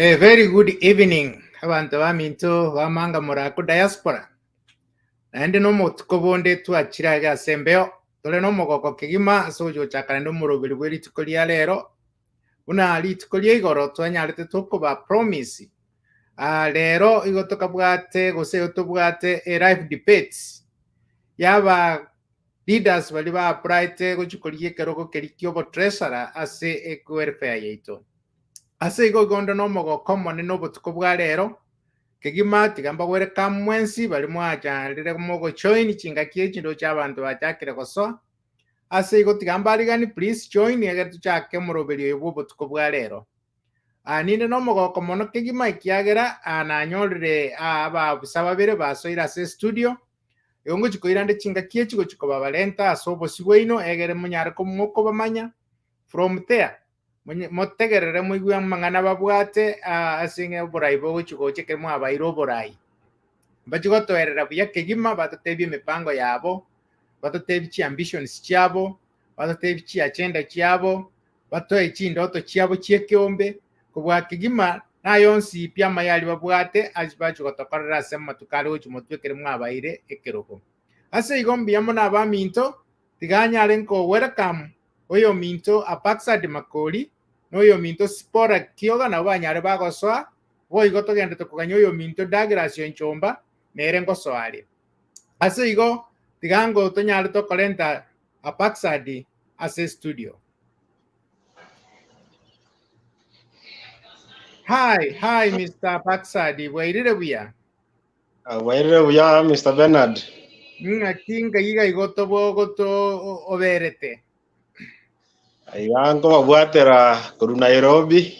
A very good evening, abantu baminto bamanga muraku diaspora. Naende nomutuko bonde twakiraga sembeo. Tole nomogoko kigima sojo chakana nomurubiri bw'erituko lya lero. Buna rituko lya igoro twanyarete tukuba promise. Lero igo tukabwate gose tubwate a live debate. Yaba leaders bali ba bright gochikolie keroko kerikyo treasurer ase welfare yaito. Ase igo gondo nomogoko mone nobutuko bwa lero. Kigima tigamba welcome mwensi bali mwajanire mogo join chinga kiechindo cy'abantu batakire koso ase igo tigamba aligani please join egetu cyake muroberi y'ubutuko bwa lero ninde no mogo komono kigima ikiagera ananyorire aba bisaba bere basoira se studio yongo chikoirande chinga kiechigo chikoba balenta asobo sigweino egere munyare ko mwoko bamanya from there motegerere muigwa mangana babwate asinge borai bo chigo cheke mu abairo borai bachigotoerera buya kegima batotebye mipango yabo batotebye chi ambitions cyabo batotebye chi agenda cyabo batoye chi ndoto cyabo cyekyombe kubwa kegima nayonsi pya mayali babwate azibachigotokorera sema tukali uchi mutwekere mu abaire ekeroko ase igombi yamo na baminto tiganya lenko welcome oyo minto apaksa de makoli noyo minto spora kioga na banyare bagoswa wo igoto gende tukuganya oyo minto dagrasio nchomba nere ngoswali ase igo tigango tonyare to kolenta apaksa di ase studio. Hi Mr. Paksadi wairire buya Mr. Bernard. Kinga yiga igoto bogoto oberete Igango babwatera kuru Nairobi.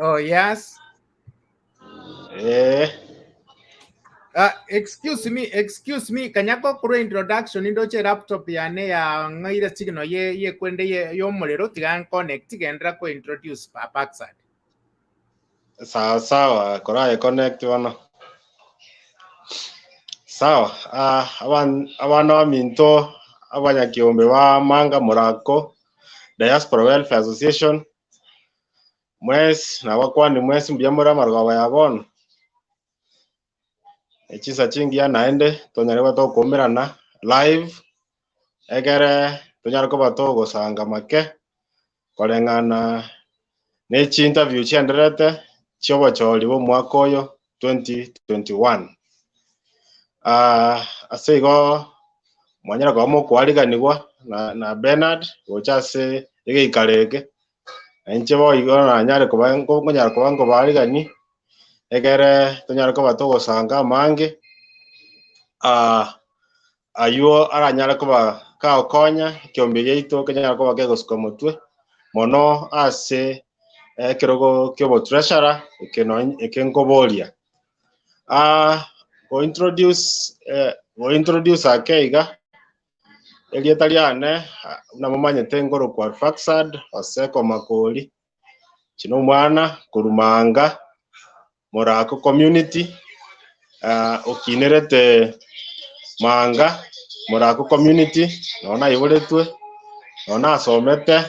Oh yes. Excuse me kanyako kuru introduction indoche laptop yane ya ngaira signo ye kwende yo molero tigan connect gendra ko introduce Paksadi. Sawa kora connect wano. Sawa abana minto abanyakiombe ba manga murako Diaspora Welfare Association mwesi na wakwani mwesi mbyamura marwa yabona ekisa chingia naende tonyareba to kumirana live egere tonyareko bato gosanga make kolengana nechi interview chienderete chiobo choli bo mwaka oyo 2021 asego mwanyara kwa mo kwaliganirwa na Bernard ochase igikarege enchebo igona nyare kubango nyara kubango baligani egere tonyara ko batogosanga mange ayuo aranyara kuba ka okonya kiombe yeito kenyara kuba kegosuka mutwe mono ase kerogo kyobo treasurer ekenkobolia go introduce akeiga elieta liane namumanyete ngoro kwa Faksad oseko makoli chino mwana kurumanga morako community okinerete manga morako community nona iburetwe nona asomete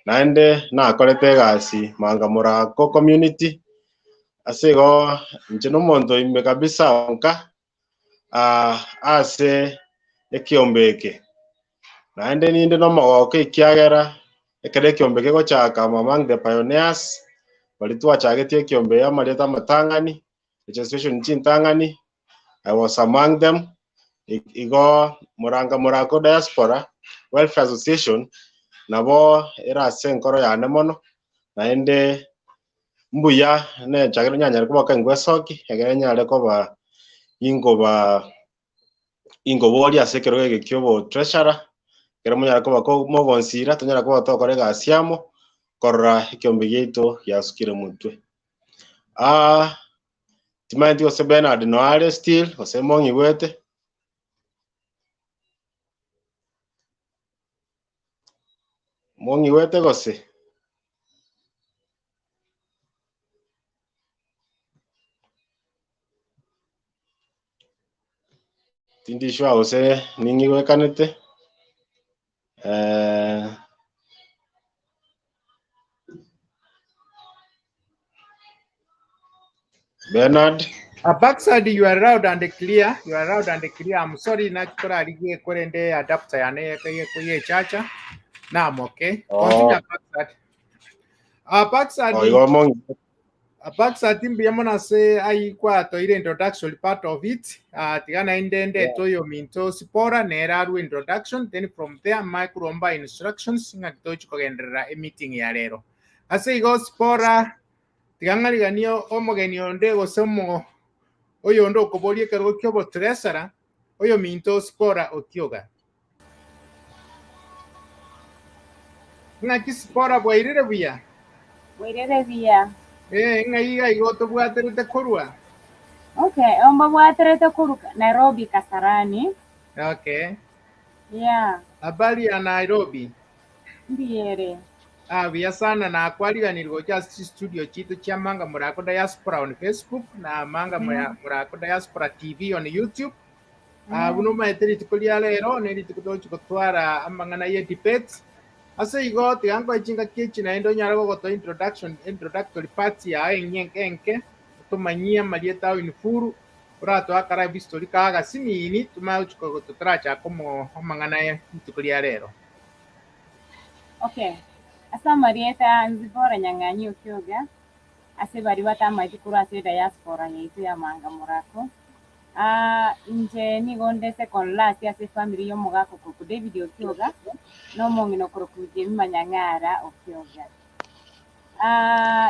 naende nakorete gasi manga morako community asego nchino mondo ime kabisa onka ase ekiombeke naende ninde no mogoko ikiagera ekere ekiombeke gochaka among the pioneers bali twachagetie ekiombe ya marieta matangani registration chintangani I was among them igo muranga murako Diaspora Welfare Association nabo era senkoro yane mono naende mbuya ne chagero nyanya ko bakangwesoki egere nyare ko ba ingo boli asekero gekyobo treasurer kero munyara ko bako mogonsira tonyara ko batokore gasiamo korra ikyombe yeito yasukire mutwe timanti ose Bernard noare still ose mongi wete gose tindishwa ose ningi wekanete Bernard. Backside, you are loud and clear. You are loud and clear. I'm sorry, naturally, kurende adapter yane kuye chacha. Now I'm okay. Continue backside. Backside. Igo mongi. Backside timbiamona say I kwa to ile introduction part of it. Tigana indende to yo minto sipora neraru introduction. Then from there, micromba instructions. Nga kitochi kogendera meeting ya lero. Ase igo sipora. Tigangari ganio omogeni onde gosomo. Oyo ndo kobolie kero kyobo tresara oyo minto spora otioga nga kispora bwairire buya nga iga igoto bwaterete korwa okay omba bwaterete kuruka Nairobi Kasarani. Okay, Yeah, habari ya Nairobi ndiere buya sana na kwaliganirwa just studio chitu cha manga murako diaspora on Facebook na manga murako diaspora TV on YouTube. Buno maiteri tikulia lero neri tikutochi kutwara amangana ye debate ase igo tiango chinga kichi na endo nyara goto introductory part ya enke tumanyia malieta infuru urato akara bistori kaga sinini tumauchiko gototracha como amangana ye tikulia lero. okay asa marieta nzibora nyanganyi ukyoga ase bari batamaiti kuru ase diaspora yaitu ya manga murako nje nigonde second last ase family yo mugako ku David Okyoga no mongino kurukuje mimanyangara Okyoga.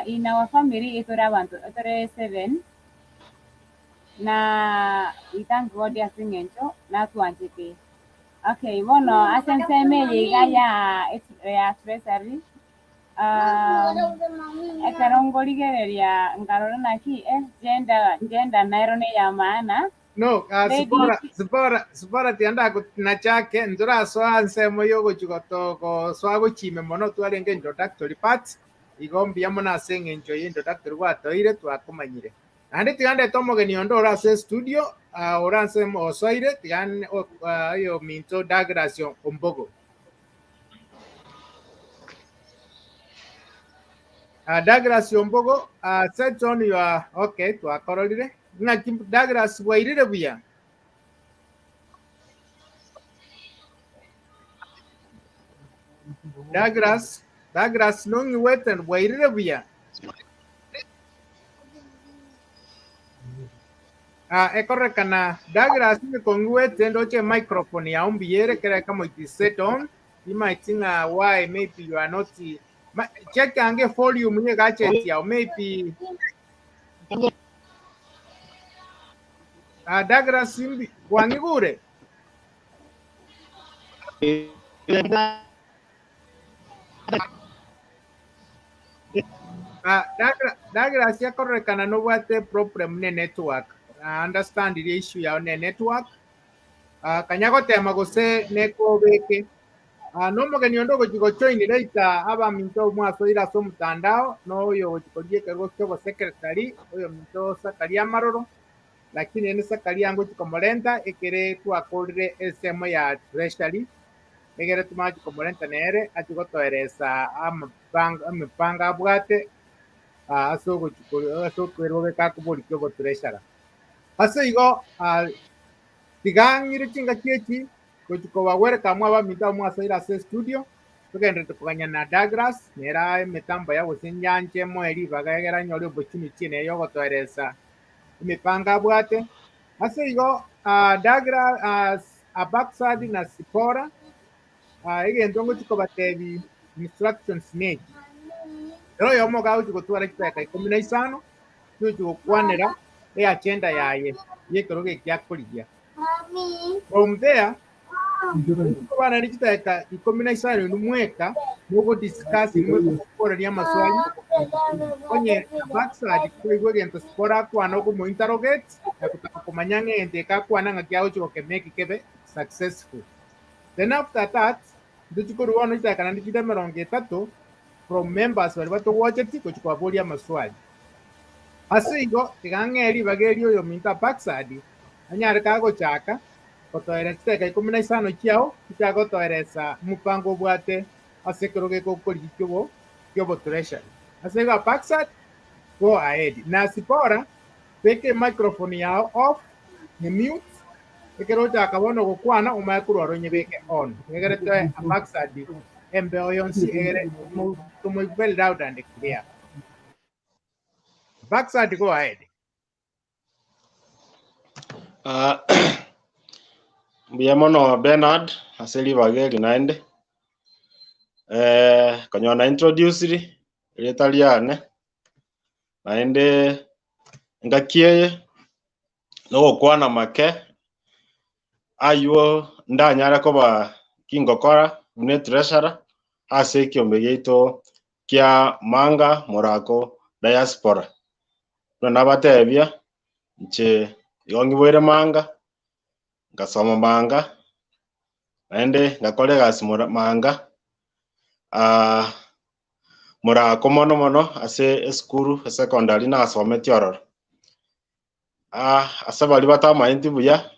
In our family itore abantu itore 7 na we thank God ya singencho na tuanjete. Okay, bueno, asenseme llega ya treasury. Ekarongoligereria ngarona ki gender nairone ya maana. No, sipora tianda na chake ndura swa nsemo yogo chigotoko swago chime mono twarenge introductory part igombi yamona senge enjoy introductory watoire twakomanyire ande tigande tomogeni ondora se studio oranse mo soire tigan yo minto Douglas Ombogo. Douglas Ombogo set on your okay twakororire na Douglas wairire buya Douglas nongi weten wairire buya ekorrekana Douglas ni konguete ndoche microphone ya umbiere kera kama it is set on you might think why maybe you are not check ange volume nye gacheti ya maybe Douglas imbi wangigure Douglas ya korrekana no wate problem ne network. Understand the issue ya ne network. Kanyago tema gose neko beke. No mogeni ondogo jiko join later aba minto mwaso ila so mtandao no yo jiko jike go secretary oyo minto sakali amaroro lakini ene sakali yangu jiko molenta ekere tu akodre esemo ya treasury egere tumaji komolenta nere atiko toeresa amipanga bwate aso kwero ka kubuli kyo treasury ase igo tigangire chinga chechi ko wawere kamwa ba mita mwa saira se studio tugende tukanya na Douglas nera mitambo ya usinyanje mo eri bagagera nyori opportunity ne yo gotoeresa imipanga bwate ase igo Douglas backside na sipora egento ngo tukobatebi instructions ne ero yo mo gawo tukotwara kitaka 15 tuju kwanera agenda yaye yekoroge kyakoligia from there bana nikitaka 15 numweka mugo discuss mwe maswali onye backside kwa gento spora kwa no ko interrogate na kutaka kumanyanga ente ka kwa nanga kyao chiko make kebe successful. Then after that ndikuru wano itaka na ndikida meronge 3 from members bali bato watch tiko chiko abolia maswali asigo tigangeri bageri oyo minta backside anyare kago chaka kotoeresa kai 15 kiao kitago toeresa mupango bwate asekoroge ko kori kyobo treasure asega backside go ahead na sipora peke microphone yao off ni mute ekero chakabono gukwana umakuru aronye beke on egere to backside embe oyonsi egere to well loud and clear. Backside, go ahead. Biamono Bernard aseli bageli naende kanyona introduce Italiane naende ngakie no kwana make ayo ndanyara ko ba kingokora une treasurer ase kiombe geito kia manga morako diaspora no nabatebia nche yongi bwere manga ngasoma manga naende ngakole gasi manga morako mono ase eskuru secondary na asome tiororo asabali batama inti buya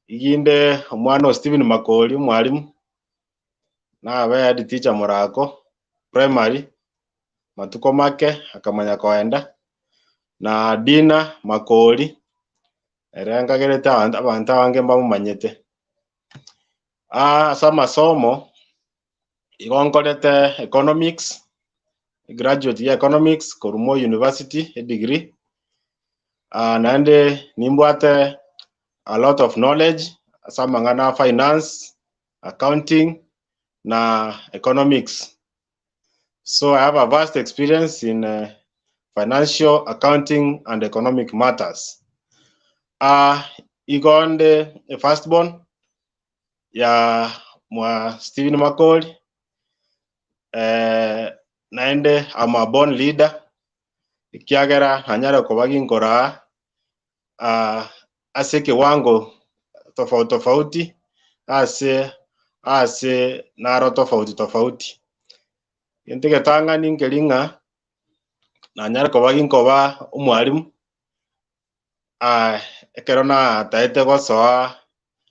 iginde omwana Stephen Makoli mwalimu na abe teacher morako primary matuko make akamanya koenda na Dina Makoli erenga gereta abantu bange mbamumanyete asa masomo igonkolete economics graduate ya economics Korumo University a degree nande nimbwate a lot of knowledge samangana finance, accounting na economics. So I have a vast experience in financial, accounting and economic matters. Igonde firstborn ya mwa Stephen Makoli naende I'm a born leader ikiagera hanyara kobagi nkora ase kiwango tofauti ase naro tofauti yenteke tanga ninkelinga nanyara kobagi nkoba umwalimu ekerona taete gosoa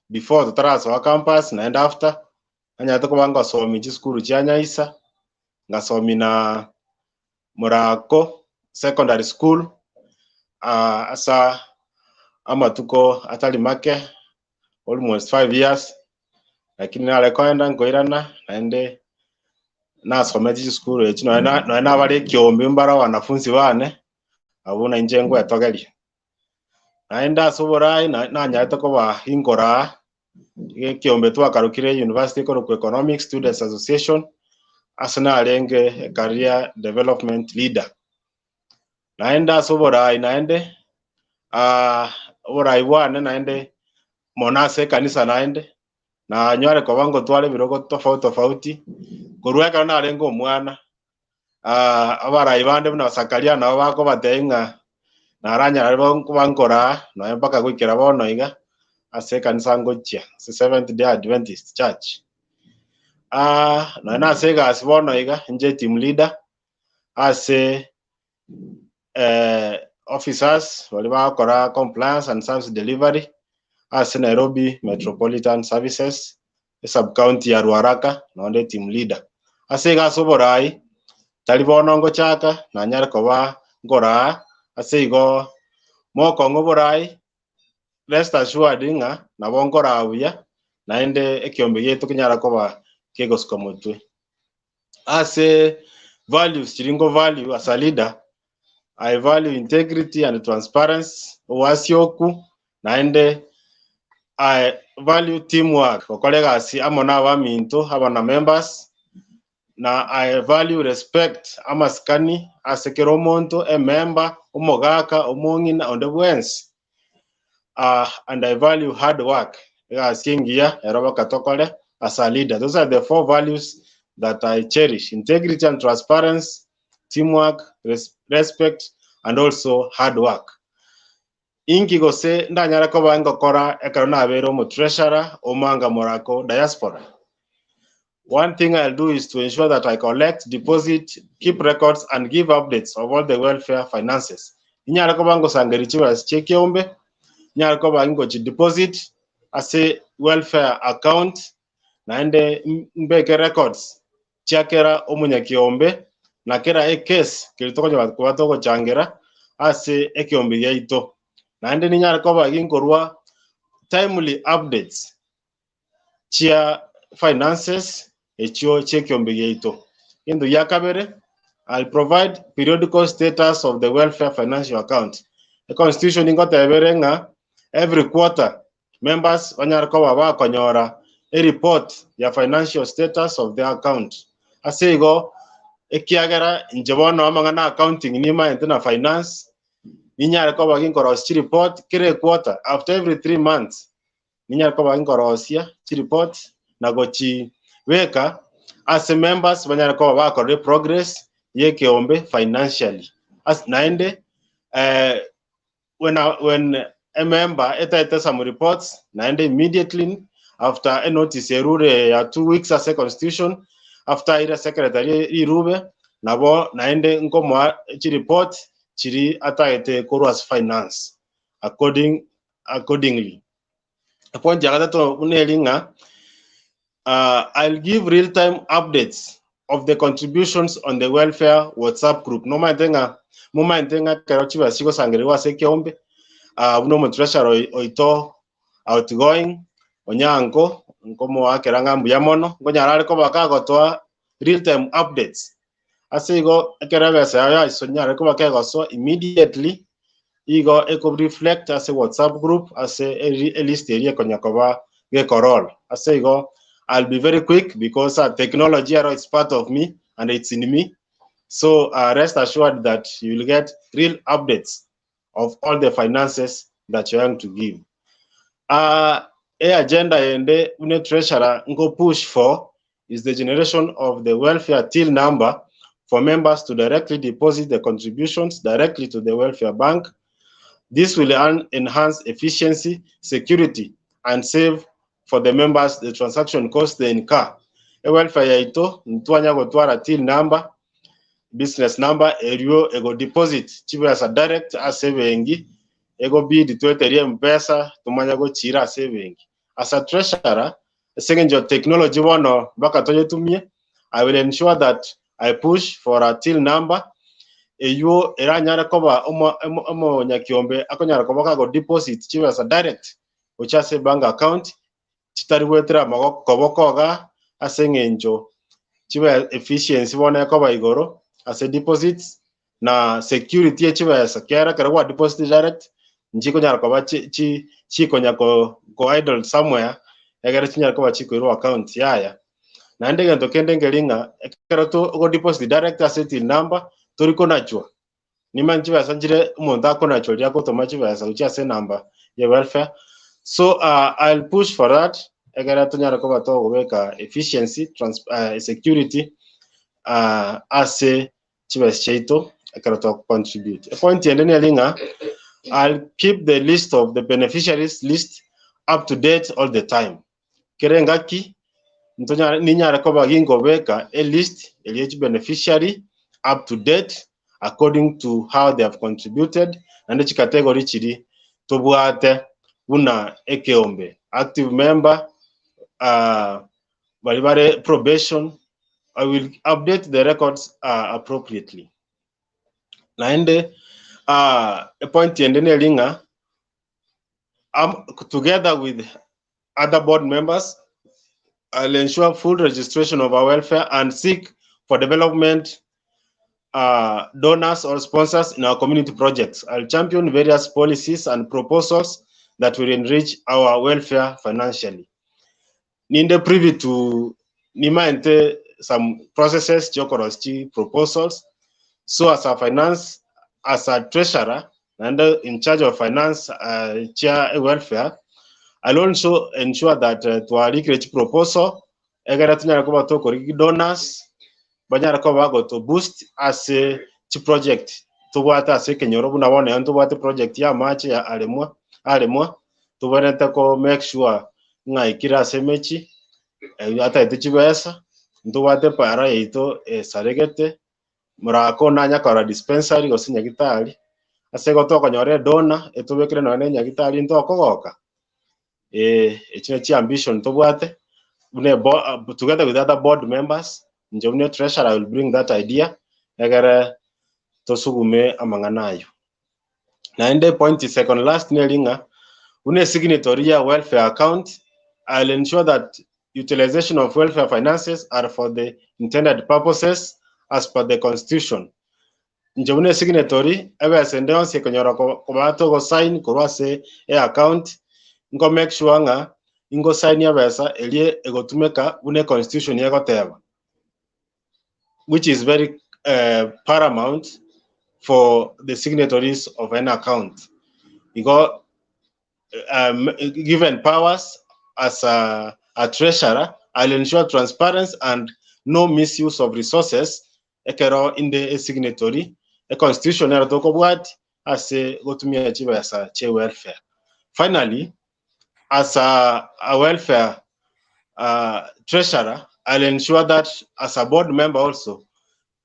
before tutarasoa campus and after anyata kubanga somi chiskuru chianyaisa ngasomi na Morako secondary school asa amatuko atali make almost 5 years lakini nale koenda nkoirana naende nasome chiskuru echino na bali kiombe mbara wanafunzi bane abuna injengo yatogeli naenda soborai na nyata koba inkora kiombe twakarukire University of Economics Students Association asana alenge career development leader naenda soborai naende orai bwane naende monase kanisa naende na nyware kobango twale birogo tofauti kurueka na alengo mwana abarai bande na sakaria na bako batenga na aranya rabo kubankora no mpaka gwikira bono iga ase kanisa ngochia se Seventh Day Adventist Church na sega asbono iga nje team leader ase officers wali bakora compliance and service delivery ase Nairobi Metropolitan Services sub county ya Ruaraka nonde team leader ase ga soborai talibono ngochaka na nyara koba ngora ase igo moko ngoborai rest assured nga na bongora abuya naende ekiombe yetu kinyara koba kegosiko mutwe ase values chiringo value as a leader. I value integrity and transparency wasioku naende I value teamwork okolega si amona wa minto abana members na I value respect amaskani asekero monto a member umogaka umongina on the wens and I value hard work singia eroba katokole as a leader. Those are the 4 values that I cherish: integrity and transparency, teamwork, respect, and also hard work. Inki gose ndanyara ko banga kora ekarona abero mo treasurer omanga Morako diaspora. One thing I'll do is to ensure that I collect, deposit, keep records, and give updates of all the welfare finances. Inyara ko bango sangerichiwa cheki ombe, inyara ko bango deposit ase welfare account naende mbeke records chiakera omunya kiombe na kera case kilitoka kwa toko changera ase ekiombe yaito naende ninyara koba ginkorwa timely updates chia finances echio chekiombe yaito. Into yakabere, I'll provide periodical status of the welfare financial account. The constitution ingo every quarter members wanyara koba ba konyora a report ya financial status of the account. Asego ekiagera njebono amangana accounting nima entena finance ninyara koba ginkoros chi report kire quarter after every 3 months ninyara koba ginkorosia chi report nagochi weka as members wanyara koba ba kore progress ye kiombe financially as naende when a member eta some reports naende immediately after a notice erure ya 2 weeks as a constitution after ira secretary irube nabo naende nkomo chi report chiri ataete koruas finance accordingly upon jagata to unelinga I'll give real-time updates of the contributions on the welfare WhatsApp group. No momentenga karochiwa siko sangeriwa sekiombe uno treasurer oito outgoing onyango nkomo akeranga mbuyamono ngonyarare ko bakagotoa real-time updates asigo ekerabesa ya isonyare ko bakagoso immediately igo eko reflect as a WhatsApp group as a list area konyakoba ge korol asigo I'll be very quick because technology is part of me and it's in me. So rest assured that you will get real updates of all the finances that you're going to give. Agenda ende une treasurer ngo push for is the generation of the welfare till number for members to directly deposit the contributions directly to the welfare bank. This will enhance efficiency, security, and save for the members the transaction cost they incur. A welfare yaito ntwanya gotwara till number, business number, erio ego deposit chiwe as a direct saving ego bid tweterie mpesa tumanya go chira saving. As a treasurer, second your technology one baka toye tumie, I will ensure that I push for a till number. Eyo eranyara koba omo nyakiombe akonyara koba go deposit chiwe as a direct which has a bank account chitariwetra magoko kobokoga asengenjo chiwe efficiency wona koba igoro as a deposits na security chiwe as a kera kara deposit direct njiko nyara koba chi konya ko idle somewhere egera chinyara koba chiko iro account yaya na ndege ntokende ngelinga kera to go deposit direct asset number toriko nachwa nimanchi basanjire umuntu akonachwa lyako tomachi basa uchase number ya welfare. So I'll push for that. Egera tunyara ko bato gobeka efficiency, security as a chibes cheito egera to contribute. A point endene linga, I'll keep the list of the beneficiaries list up to date all the time. Kerengaki ntonya ninyara ko bagingo beka a list eligible beneficiary up to date according to how they have contributed and each category chiri tobuate una ekeombe active member balibare probation. I will update the records appropriately. Naende a point endene linga, together with other board members, I'll ensure full registration of our welfare and seek for development donors or sponsors in our community projects. I'll champion various policies and proposals that will enrich our welfare financially. Ninde privy to nima some processes, chokorosti proposals. So as a treasurer and in charge of finance, chair welfare, I'll also ensure that to our reach proposal, egaratinya ko bato ko donors, banyara ko bago to boost as a project to wata as kenyoro buna wone anto wata project ya match ya alemwa to waneta ko make sure ngai kira semechi ata itichibesa ndo wate para ito saregete murako na nyakora dispensary gosinya gitari asego to konyore dona etubekire no nenya gitari ndo kogoka echine ambition to wate together with other board members njomne treasurer will bring that idea egere tosugume amanganayo naende point second last nelinga une signatory ya welfare account. I'll ensure that utilization of welfare finances are for the intended purposes as per the constitution. Nje une signatory ebe sende onse konyora ko bato go sign ko wase e account ngo make sure nga ingo sign ya besa elie egotumeka une constitution ya goteba, which is very paramount for the signatories of an account. Because given powers as a treasurer, I'll ensure transparency and no misuse of resources ekero in the signatory a constitutional document as a gotumia chibasa che welfare. Finally, as a welfare treasurer, I'll ensure that as a board member also,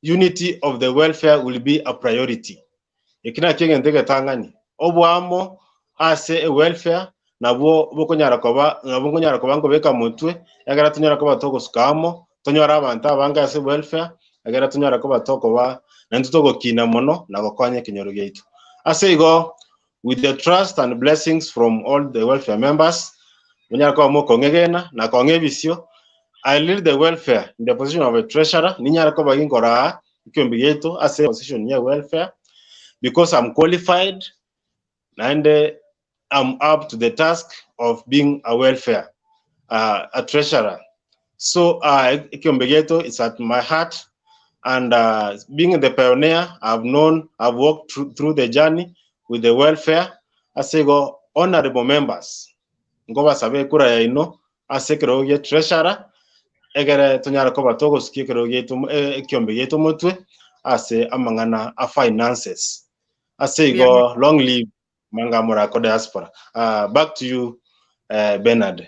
unity of the welfare will be a priority. Ekina kenge ndege tangani obwamo ase a welfare nabo bokonyara koba ngo beka mutwe yagara tunyara koba toko skamo tonyara abantu abanga ase welfare yagara tunyara koba toko ba nantutogo kina mono na gokwanye kinyoro geitu ase igo with the trust and blessings from all the welfare members munyara koba moko ngegena na kongebisio. I lead the welfare in the position of a treasurer ninyara koba ngora ikyombi geitu ase position ya welfare because I'm qualified and I'm up to the task of being a welfare, a treasurer. So Ikyombegeto is at my heart, and being the pioneer, I've walked through the journey with the welfare. I say go honorable members. Ngoba sabe kura ya ino, asekero ye treasurer, egere tonyara koba togo skikero ye Ikyombegeto motwe, ase amangana a finances. I say go long live Manga Morako diaspora. Back to you, Bernard.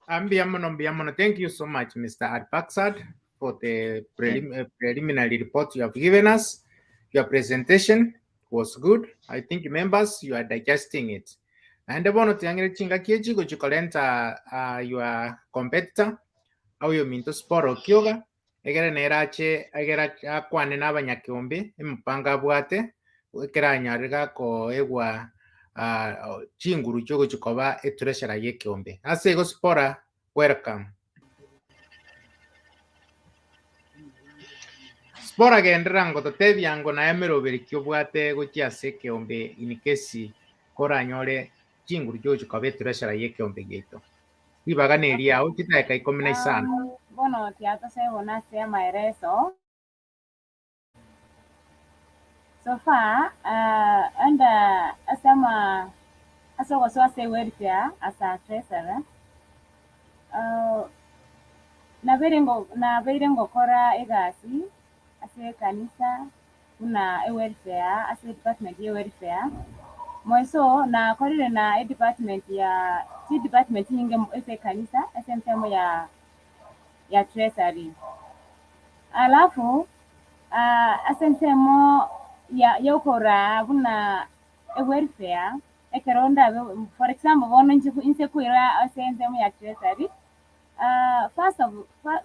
Ambiamono. Thank you so much, Mr. Adpaksad, for the preliminary report you have given us. Your presentation was good. I think members, you are digesting it. And the one thing your competitor, how you mean to sporo kyoga, egera nerache, egera kwane n'abanyakiombe, impanga bwate, ekera nyariga ko egwa chinguru chogo chikoba etureshara yekiombe. Ase go spora, welcome. Spora gendrango to tebiango na emero berikyo bwate go chiase kiombe inikesi kora nyore chinguru chogo chikoba etureshara yekiombe geito. Ibaga neria au kitaka ikomena sana. Bueno, tiato se una sea maereso. So far, and asama aso say welfare as a treasurer. Na verengo kora egasi ase kanisa kuna welfare ase department ya welfare. Moiso na korire na department ya department nyinge ase kanisa ase msemo ya treasury. Alafu ase msemo ya yokora kuna welfare ekeronda for example bono inse kuira ase msemo ya treasury.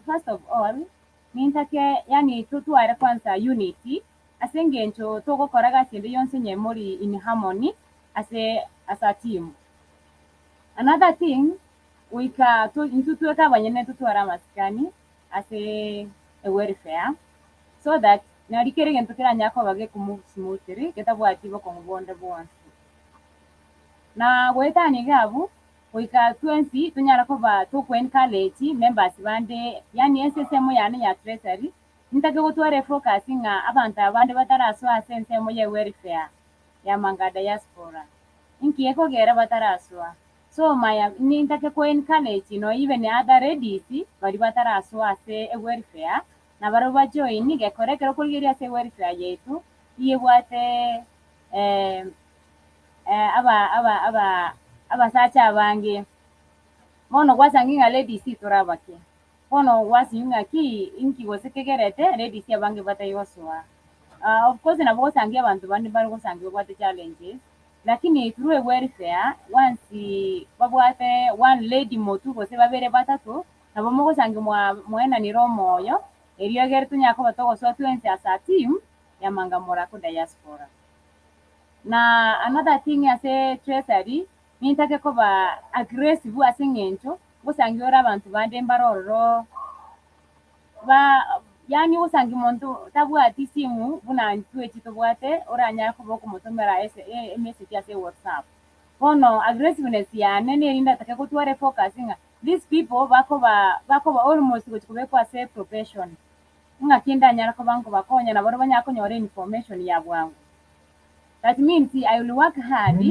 First of all nintake yani tutuare kwanza unity asengencho togo koraga sinde yonse nyemori in harmony as a team. Another thing we ka to intutu ka banyene tutuara maskani as a welfare so that na rikere gento kira nyako bage kumove smoothly keta bwatibo ko bonde bonse na wetani gabu wika 20 tunyara ko ba to kwen college members bande yani SSM yani ya treasury nitake gutware focusing abantu abande bataraso asensemo ye welfare ya manga diaspora inki eko gera bataraso so maya nitake kwen college no even other ladies bari bataraso ase welfare na baro ba join ge korekero kulgiria ase welfare yetu iye bwate abasacha abange mono kwasanginga ladies turabake mono wasinga ki inki gosekegerete ladies abange batayoswa of course na bosangia abantu bandi bari gosangia kwate challenges lakini through welfare once babwate one lady motu gose babere batatu nabo mo gosangia mwena ni romoyo eriyo gertu nyako batogo so twense as a team ya Manga Morako diaspora. na another thing ase treasury nintake koba aggressive ase ng'encho gosangi ore abantu bande mbarororo yani usangi muntu tabwati simu buna ntwechi tubwate oranya koba okumutumira message ase WhatsApp bono aggressiveness yane nerinda take gutware focusing these people bakoba almost gochikubekwa ase profession kinda nyara koba ngo bakonya na baro banyakonyora information ya bwangu. That means I will work hard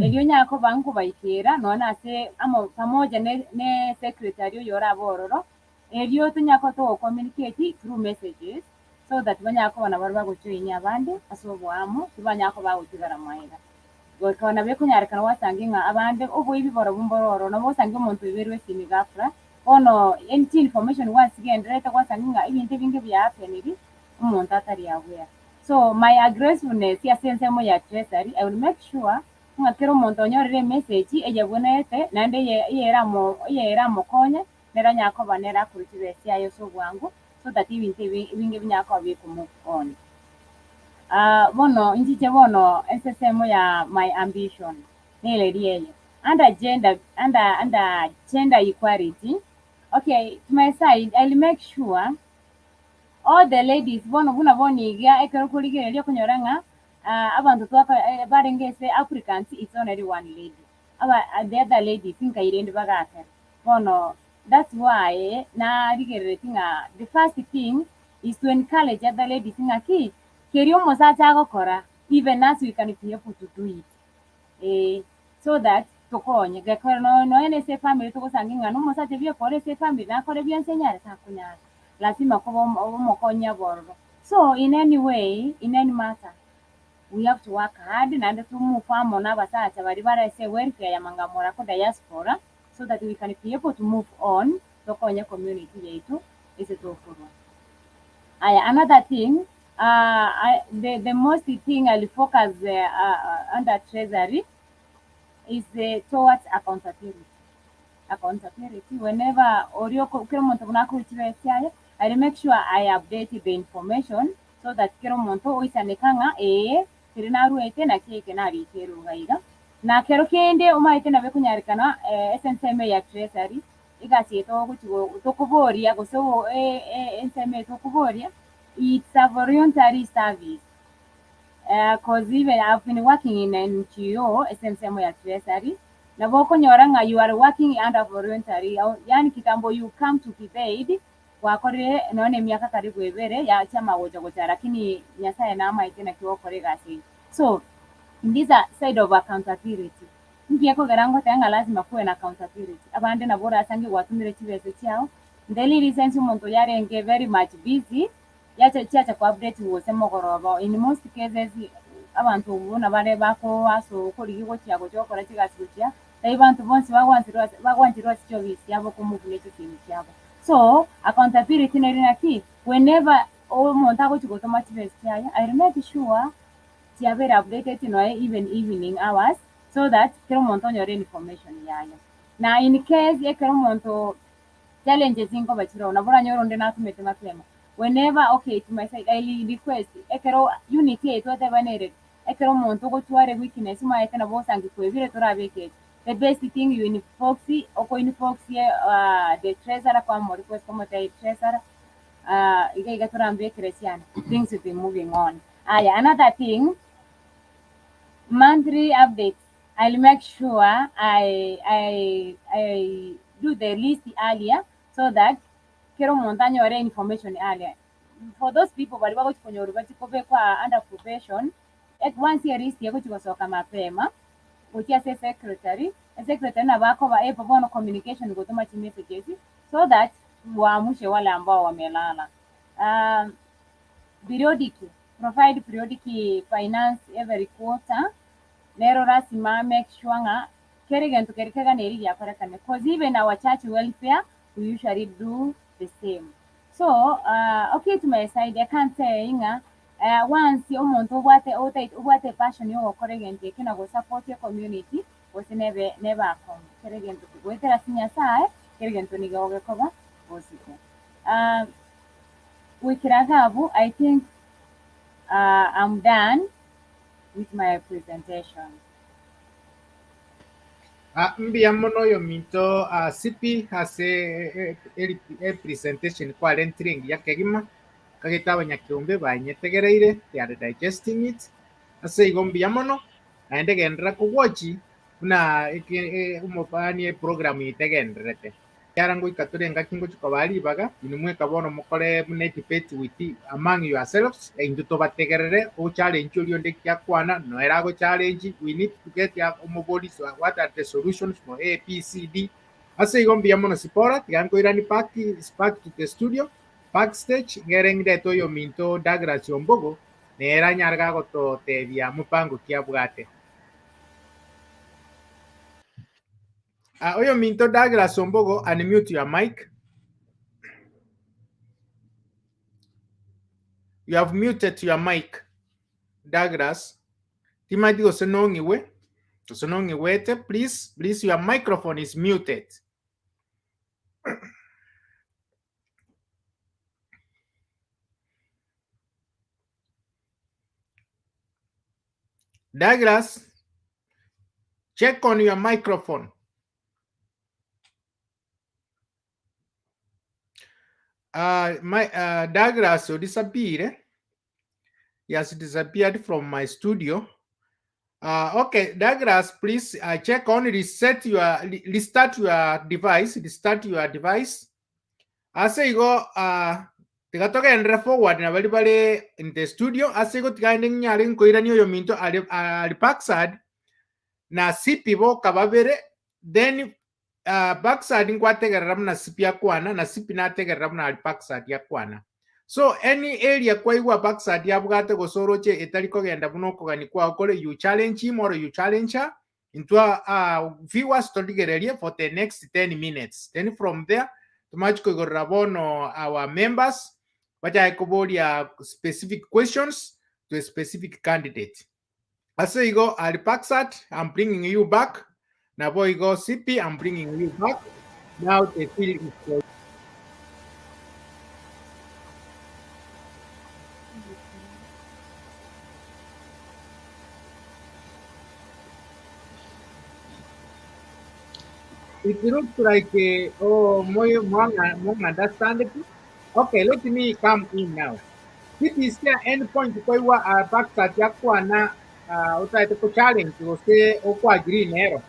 elio nyako bangu baikera nona ase amo pamoja ne secretary yora bororo elio tunyako to communicate through messages so that banyako bana barba gochoinya abandi asobo amo banyako bagutigara maira gokona beko nyarekana wasanginga abandi obo ibi boro bumbororo no bosange umuntu iberwe sinigafra ono any information once again reta wasanginga ibintu bingi bya happen umuntu atari aware. So my aggressiveness ya sensemo ya treasury, I will make sure nga kero monto nyorere message eje bonete nande yera mo konye nera nyako banera kulitire sia yoso bwangu so that ibintu bingi binyako bikumu on. Bono injije bono SSM ya my ambition nile rieye under gender equality. Okay, to my side I'll make sure all the ladies bono buna boniga ekero kuligere lyo kunyoranga abantu twaka barengese Africans it's only one lady the other lady think irende bagaka bono that's why na rigere tinga the first thing is to encourage other ladies tinga ki kerio mosacha gokora even us we can be able to do it so that tokonye gakora no ene se family tokosanginga no mosacha byo kore se family na kore byo enseñar takunyara lazima kuba umukonya bororo. So in any way, in any matter, we have to work hard and to move on n'abasacha bari barase welfare ya Mangamura ko diaspora so that we can be able to move on tokonya community yetu is to follow. Another thing, the most thing I'll focus under treasury is towards accountability. Whenever Orioko Kemonto Naku I make sure I update the information so that Keromonto is an ekanga Kirinaru etena cake and Ari Keru Gaida. Na Kerokende Umaitena Bekunyarikana, SNSM ya treasury, Igasi Tokuboria, go so SNSM Tokuboria. It's a voluntary service. Because even I've been working in NGO, SNSM ya treasury. Na boko nyoranga you are working under voluntary yani kitambo you come to be paid wakore none miaka karibu ebere ya chama gocha lakini nyasaye na ama itena kiwokore gasi. So in this side of accountability ngiye ko garango tanga lazima kuwe na accountability abande na bora asange watumire chibese chao ndeli license umuntu yarenge very much busy yacha ku update wose mogoroba in most cases abantu ubona bare bako aso korigigo cyago cyokora kigasibukia abantu bonse bagwanzirwa cyo bisi yabo kumuvune cyo kintu cyabo. So accountability nerina ki whenever umuntu ako kigotoma chibese cyayo I make sure tiabere updated even evening hours so that kero umuntu onyore information yayo na in case kero umuntu challenges ingo bachiro nabura nyoronde natumete mapema whenever okay to my side I request ekero unity yetu atabanere ekero umuntu gotware weakness maete na bosangi kwebire turabeke the best thing you in Foxy oko in Foxy the treasurer kwa request como the treasurer iga turambe Christian things will be moving on. Another thing, monthly updates. I'll make sure I do the list earlier so that kero montaño ore information earlier. For those people bali bako chikonyoru bati kobe kwa under probation once a list yako chikosoka mapema ukia se secretary na bako ba bono communication gotoma chi messages so that waamushe wale ambao wamelala. Provide periodic finance every quarter. Nero rasima make sure nga kerigento kerikega neri yakorekane because even our church welfare we usually do the same. So okay to my side I can't say nga once umuntu ubate passion yo koregente kina go support your community was never come kerigento wetera sinya sae kerigento ni go koba osiko. Wikiragabu I think I'm done with my presentation. Mbia mono yo minto CP has a presentation kwa entering ya kegima kagita abanyakiumbe banyetegereire they are digesting it ase igombia mono naende gendera kuwochi na umopani program itegenderete yarango ikaturenga kingo chukabali baga inimwe kabono mukore mune debate with among yourselves into tobategerere o challenge uri onde kyakwana no erago challenge we need to get ya umobodi so what are the solutions for A B C D ase igombia mono sipora yango irani back to the studio backstage ngerengde to yo minto Douglas Ombogo nera nyarga goto tebia mupango kia bwate oyo minto Douglas Ombogo unmute your mic. You have muted your mic, Douglas. Timadi osonongi wete, please, your microphone is muted. Douglas, check on your microphone. Douglas, you disappeared. He has disappeared from my studio. Okay, Douglas, please check on restart your device. As I go, tigatoka and forward na bali in the studio. As I go, tiganding nyaring koirani yo minto alipaksad na sipi bo kababere. Then backside in kwategeram na sipi ya kwana na sipi na tegeram na alipaksad ya kwana. So any area kwa iwa backside ya bugate gosoroche etaliko genda bunoko gani kwa kole you challenge him or you challenge her into viewers to digereria for the next 10 minutes. Then from there, tumachiko gorabono our members bacha ikobodia specific questions to a specific candidate. As you go Alipaksat, I'm bringing you back. Now boy go CP, I'm bringing you back. Now the field is for it looks like more understand it. Okay, let me come in now. Is there any point kwa backside yakwa na utaite ko challenge ose okwa green arrow?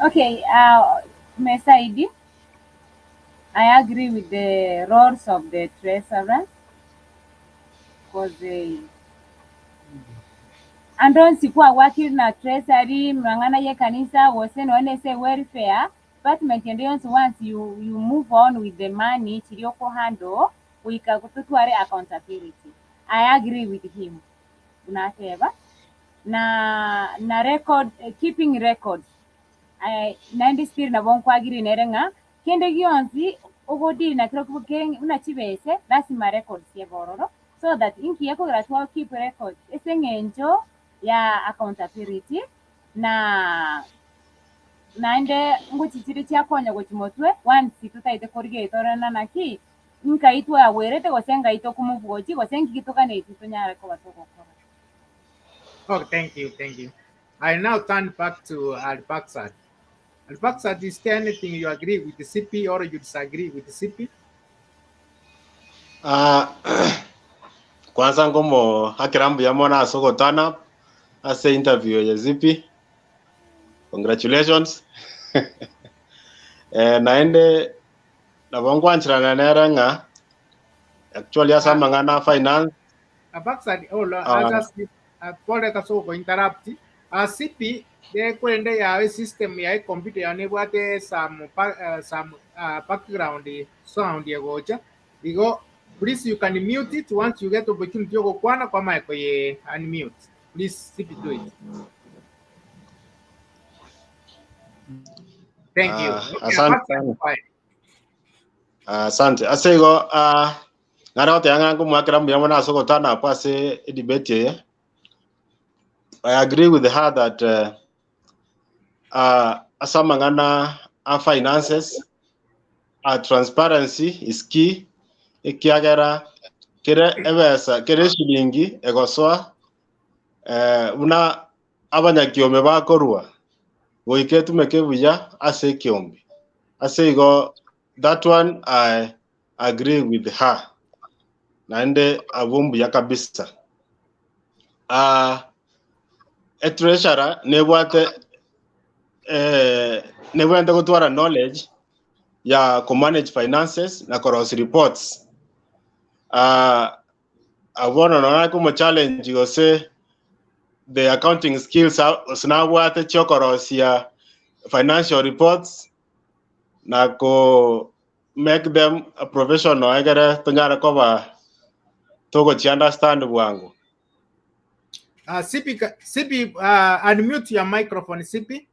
Okay, Mesaidi, I agree with the roles of the treasurer because andon sikuwa working na treasury mangana ye kanisa wose no say welfare department and once you move on with the money chirioko handle wikagututware accountability. I agree with him. Unateba na record keeping records. Nandi spirit na bonkwa agiri nerenga kende gionzi ogodi na kiro kubukeng unachibese lazima records ye bororo so that inki yako gratwa keep records esengenjo ya accountability na nande nguchichiri chakonya gochimotwe once tutaite korige itorana naki nkaitwa werete gosenga ito kumuvugoji gosengi kitokane itonyare ko batoko. Oh, thank you. I now turn back to Alipaksat. Alipaksat, is there anything you agree with the CP or you disagree with the CP? Kwanza ngomo hakirambu ya mwana asoko turn up ase interview ya CP. Congratulations. Naende na bangwanchira na neranga actually asa mangana finance. Alipaksat, pole kasoko interrupt. CP de kwende ya system ya computer ya nebwate some background sound ya gocha igo please you can mute it once you get opportunity yoko kwana kwa mic ye unmute please CP do it. Thank you. Asante asego ngara otanga kumwakira mbiyamona asoko tana kwase debate. I agree with her that asamangana our finances, our transparency is key. Ikiagera kere ebesa kere shilingi egoswa una abanyakiombe bakorwa goiketu mekebuya ase kiombe ase igo that one I agree with her naende abumbuya kabisa. Treasurer nebwate gotwara knowledge ya manage finances na koros reports. Abono nona kuma challenge go say the accounting skills snabwate chokoros ya financial reports na ko make them a professional agere tonyara koba togo chi understand bwangu. CP, unmute your microphone, CP.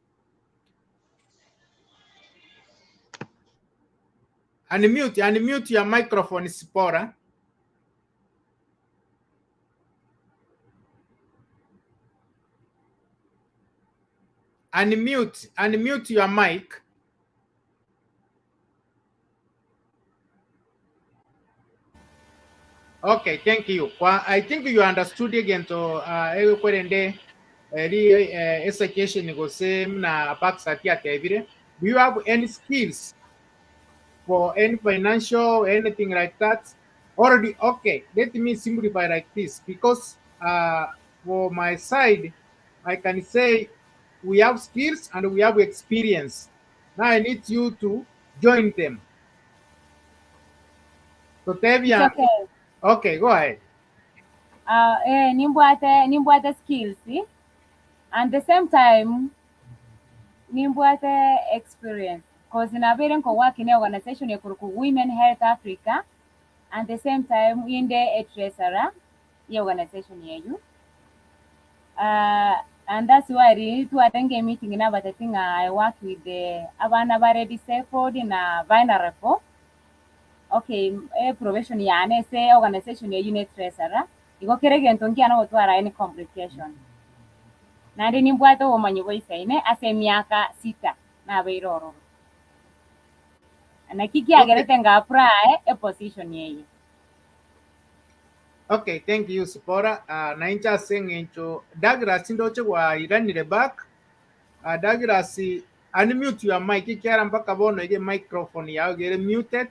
Unmute your microphone, Spora. Unmute your mic. Okay, thank you. I think you understood again to education go same na Paxati at every. Do you have any skills for any financial anything like that? Already okay. Let me simplify like this because for my side, I can say we have skills and we have experience. Now I need you to join them. So Tevia, okay, go ahead. Nimbwate skills, and the same time nimbwate experience because in a very work in organizationekuruku Women Health Africa, and the same time in the treasurer organization yeyu. And that's why I really to attend a meeting now, but I think I work with the Avana Baredi Seford in a Vinarapo. Okay, a profession yana say organization ya unit treasurer. You go keregen tonkia na watu any complication. Na ndi nimbwato womanyi voice ase miaka 6 na beiroro. Na kiki agerete nga apply a position yeyi. Okay, thank you, Spora. Na incha saying into Douglas ndoche wa iranire back. Douglas, unmute your mic. Ikiara mpaka bono ige microphone yao get muted.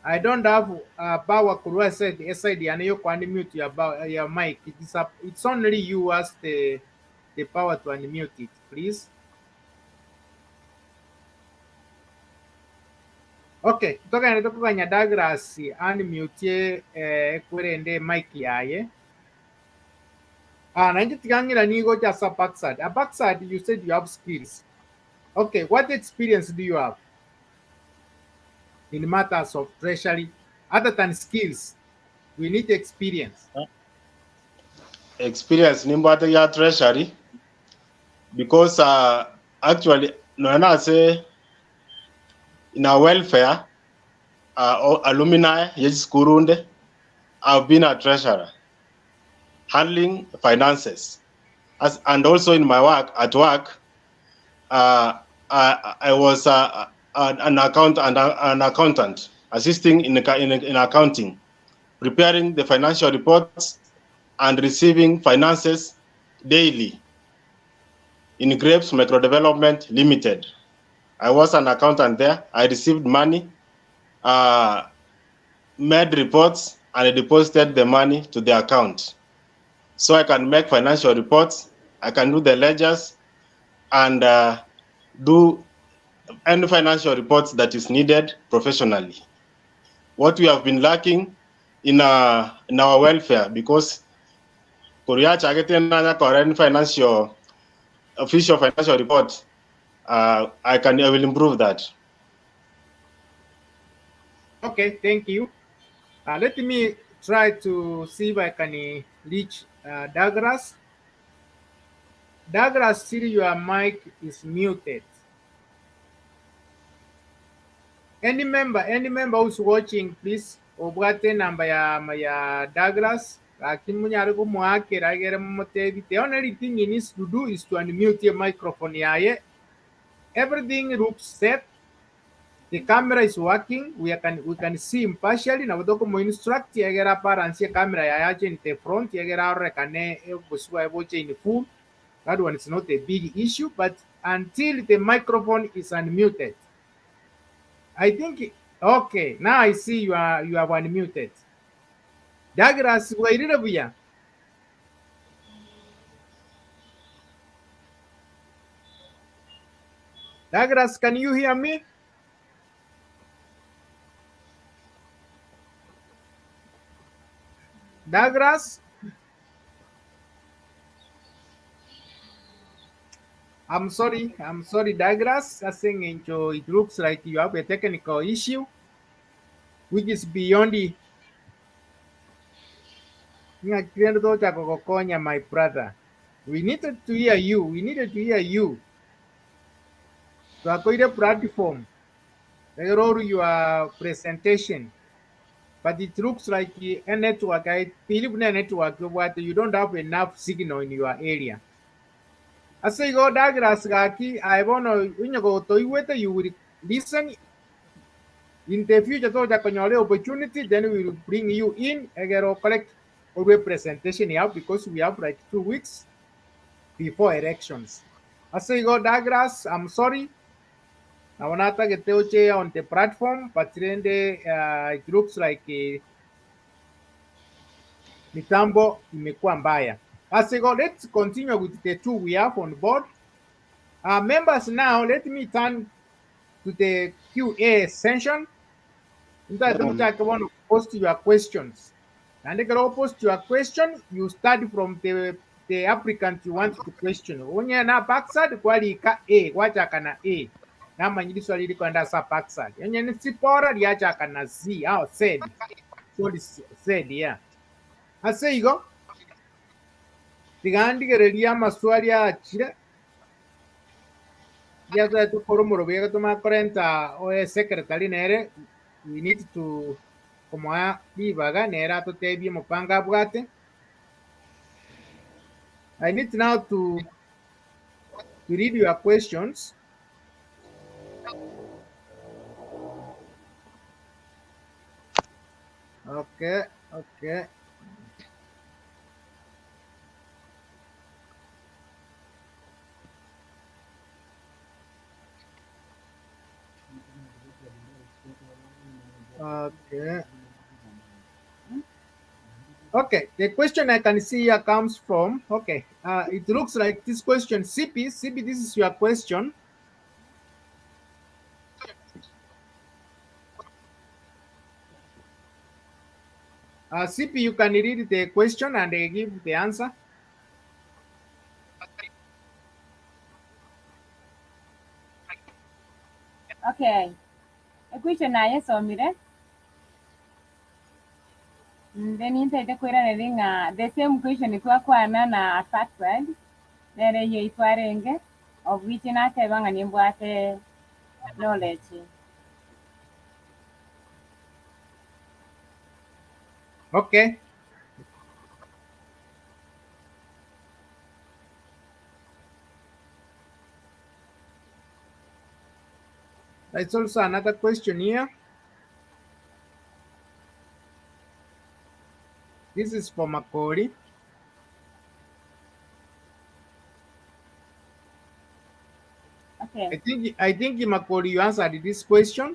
I don't have power kurua said SID and you can unmute your mic. It's only you has the power to unmute it, please. Okay, toka kanya Douglas unmute kwerende mic yaye. Na nje tigangira nigo jasa backside. A backside you said you have skills. Okay, what experience do you have in matters of treasury other than skills? We need experience. Experience nimbate ya treasury because actually no I say in our welfare alumni yes kurunde I've been a treasurer handling finances and also in my work I was an accountant assisting in accounting, preparing the financial reports and receiving finances daily in Grapes Micro Development Limited. I was an accountant there. I received money, made reports, and I deposited the money to the account. So I can make financial reports, I can do the ledgers, and do any financial reports that is needed professionally. What we have been lacking in our welfare, because Korea official financial report, I will improve that. Okay, thank you. Let me try to see if I can reach Douglas. Douglas, still your mic is muted. Any member who's watching, please, obwate number ya Douglas. The only thing he needs to do is to unmute your microphone. Everything looks set. the camera is working. We can see him partially. Now we mo instruct yagera parents the camera ya in the front yagera rekane buswa boche in full. That one is not a big issue, but until the microphone is unmuted. I think okay. Now I see you are unmuted. Douglas, where did we are? Douglas, can you hear me? Douglas? I'm sorry, Douglas. I think it looks like you have a technical issue, which is beyond the. My brother. We needed to hear you. To acquire a platform, your presentation. But it looks like a network. I believe in a network, but you don't have enough signal in your area. As I go Douglas Gaki, I want to go to whether you will listen in the future so that when you have opportunity, then we will bring you in and get a correct presentation here because we have like 2 weeks before elections. As I go Douglas, I'm sorry. I want to get on the platform, but then it looks like mitambo imekuwa mbaya. As I go, let's continue with the 2 we have on board. Members now, let me turn to the QA session. You want to post your questions. And they can post your question, you start from the applicant you want to question. When you're na backside, kwali ka A, wacha kana A. Na manyidi swali liko anda sa backside. Yenye ni sipora liacha kana Z, au said. So this said, yeah. Ase igo. Tigandike relia maswali ya chile. Ya tu koromoro bega tuma korenta o secretary nere. We need to como bibaga nera to tebi mopanga bwate. I need now to read your questions. Okay. Okay, the question I can see here comes from, okay, it looks like this question, CP, this is your question. CP, you can read the question and give the answer. Okay. A question na yes or mire. Then inside the question the same question kwa na factoid. Then ye itwarenge of which na tebanga nimbwate knowledge. Okay. There's also another question here. This is for Makori. Okay. I think Makori, you answered this question.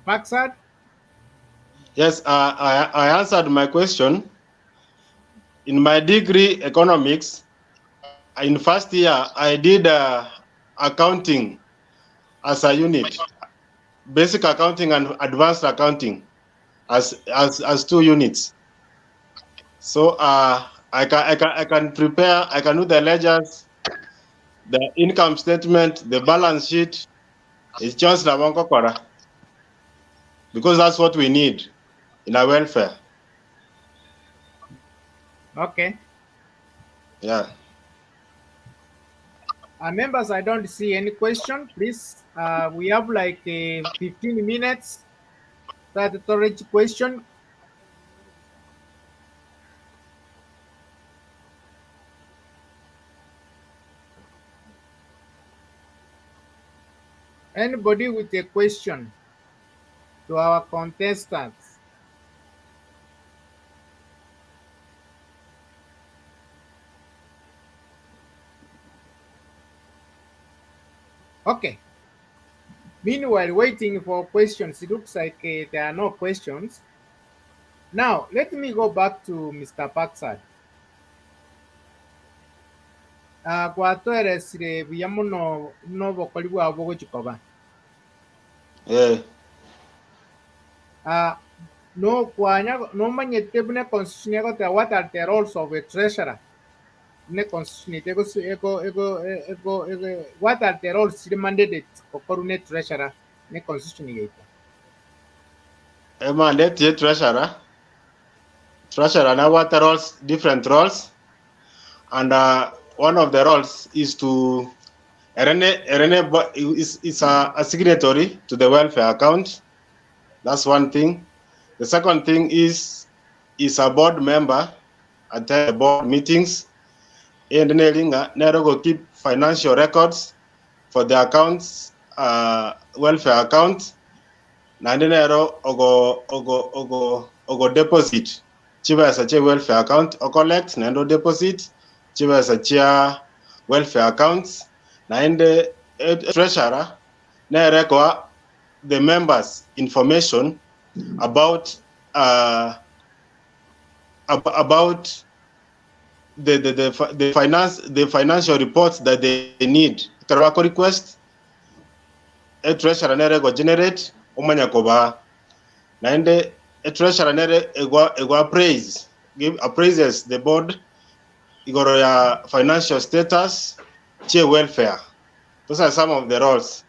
Paksad? Yes, I answered my question. In my degree economics, in first year, I did accounting as a unit, basic accounting and advanced accounting as 2 units. So I can prepare, I can do the ledgers, the income statement, the balance sheet. It's just because that's what we need in our welfare. Okay. Yeah. Members, I don't see any question. Please, we have like 15 minutes. That storage question. Anybody with a question to our contestants? Okay. Meanwhile, waiting for questions, it looks like there are no questions. Now, let me go back to Mr. Paksad. Gwatweresire buya muno n'obukoli bwabwe bw'ekikoba. N'omanyite bune constitution egotera what are the roles of a treasurer? Ne constitution what are the roles mandated kokoru ne treasurer ne constitution yeita? Mandate ye treasurer. Treasurer now what roles, different roles, and one of the roles is to is a signatory to the welfare account. That's one thing. The second thing is a board member, attend board meetings, and never keep financial records for the accounts, welfare account. Nandenero ogo deposit. Chiva such a welfare account or collect nando deposit. Chiva such a welfare accounts. Nande treasurer record the members' information about the financial reports that they need. Karako request a treasurer record generate umanyakoba. Nande a treasurer appraise, give appraises the board, igoro financial status, chair welfare. Those are some of the roles.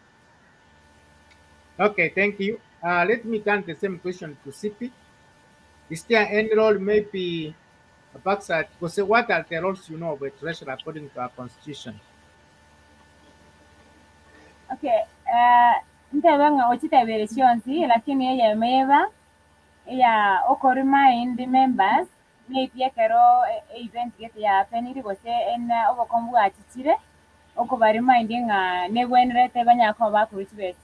Okay, thank you. Let me turn the same question to CP. Is there any role maybe backside? Because what are the roles you know of a treasurer according to our constitution? Okay, ntebanga ochitebere sionsi lakini yeye meva ya oko remind the members maybe kero event get ya peniri gose en obokombu achichire oko ba reminding ne wenrete banya ko ba kuchibese.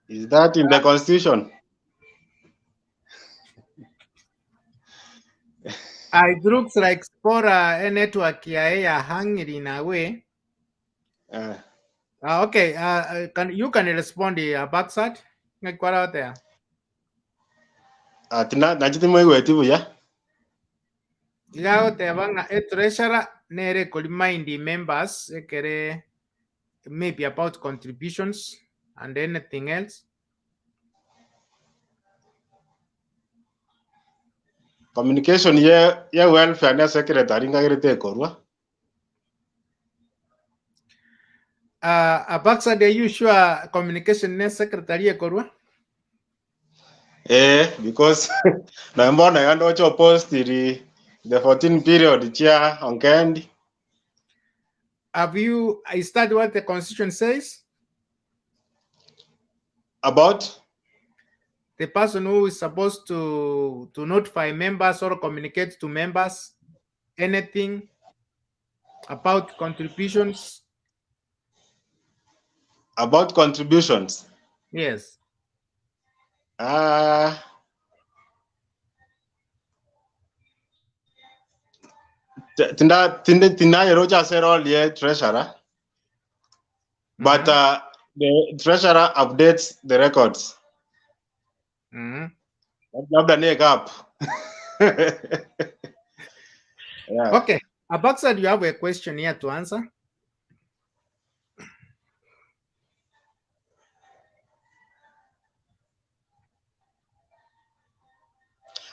Is that in the constitution? It looks like for a network ya hanging in a way. Okay, you can respond backside. Like what out there? Out there, a treasurer nere could remind the members maybe about contributions and anything else. Communication yeah welfare na secretary ngagirite korwa. Backside the usual communication ne secretary korwa. Because na mbona yando cho post the 14 period chair on candy. Have you studied what the constitution says? About? The person who is supposed to notify members or communicate to members anything about contributions. About contributions? Yes. Tinda Roger said all year treasurer. But the treasurer updates the records. Labda ne gap. Okay. Backside, you have a question here to answer.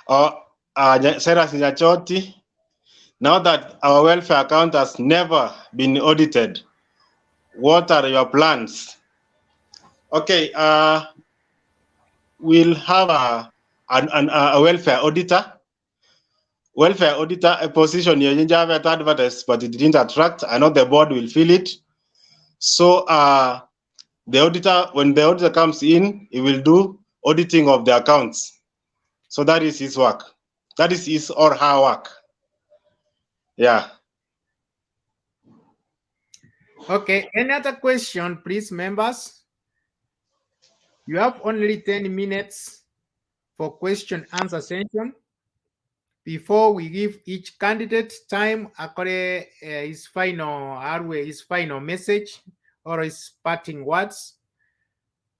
Sarah Sinyachoti, now that our welfare account has never been audited, what are your plans? Okay, we'll have a welfare auditor. Welfare auditor, a position you have advertised, but it didn't attract. I know the board will fill it. So the auditor, when the auditor comes in, he will do auditing of the accounts. So that is his work. That is his or her work. Yeah. Okay, any other question, please, members? You have only 10 minutes for question answer session. Before we give each candidate time, his final message or his parting words.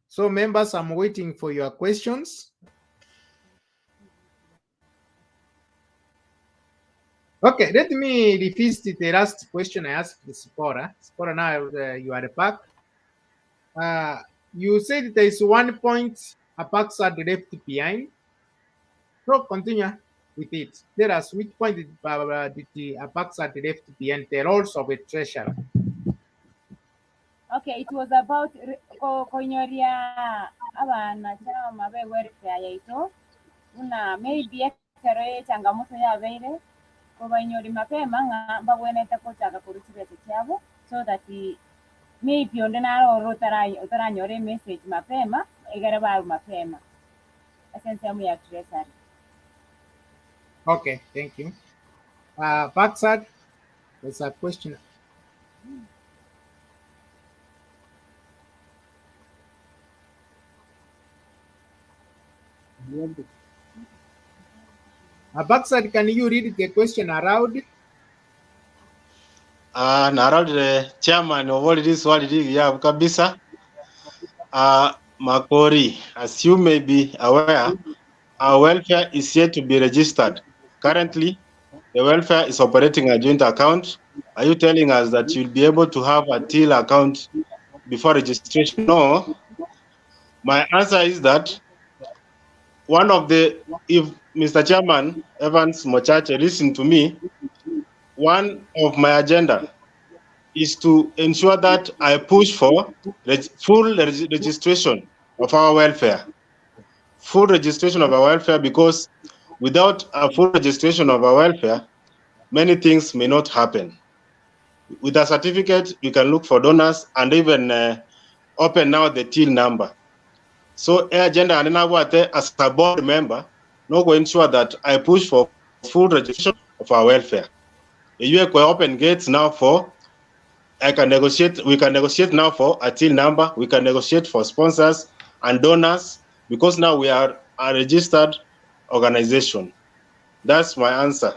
So members, I'm waiting for your questions. Okay, let me revisit the last question I asked Spora. Spora, now you are back. You said there is 1 point Apaxad left behind. So continue with it. Tell us which point did the Apaxad left behind the roles of a treasurer. Okay, it was about konyoria abana chama be welfare yaito una maybe ekero changamoto yabeire kobanyori mapema nga babwenete kochaga kurutibete kyabo so that maybe onde naro utaranyore message mapema egere baru mapema essentially ya treasury. Okay, thank you. Paxad, there's a question. Paxad, can you read the question aloud? Narod the chairman of all this world yeah kabisa. Makori, as you may be aware, our welfare is yet to be registered. Currently, the welfare is operating a joint account. Are you telling us that you'll be able to have a till account before registration? No. My answer is that if Mr. Chairman Evans Mochache listen to me, one of my agenda is to ensure that I push for full registration of our welfare. Full registration of our welfare, because without a full registration of our welfare, many things may not happen. With a certificate, we can look for donors and even open now the till number. So agenda and as a board member, no go ensure that I push for full registration of our welfare. You can open gates now for we can negotiate now for a till number, we can negotiate for sponsors and donors, because now we are a registered organization. That's my answer.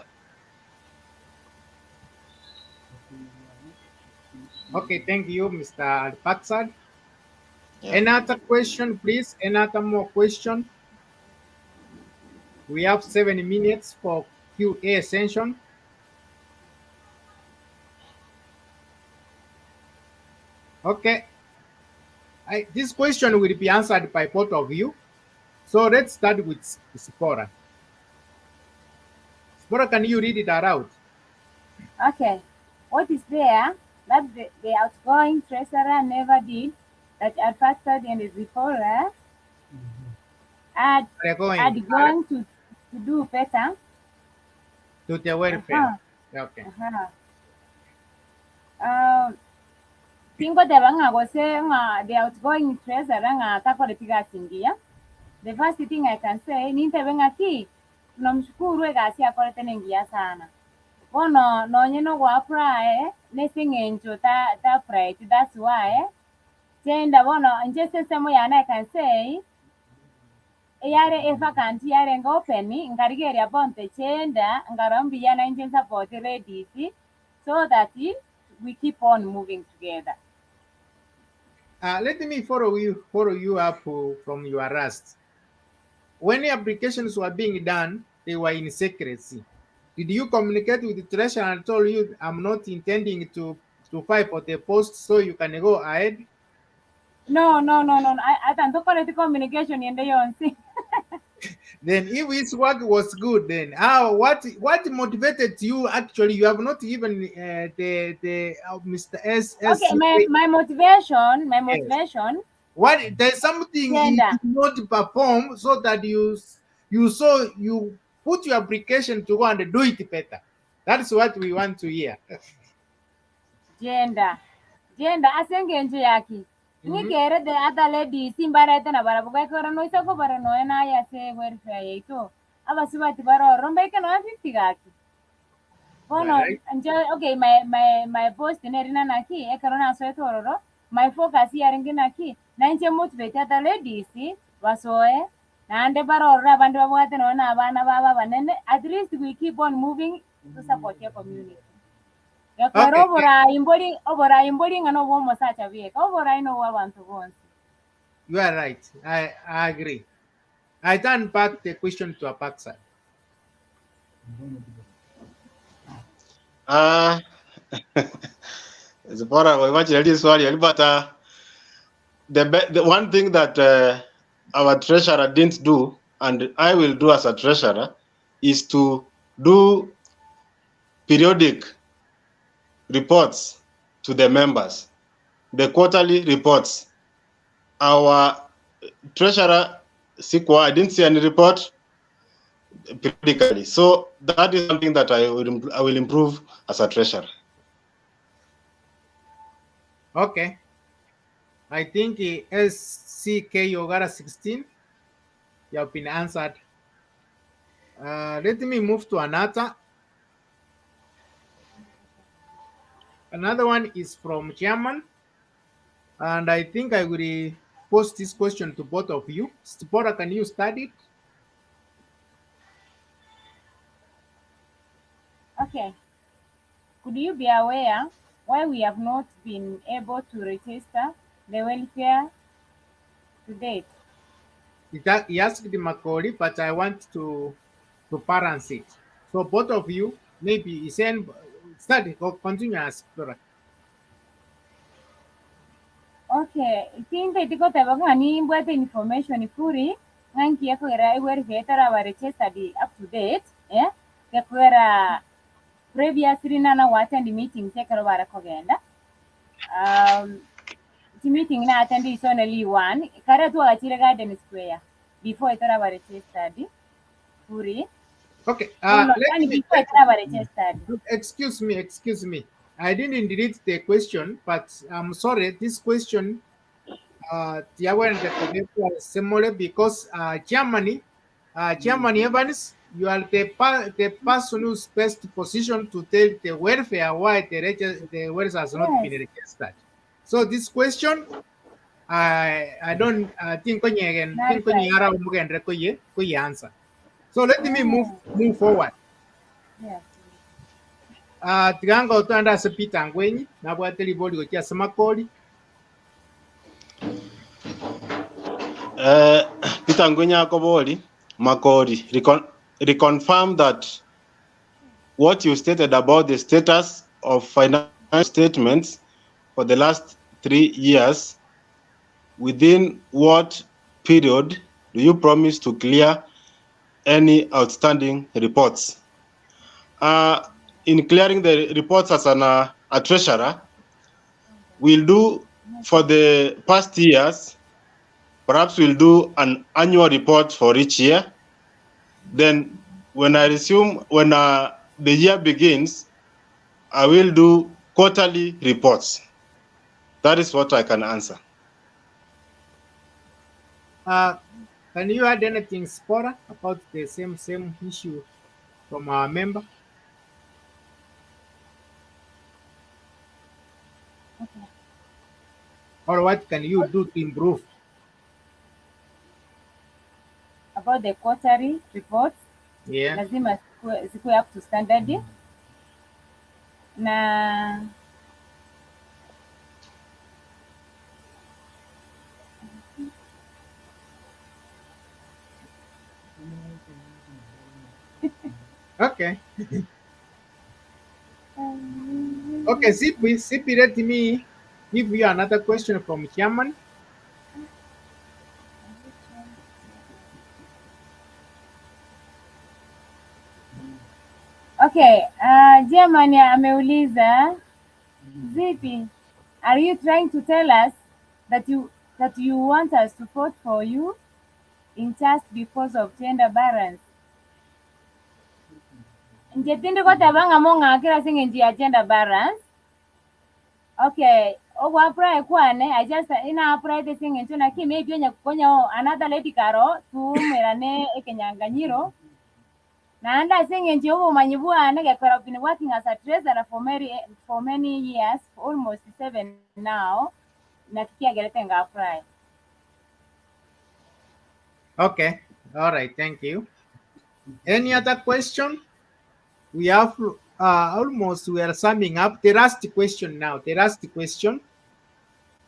Okay, thank you, Mr. Paxad. Yeah. Another question, please. Another more question. We have 7 minutes for QA session. Okay. This question will be answered by both of you. So let's start with Spora. Spora, can you read it aloud? Okay, what is there that the outgoing treasurer never did that are factored in the reporter are going to do better? To the welfare. Okay. Tingo de banga gose nga the outgoing treasurer nga takolepiga singia. The first thing I can say ni ntebenga ki tunamshukuru egasi akolete nengia sana. Bono nonyeno gwa prae nesingenjo ta prae, that's why tenda bono nje sesemo yana I can say yare evacanti yare nga open ngarigeria bonte chenda ngarambi yana nje support ladies so that we keep on moving together. Let me follow you up from your last. When the applications were being done, they were in secrecy. Did you communicate with the treasurer and told you I'm not intending to fight for the post, so you can go ahead? No. I can't talk about the communication in the yonsi. Then if his work was good, then what motivated you? Actually, you have not even the Mr. S. Okay, my motivation. Yes. What there's something you did not perform, so that you put your application to go and do it better. That's what we want to hear. Gender asengenje yaki. Ngikere the other lady simbarete na barabuga kora no isako bara no na ya se welfare ito. Aba sibati baro rombe ke no 50 gaki. Bono, Alright. okay, my post nerina naki, ekarona swetororo, my focus here naki, nanje motivate the ladies, wasoe, nande barora bandu wabwate nona abana baba banene, at least we keep on moving to support your community. Okay. Obora imbori ngano bomo sacha vie, obora ino wabantu bonse. You are right. I agree. I turn back the question to Apaksa. Zipora hili swali but the one thing that our treasurer didn't do and I will do as a treasurer is to do periodic reports to the members, the quarterly reports. Our treasurer Sikwa, I didn't see any report periodically, so that is something that I will improve as a treasurer. Okay. I think SCK Yogara 16, you have been answered. Let me move to another. Another one is from Chairman. And I think I will post this question to both of you. Stipora, can you study it? Okay. Could you be aware why we have not been able to register the welfare to date? He asked Makori, but I want to balance it. So both of you, maybe send study or continue as Stipora. Okay, tinta itiko tabaka ni mbwate information ifuri nganki yako era iweri vetara wa register di up to date yakwera previously nana attend meeting sekaro bara kogenda the meeting na attend is only one kara tu agachire garden square before itara wa register di furi Okay. before itara wa register. Excuse me. I didn't delete the question, but I'm sorry. This question, similar because Germany Evans, you are the person who's best positioned to tell the welfare why the welfare has not been registered. So this question, I don't think answer. So let me move forward. Yes. Tiganga otanda sepita ngwenyi nabwateli boli gokia semakoli. Peter Ngwenya Koboli, Makori, reconfirm that what you stated about the status of financial statements for the last 3 years, within what period do you promise to clear any outstanding reports? In clearing the reports as a treasurer, we'll do for the past years, perhaps we'll do an annual report for each year. Then when the year begins, I will do quarterly reports. That is what I can answer. Can you add anything, Spora, about the same issue from our member? Okay. Or what can you do to improve? About the quarterly reports, Yeah. lazima zikuwe up to standard na Okay. Okay, Sipi, let me give you another question from Chairman. Okay, Germany ameuliza Zipi, are you trying to tell us that you want us to vote for you in just because of gender balance? Njetindi kwa tabanga monga kila singe njia gender balance. Okay, ogo apply kwane, I just ina apply the singe ntuna ki maybe onya kukonya another lady karo tu merane ekenyanganyiro. And I think in Jobo Manibua, I've been working as a treasurer for many years, almost 7 now. Nakia Geretenga Fry. Okay. All right. Thank you. Any other question? We have almost, we are summing up. The last question now. The last question.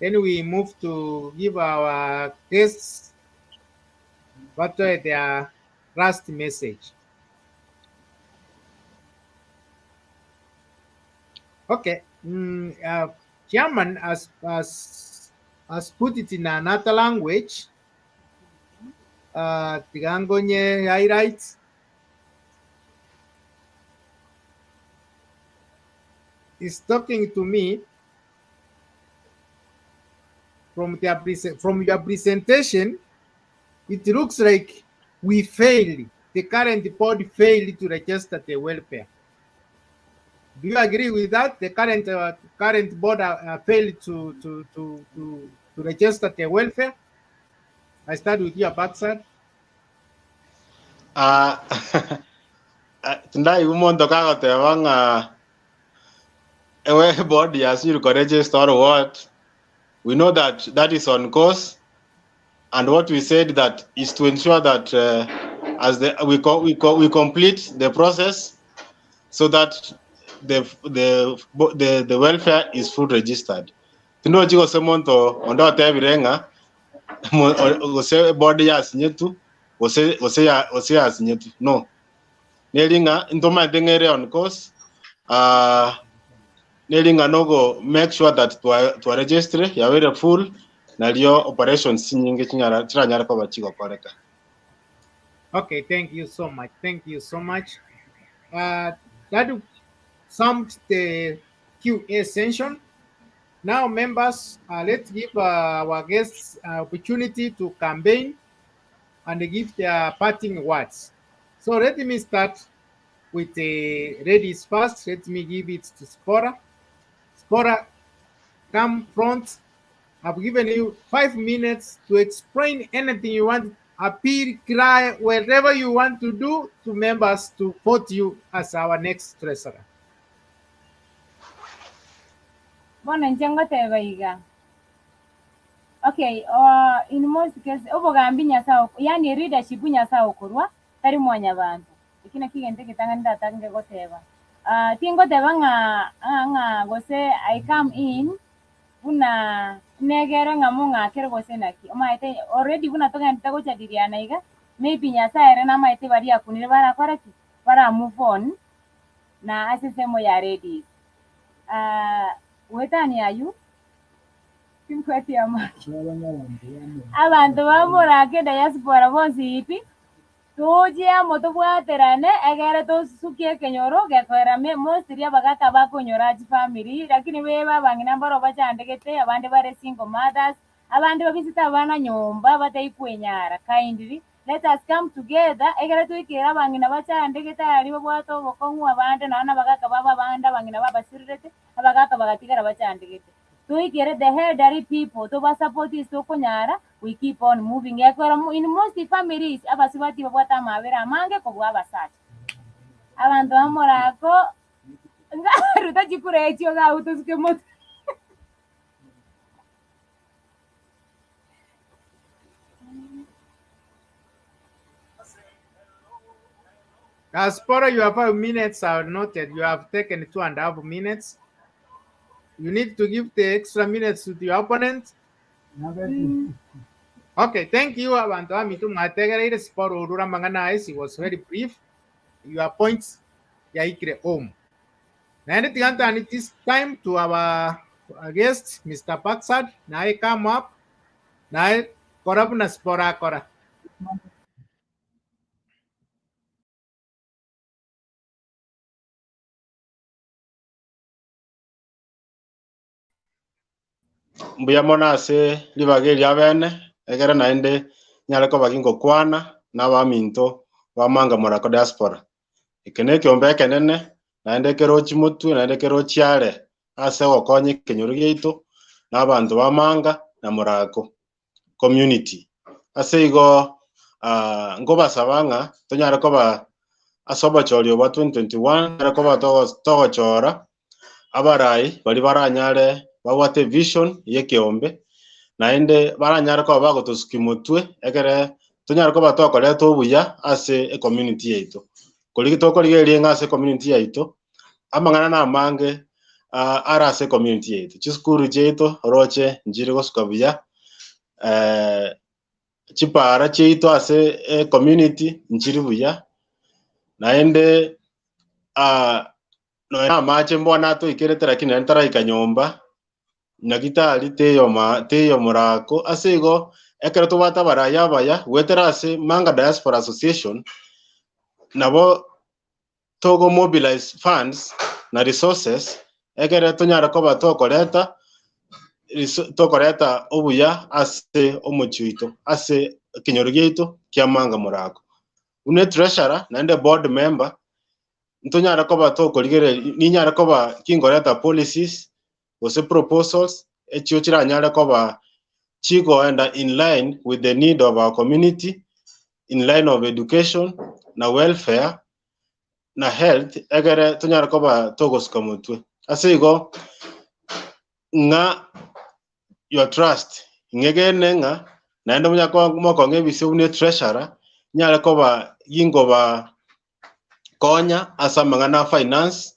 Then we move to give our guests what their last message. Okay. Chairman has put it in another language. Tigangonye highlights. Is talking to me from your presentation. It looks like we failed. The current board failed to register the welfare. Do you agree with that? The current board failed to register the welfare. I start with you, Baksad. Tonight we want to go to the board has you register or what? We know that is on course, and what we said that is to ensure that as we complete the process, so that the welfare is full registered. Tino jigo semonto ondo tebirenga ose body yas nyetu ose yas nyetu no nelinga intoma dengere on course nelinga nogo make sure that to register ya very full na lio operations nyingi chiranyara kwa bachiko koreka. Okay, thank you so much. Thank you so much. That sums the QA session. Now, members, let's give our guests an opportunity to campaign and give their parting words. So let me start with the ladies first. Let me give it to Spora. Spora, come front. I've given you 5 minutes to explain anything you want, appeal, cry, whatever you want to do to members to vote you as our next treasurer. Okay, in most cases, obogambi nyasa yani leadership nyasa okorwa tari mwanya bantu ikina kigente kitanganda tange goteba tingo teba nga gose I come in buna negera ngamunga kero gose naki omaite already buna toga ntago chadiriana iga maybe nyasa ere na maite bari akunire bara koraki bara move on na asisemo ya ready wetani ayu kweti amaki abantu bamurake diaspora bonsi ipi tuje amoto bwaterane egere to sukie kenyoro gekwera me mostri abagaka bakonyora family lakini beba bangina mbaro bachandegete abandi bare single mothers abandi babisita abana nyomba batayikwenyara kindly let us come together egere tuikira bangina bachandegete ari bwato bokongu abandi nana bagaka baba banda bangina baba sirrete abagaka bagatigara bachandegete tuikere the elderly people to support is to kunyara we keep on moving in most families abasibati babwata mabera mange ko bwabasati abantu bamorako ngaruta chikurecho ga utuske mot Spora, you have 5 minutes are noted. You have taken 2.5 minutes. You need to give the extra minutes to your opponent. Okay, thank you. It was very brief. Your points, home. And it is time to our guest, Mr. Baksad. Now come up. Now, Korabuna Spora Kora. Mbuya mona se libage lya bene egera naende nyale ko bagingo kwana na baminto bamanga morako diaspora ikene kyombe kenene naende kero chimutu naende kero chiare ase okonye kenyuru gitu n'abantu bamanga na morako community ase igo ngo basabanga tonyara ko asoba chorio wa 2021 arakoba togo chora abarai bali baranyare bawate vision yekiombe naende baranyare ko bagotuskimutwe egere tunyare ko batokore tobuya ase community yeito koligi tokorigerie ngase community yeito amangana na mange ara ase community yeito chiskuru cheito roche njiri gosukabuya chipara cheito ase community njiri buya naende no mache mbona to ikerete kina ntara ikanyomba nagitari teyo murako asego ekero to bata baraya baya wetera ase Manga Diaspora Association nabo togo mobilize funds na resources ekero tonyara ko tokoreta obuya ase omochuito ase kinyorugito kia Manga murako une treasurer naende board member ntonyara ko tokorigere ninyara ko kingoreta policies ose proposals echiochira nyara ko chigo and in line with the need of our community, in line of education na welfare na health egere tunyara ko togos komutwe asego nga your trust ngegene nga naende munya ko moko ngebise une treasurer nyara ko yingo konya asamangana finance,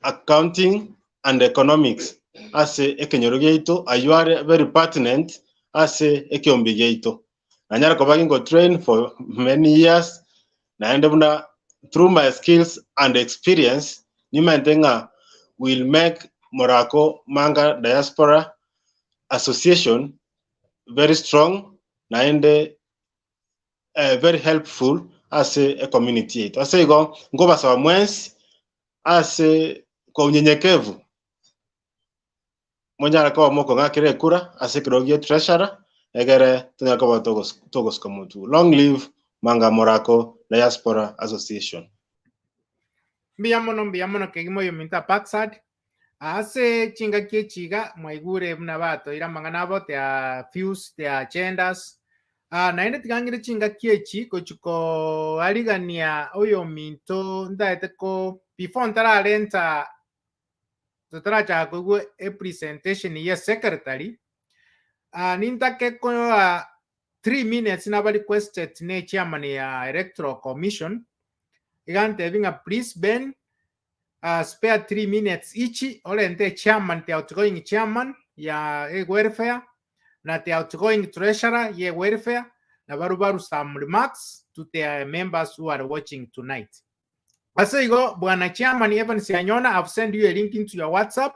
accounting and economics ase ekenyorugeito ayuare very pertinent ase ekiombigeito nanyara ko bagingo train for many years naende buna through my skills and experience nimentenga will make Murako Manga Diaspora Association very strong naende very helpful ase a community yetu ase go ngoba sawa mwensi ase kwa unyenyekevu monyara ko moko ngakire kura ase kirogie treasurer egere tunyara ko togos komutu. Long live Manga Murako Diaspora Association. Mbiyamono kegimo yominta paksad ase chinga chiga mwaigure mnabato ira mangana bote ya views ya agendas naende tigangire chinga kiechi kochuko aligania oyo minto ndaete ko before ntara renta tutaracha ko a presentation ya secretary nintake ko 3 minutes na requested ne chairman ya electoral commission igante having a please Ben spare 3 minutes each olente chairman the outgoing chairman ya welfare na the outgoing treasurer ye welfare na barubaru some remarks to the members who are watching tonight. Asaigo bwana chairman Evans Anyona, I've sent you a link into your WhatsApp.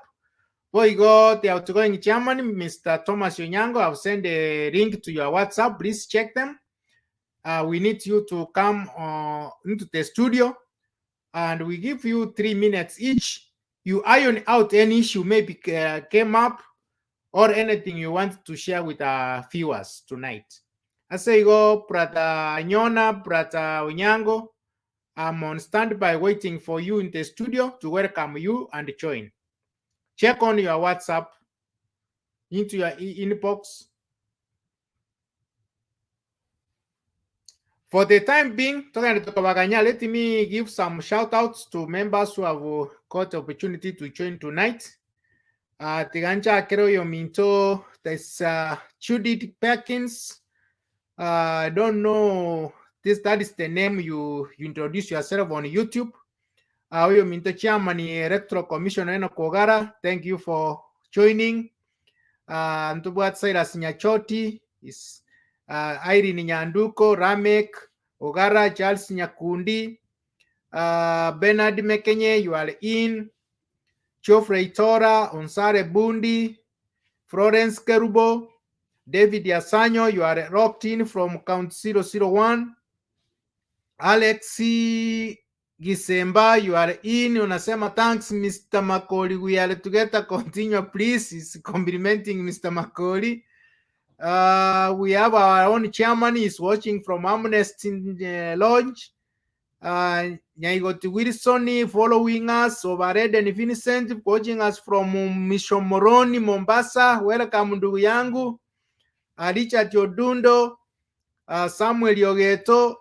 Boigo the outgoing chairman Mr. Thomas Onyango, I've sent a link to your WhatsApp. Please check them. We need you to come into the studio and we give you 3 minutes each. You iron out any issue maybe came up or anything you want to share with our viewers tonight. As I go, Brother Anyona, Brother Onyango, I'm on standby waiting for you in the studio to welcome you and join. Check on your WhatsApp into your inbox. For the time being, let me give some shout outs to members who have got the opportunity to join tonight. Tiganja Keroyo Minto, there's Judith Perkins. I don't know that is the name you introduce yourself on YouTube. Oyo Minto Chairman Electoral Commission Eno Kogara, thank you for joining. Ntubuat Cyrus Nyachoti is Irene Nyanduko, Ramek, Ogara, Charles Nyakundi, Bernard Mekenye, you are in. Geoffrey Tora, Onsare Bundi, Florence Kerubo, David Yasanyo, you are locked in from count 001. Alexi Gisemba, you are in. Unasema thanks Mr. Makoli. We are together. Continue, please. Is complimenting Mr. Makoli. We have our own chairman. He's watching from Amnesty Lodge. Nyaigot Wilson following us, Overred and Vincent watching us from Mishomoroni, Mombasa. Welcome ndugu yangu. Richard Yodundo, Samuel Yogeto,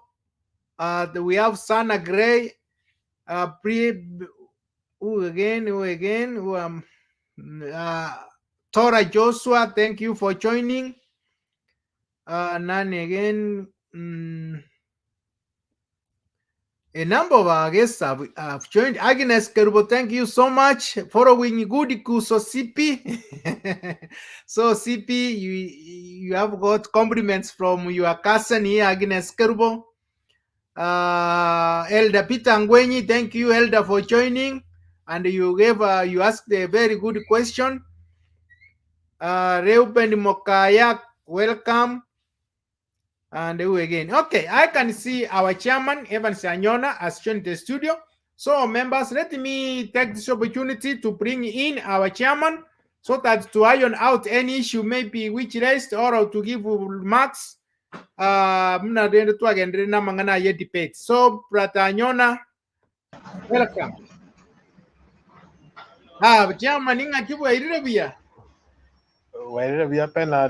We have Sana Gray, who again? Tora Joshua, thank you for joining. Nani again? A number of our guests have joined. Agnes Kerubo, thank you so much. Following good so CP. So CP, you have got compliments from your cousin here, Agnes Kerubo. Elder Peter Ngwenyi, thank you, Elder, for joining. And you asked a very good question. Reuben Mokaya, welcome. And who again? Okay, I can see our chairman, Evans Anyona, has joined the studio. So, members, let me take this opportunity to bring in our chairman so that to iron out any issue maybe which raised or to give remarks. Debate. So, Brother Anyona, welcome. Chairman, inga Wairire bia pena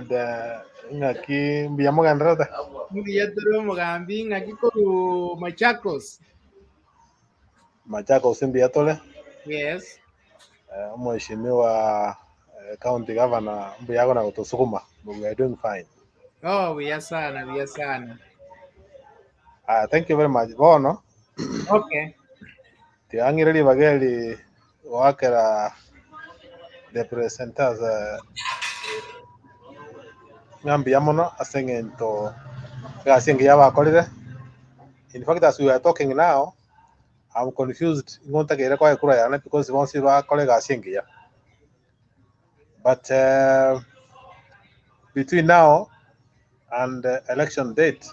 ngaki bia moganrata Yadro Mogambi, Ngakiko Machakos. Machakos bia tole. Yes. Mheshimiwa county governor bia gona kutosukuma. We are doing fine. Oh, we are sana. Thank you very much. Bono. Okay. Tiangireli bageli wakera the presenters ngambi yamono asengento gasingi yabakolire. In fact, as we are talking now, I'm confused ngonta kere kwa kura yana because once you are colleague gasingi ya. But between now and election date,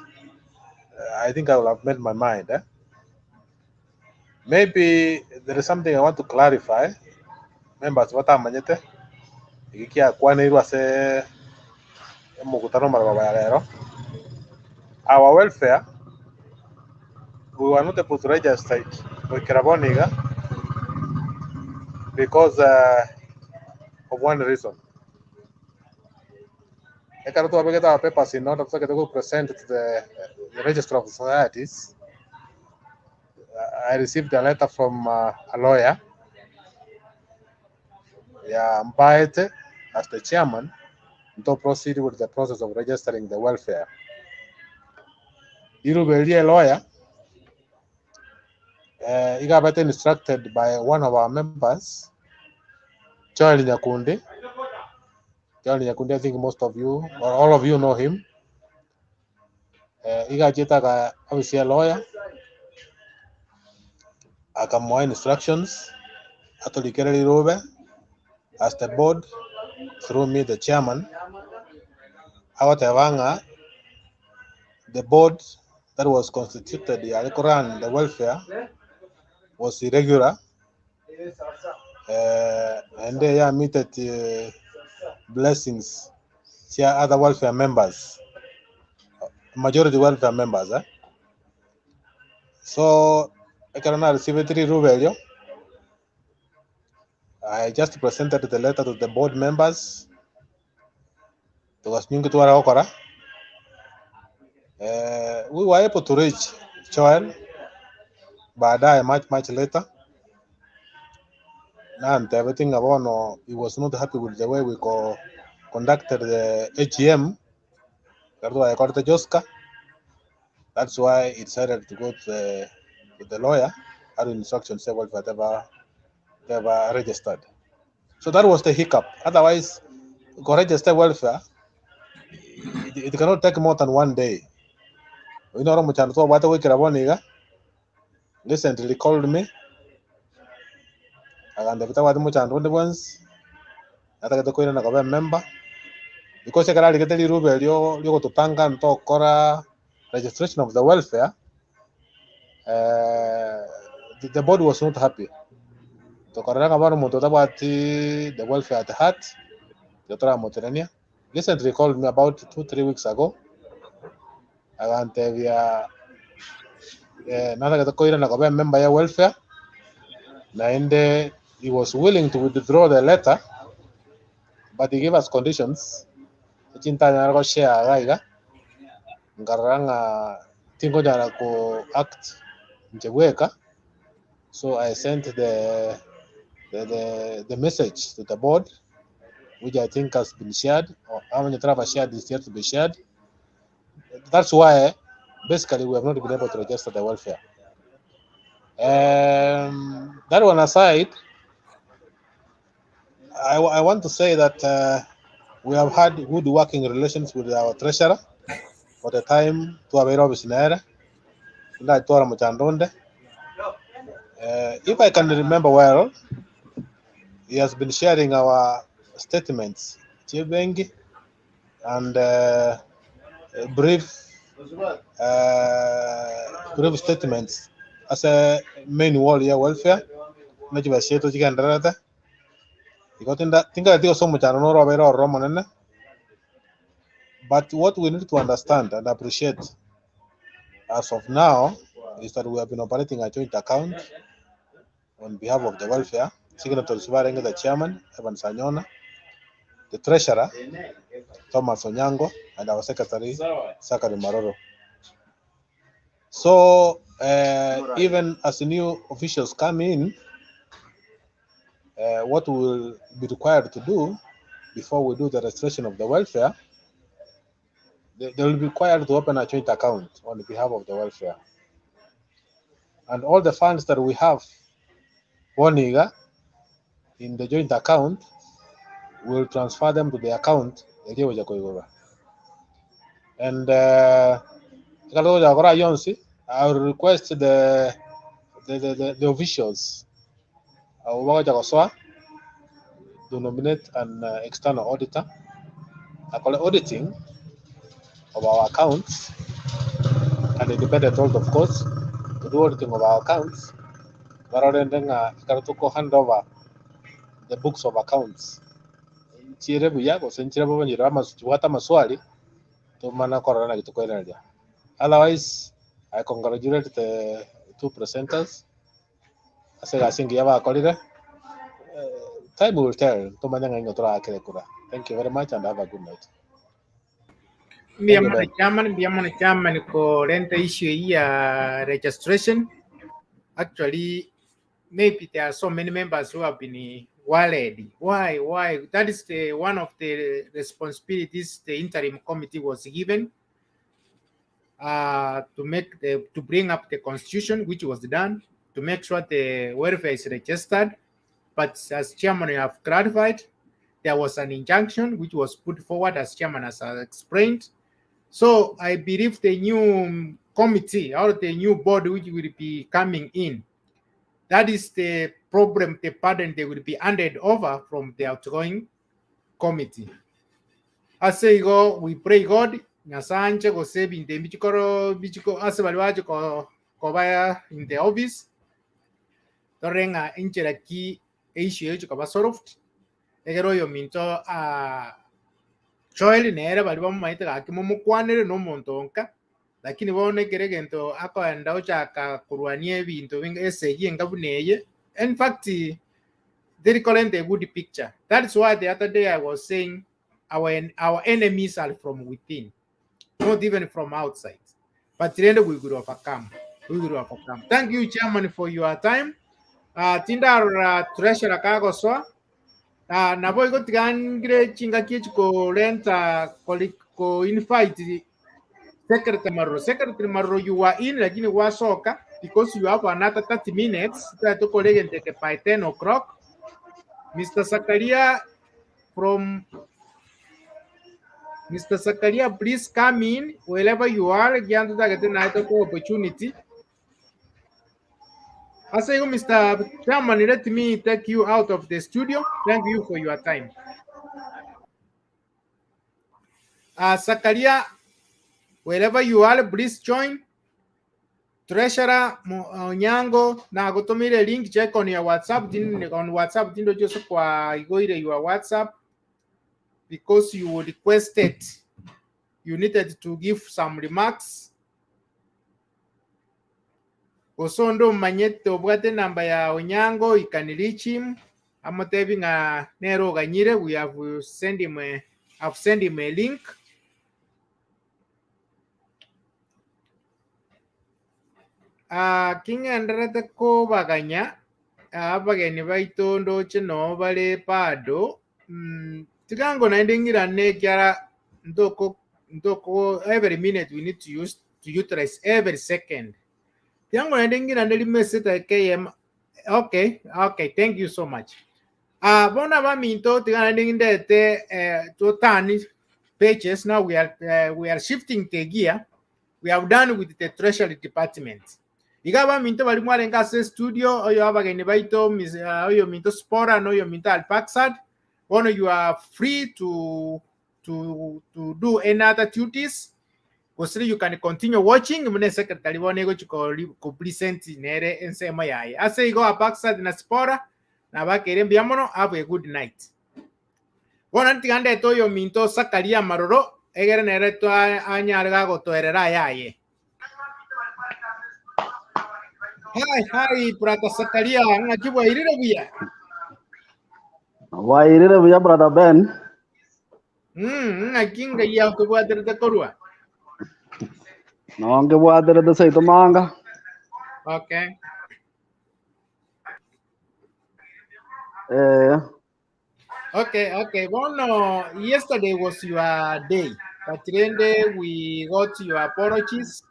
I think I will have made my mind. Maybe there is something I want to clarify. Members, what I'm manyete? Ikikia kwa niru ase mukutano marababa ya lero. Our welfare, we were not able to register it with Kiraboniga because of one reason. I cannot get our papers in order to go present to the Register of Societies. I received a letter from a lawyer, Mbaete, as the chairman, to proceed with the process of registering the welfare. Irubeli, a lawyer, he got better instructed by one of our members, Charlie Nyakundi. Charlie Nyakundi, I think most of you, or all of you know him. He got obviously a lawyer. I got more instructions. Actually, Kerry Robe, as the board, through me, the chairman. The board that was constituted, the welfare, was irregular. And they omitted blessings to other welfare members, majority welfare members. So, I cannot receive 3 rubles. I just presented the letter to the board members. We were able to reach Joel, but much later. And everything about he was not happy with the way we conducted the AGM. That's why he decided to go to the lawyer. Had instructions say whatever they were registered. So that was the hiccup. Otherwise, register welfare, it cannot take more than 1 day. You know, recently called me. And the ones that I member. Because I can get the rubel, you go to Panga and talk registration of the welfare. The board was not happy. The welfare at the heart. Recently called me about 2-3 weeks ago. And we are member of welfare. And he was willing to withdraw the letter, but he gave us conditions. Team tingo jara ko act njeweka. So I sent the message to the board, which I think has been shared, or how many travel shared is yet to be shared. That's why basically we have not been able to register the welfare. That one aside, I want to say that we have had good working relations with our treasurer for the time to have a if I can remember well, he has been sharing our statements, and brief statements as a main wall here welfare. But what we need to understand and appreciate as of now is that we have been operating a joint account on behalf of the welfare. The chairman, Evan Sanyona, the treasurer, Thomas Onyango, and our secretary, Sakari Maroro. So even as the new officials come in, what we will be required to do before we do the registration of the welfare, they will be required to open a joint account on behalf of the welfare. And all the funds that we have in the joint account, we'll transfer them to the account. And I will request the officials to nominate an external auditor, auditing of our accounts, and independent auditor, of course, to do auditing of our accounts, rather than hand over the books of accounts. Otherwise, I congratulate the two presenters. Time will tell. Thank you very much and have a good night. Chairman, rent issue here registration. Actually, maybe there are so many members who have been worried. Why? That is one of the responsibilities the interim committee was given to bring up the constitution, which was done, to make sure the welfare is registered. But as chairman, you have clarified, there was an injunction which was put forward, as chairman has explained. So I believe the new committee or the new board which will be coming in, that is the problem, the burden they will be handed over from the outgoing committee. As I go, we pray God, Nasanje go save in the Bichiko Asabalaji Kobaya in the office. Torenga Incheraki issue solved. Egeroyo minto choil nera balibom maita akimomo kwanere no montonka. Lakini wone geregento ako andao chaka kuruanie vinto vinga SAG and Gabuneye. In fact, they recall a good picture. That's why the other day I was saying our enemies are from within, not even from outside. But then we will overcome. Thank you, Chairman, for your time. Tindar treasurer kago so. Na boy go tigangre chinga kichko renta ko invite Secretary Marro, you are in lakini wasoka because you have another 30 minutes. To college take by 10 o'clock. Mr. Zakaria, please come in wherever you are. Get another opportunity. I say, Mr. Chairman, let me take you out of the studio. Thank you for your time. Zakaria, wherever you are, please join. Treasurer Onyango, na gotomire link check on your WhatsApp. On WhatsApp, dindo just kwa igoire your WhatsApp because you requested, you needed to give some remarks. Osondo manyete obwate namba ya Onyango, you can reach him. I'm not having a Nero Ganyire. We have sent him a link. King'enderete kobaganya abageni baito chino bale pado tigango naendingirane kiara ndoko every minute we need to utilize every second. Tigango naendingirane limesita km. Okay, thank you so much. Bona ba minto tigana ndingindete to tani pages. Now we are shifting the gear. We have done with the treasury department. Igaba minto bali mwalenga se studio oyo abageni baito oyo minto spora no oyo minto alpaxad. One you are free to do any other duties. Because you can continue watching. Mune secretary one go to present nere ensema yaye. Ase igo alpaxad na spora na bakere mbiamono. Have a good night. One antigande toyo minto sakalia maroro. Egere nere to anyarga go to erera yaye. Hi, Brother Sakalia. Ngajibu irire buya. Why irire buya, Brother Ben? Ngakinga ya kubu atere korua. No, nge bu atere de say manga. Okay. Okay. Well, yesterday was your day. But today we got your apologies.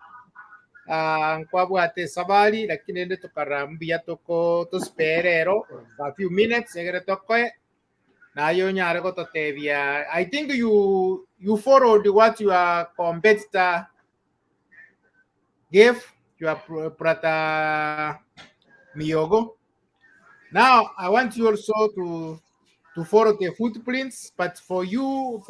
Kwa buate sabali lakini ende tukarambia toko to sperero a few minutes egere toko na yo nyare ko totevia. I think you followed what your competitor gave your brother Miyogo. Now I want you also to follow the footprints, but for your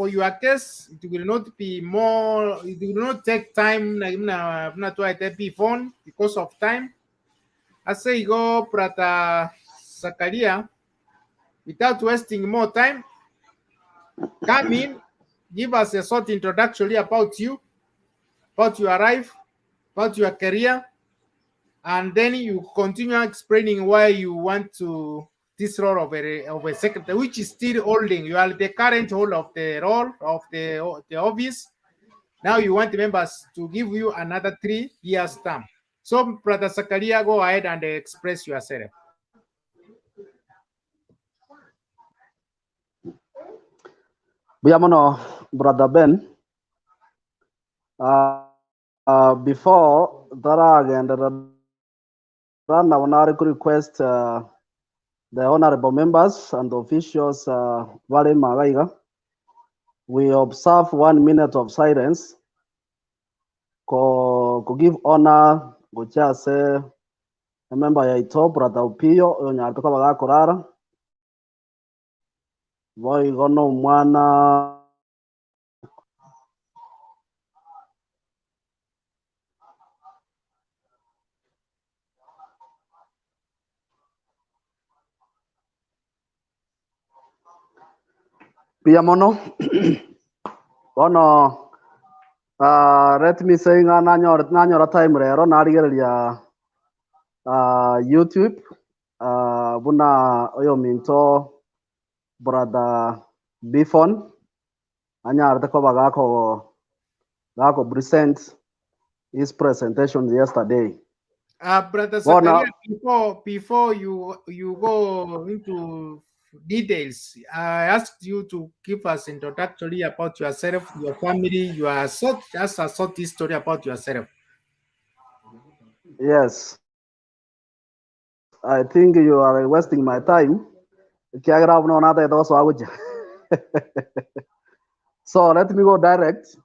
case, it will not be more. It will not take time. Not to be phone because of time. I say go, Brother Sakalia, without wasting more time. Come in, give us a short introduction about you, about your life, about your career, and then you continue explaining why you want to. This role of a secretary, which is still holding. You are the current holder of the role of the office. Now you want the members to give you another 3 years term. So, Brother Sakalia, go ahead and express yourself. Biamono, Brother Ben. Before that, again, I want to request the honorable members and officials, Vale Magaiga, we observe 1 minute of silence to give honor to a member ya ito Brother Upio onye atoka bagakorara boy gono mwana pia mono ono let me say nanyora time rero narigereria YouTube buna oyo minto Brother Bifon anyarte ko bagako present his presentation yesterday. Brother Zakaria, before you go into details, I asked you to give us introductory about yourself, your family, just a short history about yourself. Yes, I think you are wasting my time. So let me go direct.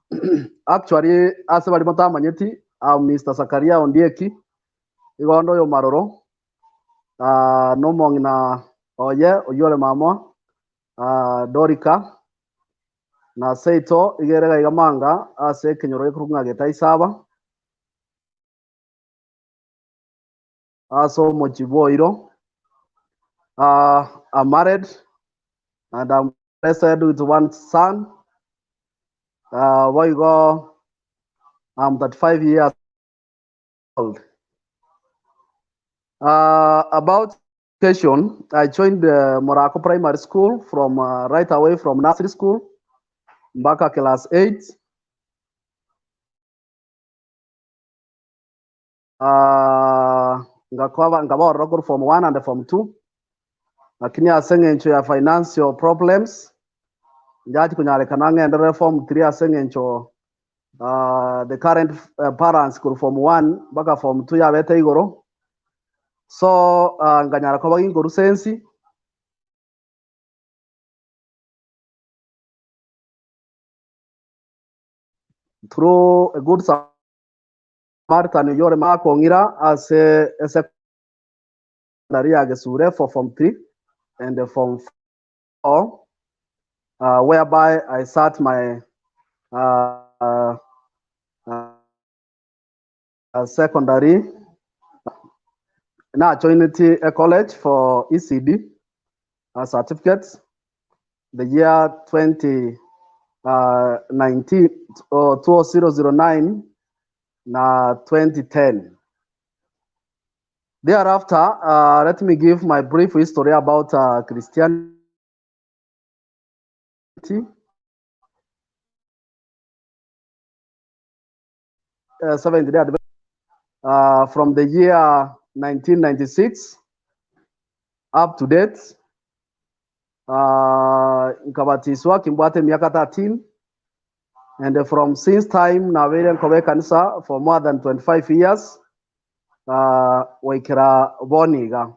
Actually, as I'm Mr. Zakaria Ondieki. Igondo yo maroro. No mongina oye oyole mama. Dorika. Na seito igerega igamanga ase kenyoro kurunga geta isaba. Aso mochiboiro. I'm married and I'm blessed with 1 son. I'm 35 years old. About education, I joined Morocco Primary School from right away from nursery school, Mbaka class 8. ngabororo kuri form 1 and form 2 lakini aseng'encho ya financial problems njachi kunyarekana ng'endere form 3 aseng'encho the current parents kuri form 1 mpaka form 2 yabete igoro so nganyara ko bagingoro sensi through a good Samaritan yore makongira as a secondary agesure for form 3 and form 4 whereby I start my secondary na joined a college for ECD certificates the year 2019 or 2009 na 2010. Thereafter, let me give my brief history about Christianity. From the year 1996 up to date, nkabatiswa kimbwate miaka 13, and from since time na vile nkobe kanisa for more than 25 years waikira boniga.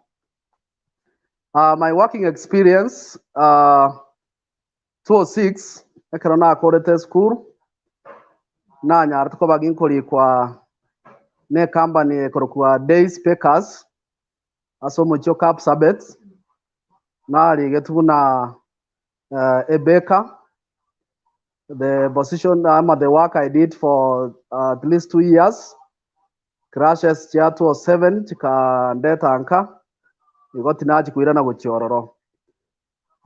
My working experience 2006 ekero nakorete school na nyara tuko baginkori kwa ne company ekorokwa Days Packers aso mucho cap sabet na rigetuna ebeka the position the work I did for at least 2 years crashes chia 2007 chikandeta anka igotinaji kuirana guchiororo.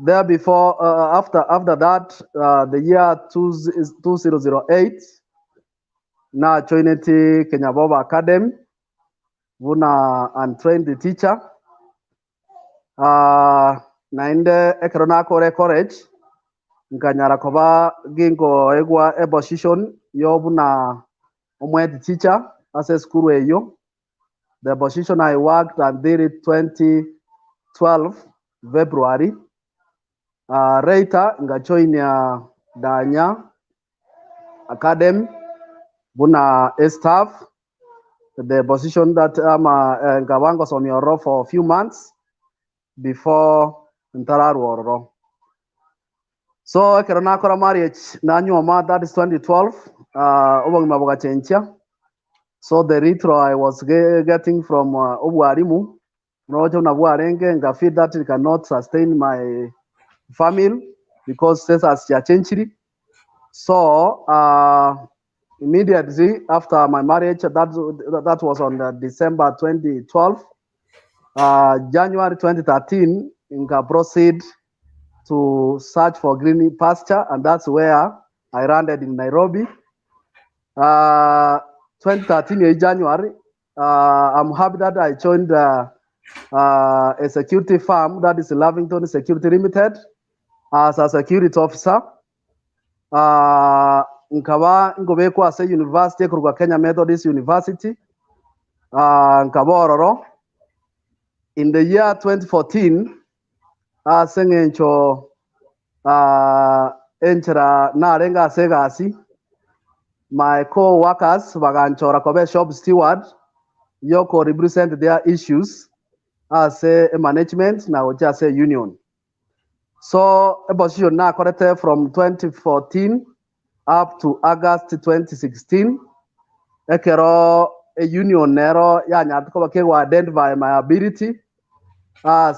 There before after that the year 2008 na joined Kenya Boba Academy vuna untrained teacher nainde ekrona kore college nkanyara koba gingo egwa a position yo vuna omwed teacher as a school eyo. The position I worked until 2012 February. Later ngajoin ya Danya Academy buna a staff. The position that ngawango somioro for a few months before ntararuoro. So kerona kora marriage na nyoma, that is 2012 obongi maboga chencha. So the retro I was getting from Obuarimu, Rojo Nabuarenge, and feel that it cannot sustain my family because this has changed. So immediately after my marriage, that was on December 2012, January 2013, I proceed to search for green pasture, and that's where I landed in Nairobi. 2013 January, I'm happy that I joined a security firm that is Lavington Security Limited as a security officer. Nkaba ngobekwa ase university kurwa Kenya Methodist University nkabororo. In the year 2014 asengencho enchera narenga segasi. My co-workers baganchora kobe shop steward yoko represent their issues as a management na oja as a union. So a position na correct from 2014 up to August 2016. Ekero a union nero ya nyatko bakewa identify my ability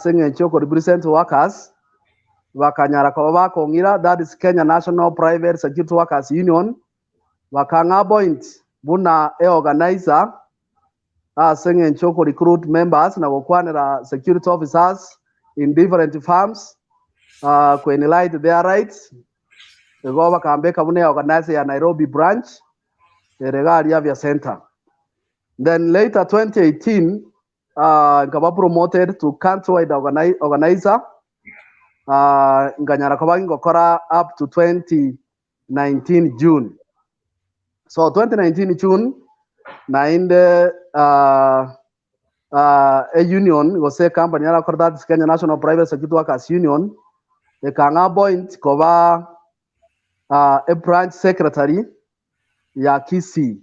singing choko represent workers bakanyara ko bakongira, that is Kenya National Private Security Workers Union. Wakanga point buna organizer singing choko recruit members na wakwanira security officers in different firms to enlighten their rights. The government kambeka bune organize ya Nairobi branch regard ya center. Then later 2018 nkaba promoted to countrywide organizer nganyara kabangi ngokora up to 2019 June. So 2019 June nainde a union was a company that Kenya National Private Security Workers Union. They can appoint cover a branch secretary ya Kisii,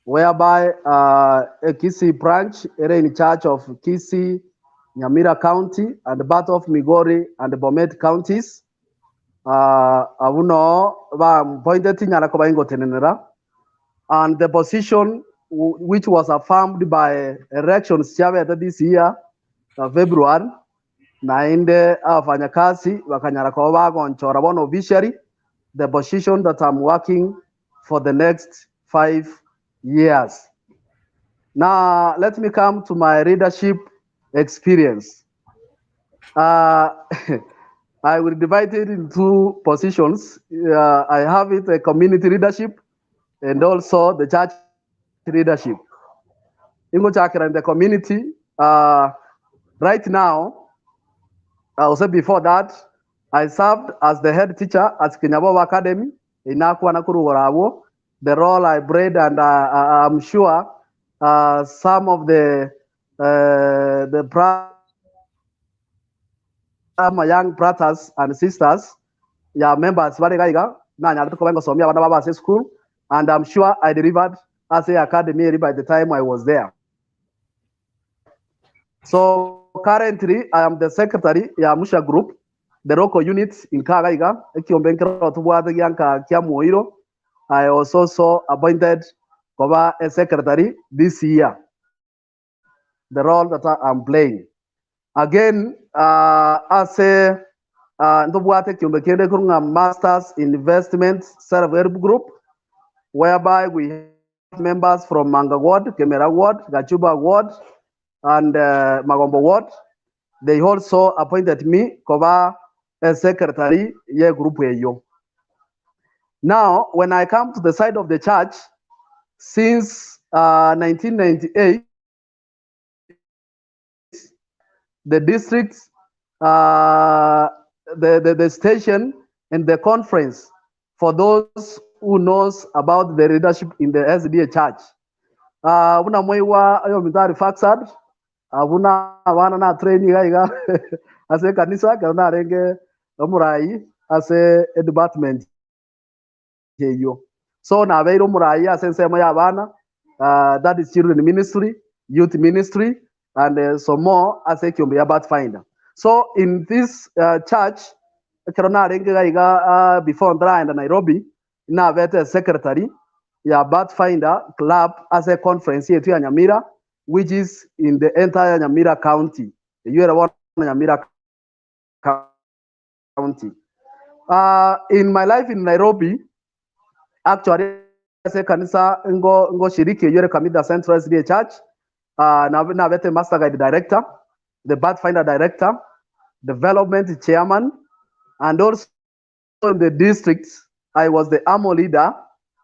whereby a Kisii branch is in charge of Kisii, Nyamira County, and the part of Migori and the Bomet counties. Avuno appointed Tenenera, and the position which was affirmed by elections this year, February, nainde wafanyakazi wakanyaraka wagonchora one officially the position that I'm working for the next 5 years. Now, let me come to my leadership experience. I will divide it in 2 positions. I have it a community leadership and also the church leadership. In the community, right now, I will say before that, I served as the head teacher at Kinyababa Academy in Nakuru Warawo. The role I played, and I'm sure some of the my young brothers and sisters, members, school, and I'm sure I delivered as a academy by the time I was there. So currently, I am the secretary ya Musha Group, the local unit in Kagaiga. I also appointed Koba a secretary this year. The role that I'm playing. Again, as a Masters in Investment Self-Help Group, whereby we have members from Manga Ward, Kemera Ward, Gachuba Ward, and Magombo Ward. They also appointed me Koba a secretary ye group yo. Now, when I come to the side of the church, since 1998, the district, the station, and the conference for those who knows about the leadership in the SDA church. Una mwewa ayo mitari faxad, avuna wana na training aiga ase kanisa kana renge murai ase department yeyo. So na veiro murai ase nsema ya bana, that is children ministry, youth ministry, and some more as a Pathfinder. So in this church, before Ndra and Nairobi, now a secretary, ya Pathfinder club as a conference here to Nyamira, which is in the entire Nyamira County. You are one Nyamira County. In my life in Nairobi, actually, as a kanisa ngo shiriki yure kamida Central SDA Church. Navete Master Guide Director, the Pathfinder Director, Development Chairman, and also in the district, I was the AMO leader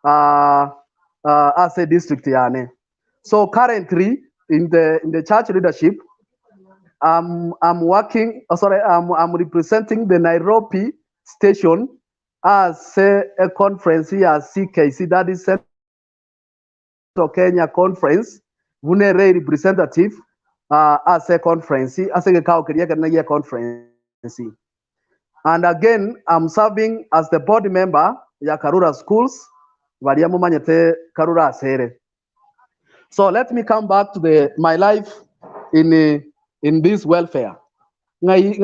as a district yane. So currently in the church leadership, I'm working. I'm representing the Nairobi station as a conference here, CKC, that is Central Kenya Conference. Vunere representative as a conference, as a conference. And again, I'm serving as the board member ya Karura Schools, Variamu Manyete Karura Sere. So let me come back to my life in this welfare. First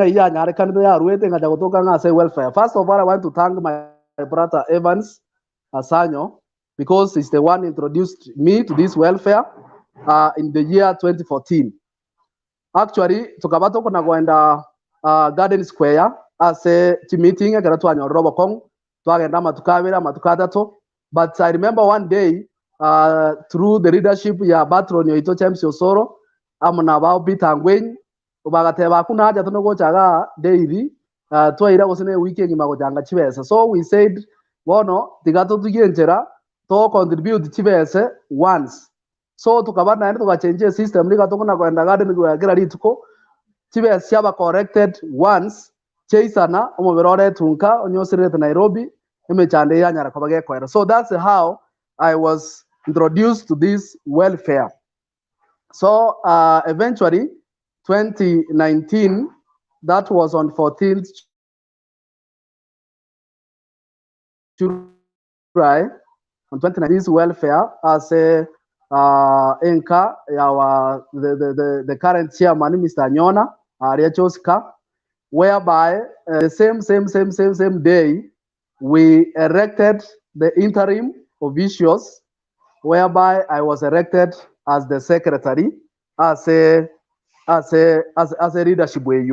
of all, I want to thank my brother Evans Asanyo because he's the one who introduced me to this welfare. In the year 2014. Actually, tukabato kuna kwenda Garden Square as a meeting agara twanya Robocong twagenda matukabira matukadato. But I remember one day through the leadership ya Batron yoito James Osoro amuna bao bitangwen ubagateba kuna haja tonogo chaga daily twaira gosene weekend magojanga chibesa. So we said bono tigato tugenjera to contribute chibese once. So tukabana endo tukachange system lika tokuna kwenda garden kuyagira lituko chibe siaba corrected once chaisana omoberore tunka onyosire Nairobi imechande ya nyara kobage kwera. So that's how I was introduced to this welfare. So eventually, 2019, that was on 14th July, on 2019, this welfare as a Inca, the current chairman, Mr. Nyona, Ariachoska, whereby the same day, we erected the interim officials, whereby I was elected as the secretary, as a leadership way.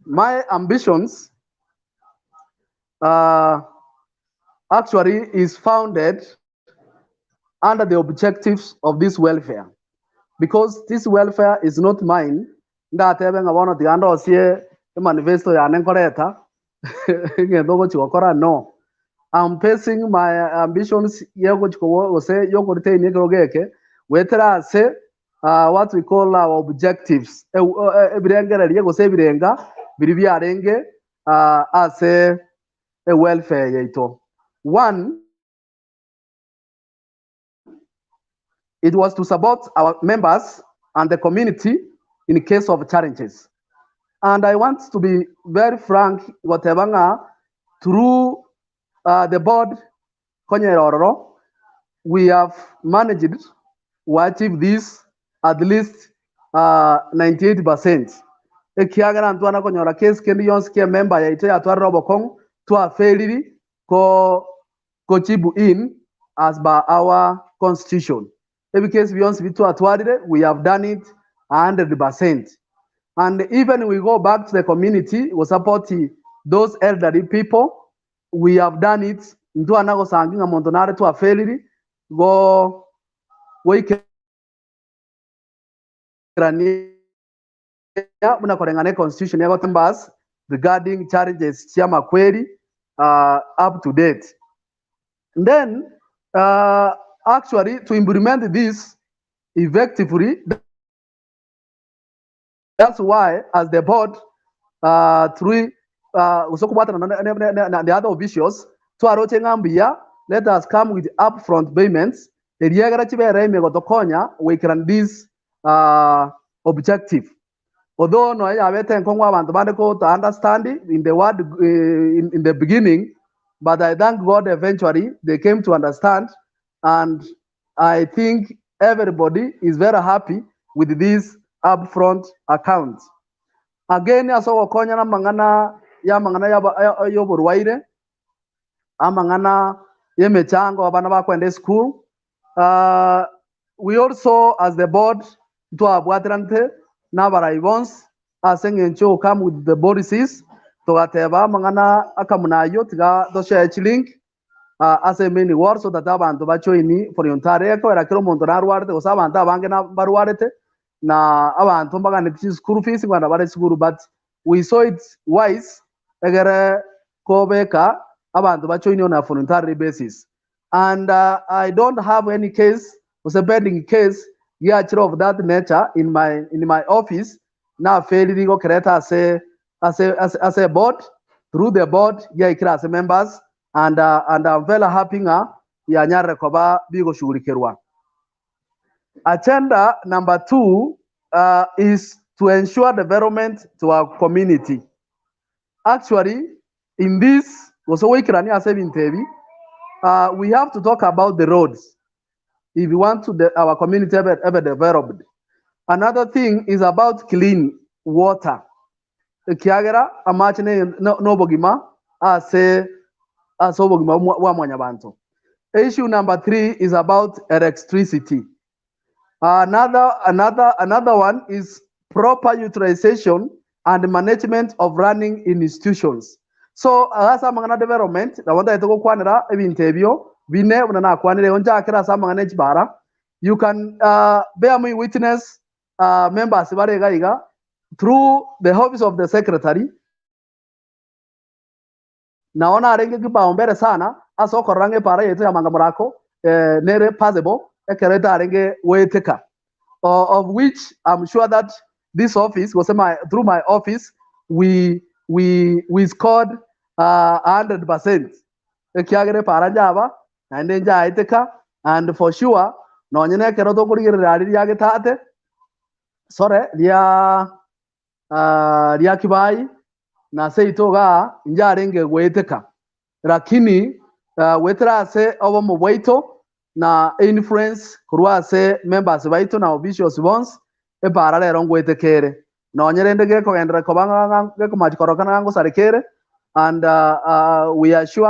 My ambitions actually is founded under the objectives of this welfare, because this welfare is not mine. Ndatebe ngabona tiganda osie manifesto ya nenkoreta ngendo chikokora. No, I'm facing my ambitions yego chikowo se yoko retain geke wetera se what we call our objectives ebirengera yego se birenga biri byarenge as a welfare yaito. One, it was to support our members and the community in case of challenges. And I want to be very frank, whatever through the board, Konyeroro, we have managed to achieve this at least 98%. Ekiagara Antoine Konyora case kendi yonske member ya ite atwa Robocon to a failure ko chibu in as by our constitution. Every case beyond we have done it 100%. And even we go back to the community, we support those elderly people. We have done it. Ndu anago sanginga montonare to a failure go wake muna korengane constitution ya members regarding challenges chama kweli up to date. And then actually to implement this effectively, that's why as the board through the other officials to let us come with upfront payments. We can this objective. Although no to understand it in the word in the beginning, but I thank God eventually they came to understand, and I think everybody is very happy with this upfront account. Again, aso konya na mangana ya yoburwaire amangana yemechango abana bakwende school. We also as the board to abwatrante nabaraibons asengencho come with the policies to ateba mangana akamunayo tiga dosha link as a many words so that abantu bachoini for yontare ko era kiro monto narwarte osabanta bange na barwarete na abantu mbagane school fees ngwana bare school, but we saw it wise egere kobeka abantu bachoini on a voluntary basis. And I don't have any case, was a pending case of that nature in my office. Now failing go create as a board, through the board as members, and I'm very happy ya nyare koba bigo shughulikerwa. Agenda number 2 is to ensure development to our community. Actually, in this also we can we have to talk about the roads if we want to our community ever developed. Another thing is about clean water. Kiagera amachine no bogima wa mwanyabantu. Issue number 3 is about electricity. Another one is proper utilization and management of running institutions. So asa mangana development na wanda etoko kwanira ebintebyo bine unana kwanire onja akira sa mangana chibara. You can bear me witness members barega through the office of the secretary. Naona arenge kipaumbele sana aso korange para yetu ya Mangamurako nere possible ekereta arenge weteka, of which I'm sure that this office was through my office we scored 100%. Ekiagere para java and then jaiteka, and for sure no nyene kero to kurigirira ria gitate sore ria kibai na seitoga njarenge gweteka lakini wetrase obo mubwaito na influence kurwase members baito na officials bonds e para rero ngwetekere no nyerende gekogendera kobanga gekomachikoroka ngo sarekere and we are sure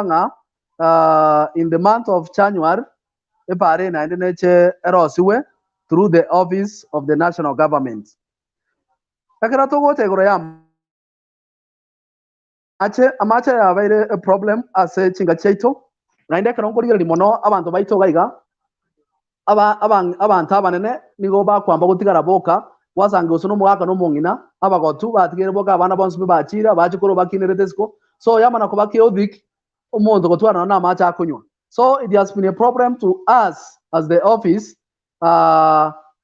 in the month of January e pare na neche erosiwe through the office of the national government kakira to gote goro ya amache yabaire a problem ase chinga chaito na inde kana ngorigera limono abantu baito gaiga abantu abanene nigo bakwamba gutigara boka wasange usuno mwaka no mungina abagotu batigere boka abana bonse bachira bachikoro bakineretesco so yamana kuba chaotic umuntu gotwara na amacha akunywa so it has been a problem to us as the office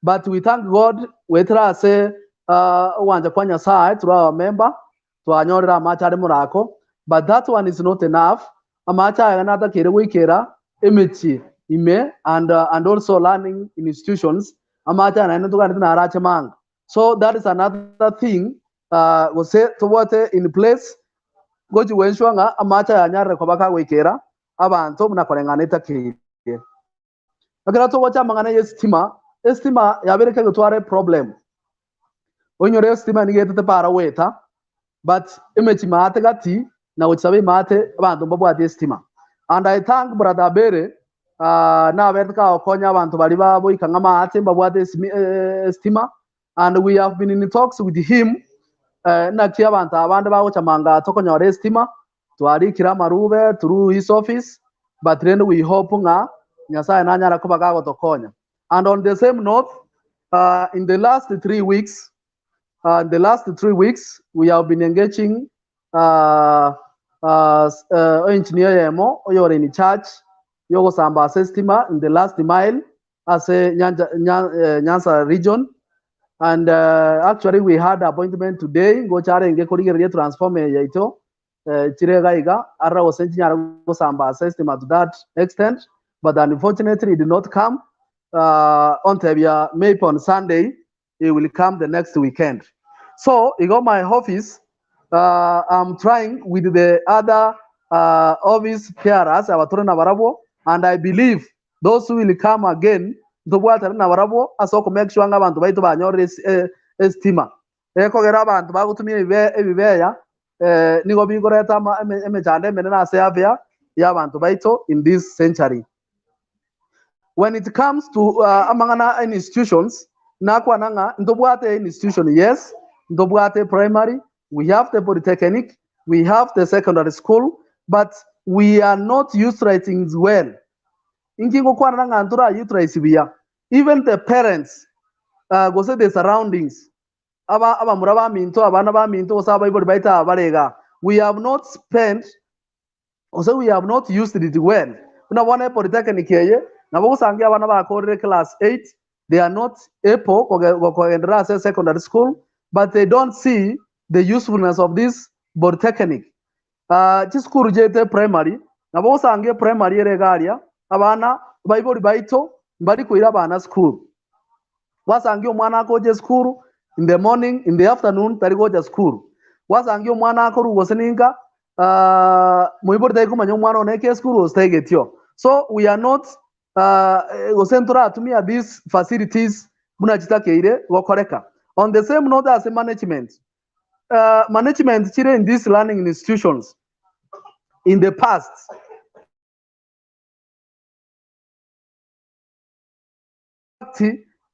but we thank God we trust wanja kwanya side to our member twanyorera amacha ari murako but that one is not enough amacha yanata kere wikera emechi ime and also learning institutions amacha na ntuga na arache mang so that is another thing was say to what in place goji wenshwanga amacha yanyare ko baka wikera abantu munakorenganeta kire akira to wacha mangana estima yabereke gutware problem onyore estima nigete para weta but imechi mate gati na uchisabe mate abantu mbabwa estima and I thank brother Bere na berka okonya abantu bali babo ikanga mate mbabwa estima and we have been in talks with him na kia abantu abandi bawo chamanga tokonyore estima twari kira marube through his office but then we hope nga nyasaye nanyara kubaga gotokonya and on the same note in the last 3 weeks we have been engaging engineer yemo oyore in charge yogo samba estima in the last mile as a Nyanza region and actually we had appointment today go chare nge korigere transform yaito chirega arra osenchi nyara go samba estima to that extent but unfortunately it did not come on Tebia maybe on Sunday it will come the next weekend. So I got my office. I'm trying with the other office carers, and I believe those who will come again to also make sure abantu baitu banyore estima. Eko gera abantu bagutumia ebibeya nigo bigoreta emechande menena sevia ya abantu baitu in this century. When it comes to amangana institutions, nakwananga ndobwate institution yes, ndobwate primary, we have the polytechnic, we have the secondary school, but we are not utilizing well. Inkingo kwananga ndura utilize bia. Even the parents go say the surroundings. Aba muraba minto abana ba minto osaba ibodi baita abarega. We have not spent also we have not used it well. Una one polytechnic here nabokusangia abana bakorere class 8 they are not able to enter secondary school but they don't see the usefulness of this polytechnic chiskuru jete primary nabokusangia primary eregaria abana baibori baito bali kuira abana school wasangia umwana akoje school in the morning in the afternoon tari goja school wasangia umwana akoru goseninga muibori dai kumanya umwana oneke school ostegetio so we are not gosentura tumia these facilities munachitakeire gokoreka on the same note as management chire in these learning institutions in the past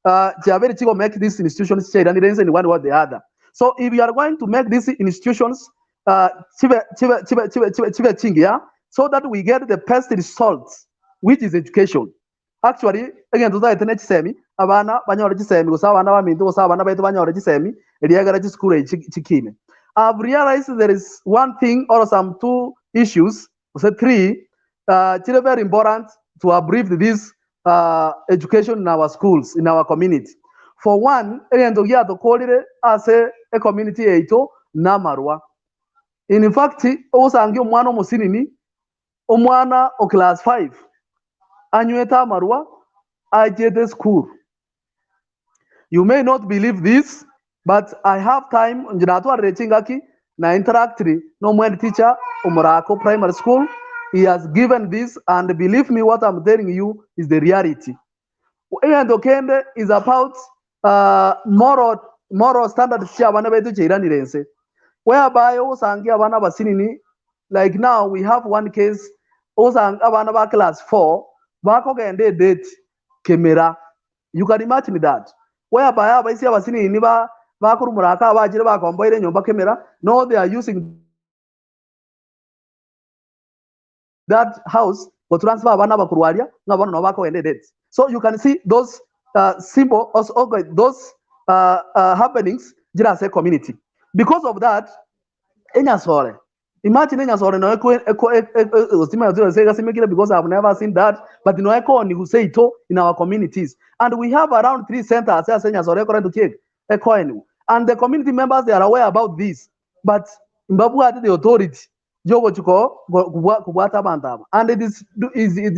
Javeri Chigo make these institutions shade and it in one or the other. So if you are going to make these institutions so that we get the best results, which is education. Actually, again, to that semi, abana banyore chisemi, usabana ba minto, usabana baitu banyore chisemi, eliagara school chikine. I've realized there is one thing or some two issues, say three, very important to abrief this education in our schools, in our community. For one, again, to get to call it as a community eito namarwa. In fact, osangi umwana musinini, umwana o class 5. Anyweta marwa ajete school. You may not believe this, but I have time njinatu arechingaki na interactory no mwend teacher umurako primary school. He has given this, and believe me, what I'm telling you is the reality. And Okende is about moral standards cha abana betu chiranirense, whereby osangi abana basinini. Like now we have one case, osangi abana ba class 4 bakogende date camera. You can imagine that, whereby abaisi abasinini bakurumuraka abajire bakomboire nyomba camera. No, they are using that house for transfer abana bakurwaria ngabana no bakogende date. So you can see those symbol also those happenings just a community. Because of that, Enyasore. Imagine Enyasore no because I've never seen that, but no echo ni say it in our communities. And we have around 3 centers as Enyasore to take echo, and the community members, they are aware about this. But Mbabu had the authority. And it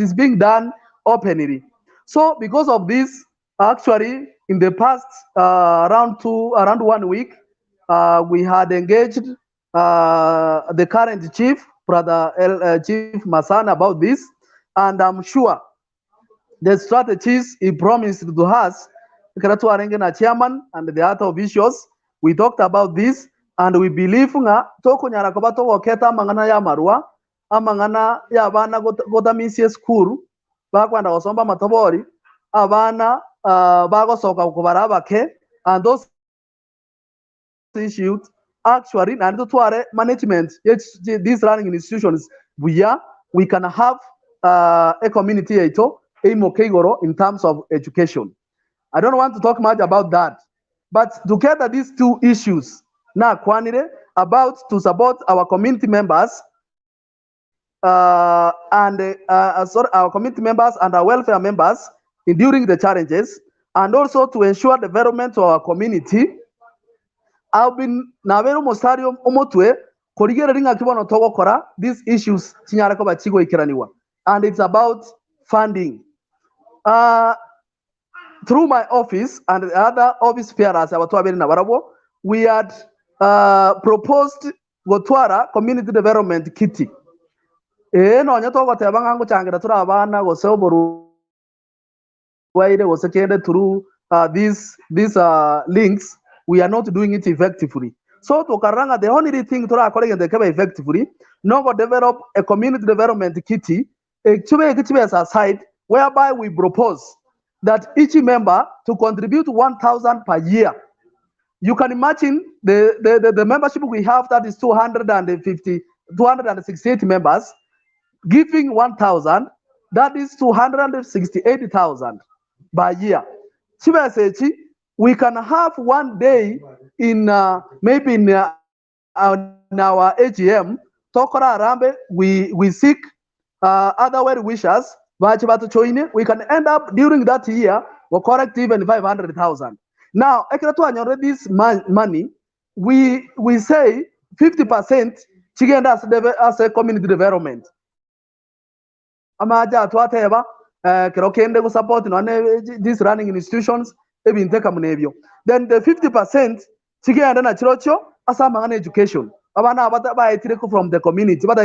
is being done openly. So because of this, actually, in the past around 1 week, we had engaged the current chief, Brother Chief Masan, about this, and I'm sure the strategies he promised to us, Karatu Arengena chairman and the other officials, we talked about this, and we believe nga toko nyara kobato waketa mangana ya marua, amangana ya abana gota misie school, bakwanda gosomba matobori, abana bagosoka kubarabake, and those issues actually and to management these running institutions we can have a community in terms of education. I don't want to talk much about that, but together these two issues now about to support our community members and our community members and our welfare members during the challenges, and also to ensure development of our community. I've been naveru mostarium omotwe korigera ringa kibono togokora these issues chinyarako bachigo ikiraniwa, and it's about funding. Through my office and the other office bearers abatwabere na barabo, we had proposed gotwara community development kit. No nyato gotebanga ngo changira tura abana go soboru waide go sekende through these links. We are not doing it effectively. So to Karanga, the only thing to our colleague effectively, no go develop a community development kitty, as a site whereby we propose that each member to contribute 1,000 per year. You can imagine the membership we have, that is 268 members, giving 1,000, that is 268,000 per year. We can have one day in maybe in our AGM, Tokora Arambe, we seek other well wishers, we can end up during that year, we correct even 500,000. Now, this money, we say 50% as a community development. Amaja twateba kerokende go support these running institutions. Then the 50% chigenda na chirocho asamangana education. Abana abatireko from the community, but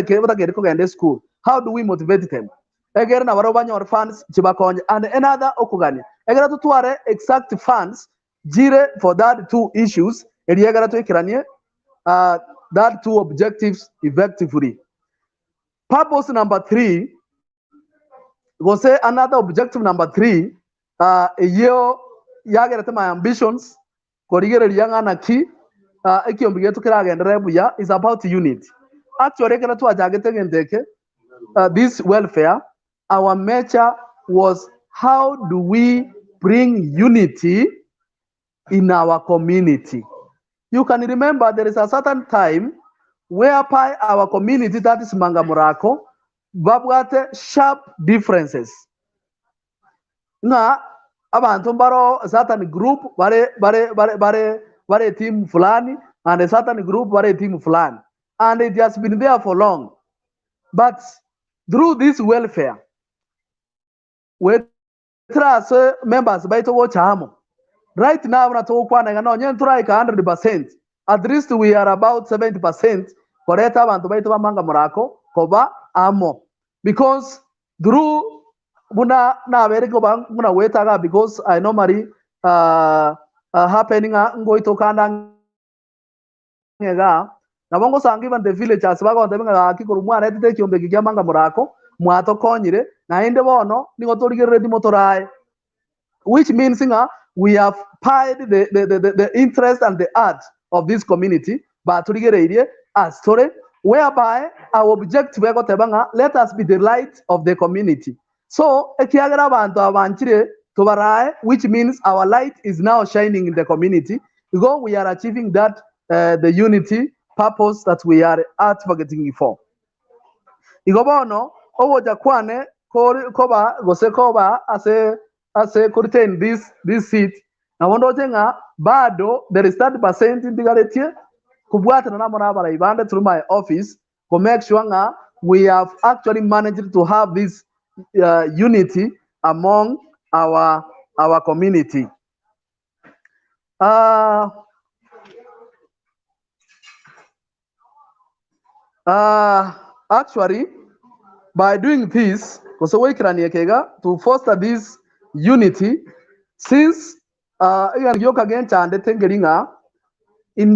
school. How do we motivate them? Again, na barobanyo funds chibakonye and another okugani. Egera tutuare exact funds jire for that two issues. Eriegera to ikiranye that two objectives effectively. Purpose number 3 was say another objective number 3 a year yagera my ambitions korigera yanga na ki ekiyombige tukiragendera buya is about unity. Actually ekera twajagete gendeke this welfare, our measure was how do we bring unity in our community. You can remember there is a certain time whereby our community, that is Mangamurako, babwate sharp differences. Na abantu mbaro certain group bare team fulani and a certain group bare team fulani, and it has been there for long. But through this welfare, trust members baito wo chamo. Right now na to kwana ngano nyen try ka 100%. At least we are about 70% koreta abantu baito bamanga murako koba amo. Because through muna na bere ko bang muna wetaga because I normally happening ngo itokanda ngega nabongo sanga even the villagers bago ndabenga akikuru mwana etete kiombe kigyamanga murako mwato konyire na inde bono ningo torigeredi motorae, which means we have paid the interest and the art of this community but torigererie as story whereby our objective ego tebanga let us be the light of the community. So ekiagera abantu abanchire tobarae, which means our light is now shining in the community because we are achieving that the unity purpose that we are advocating for. Igobono owo jakwane koba gose koba ase contain this seat na wondo jenga bado there is 30% indigaretie kubwata na namona abara ibande through my office to make sure we have actually managed to have this unity among our community. Actually, by doing this, to foster this unity, since in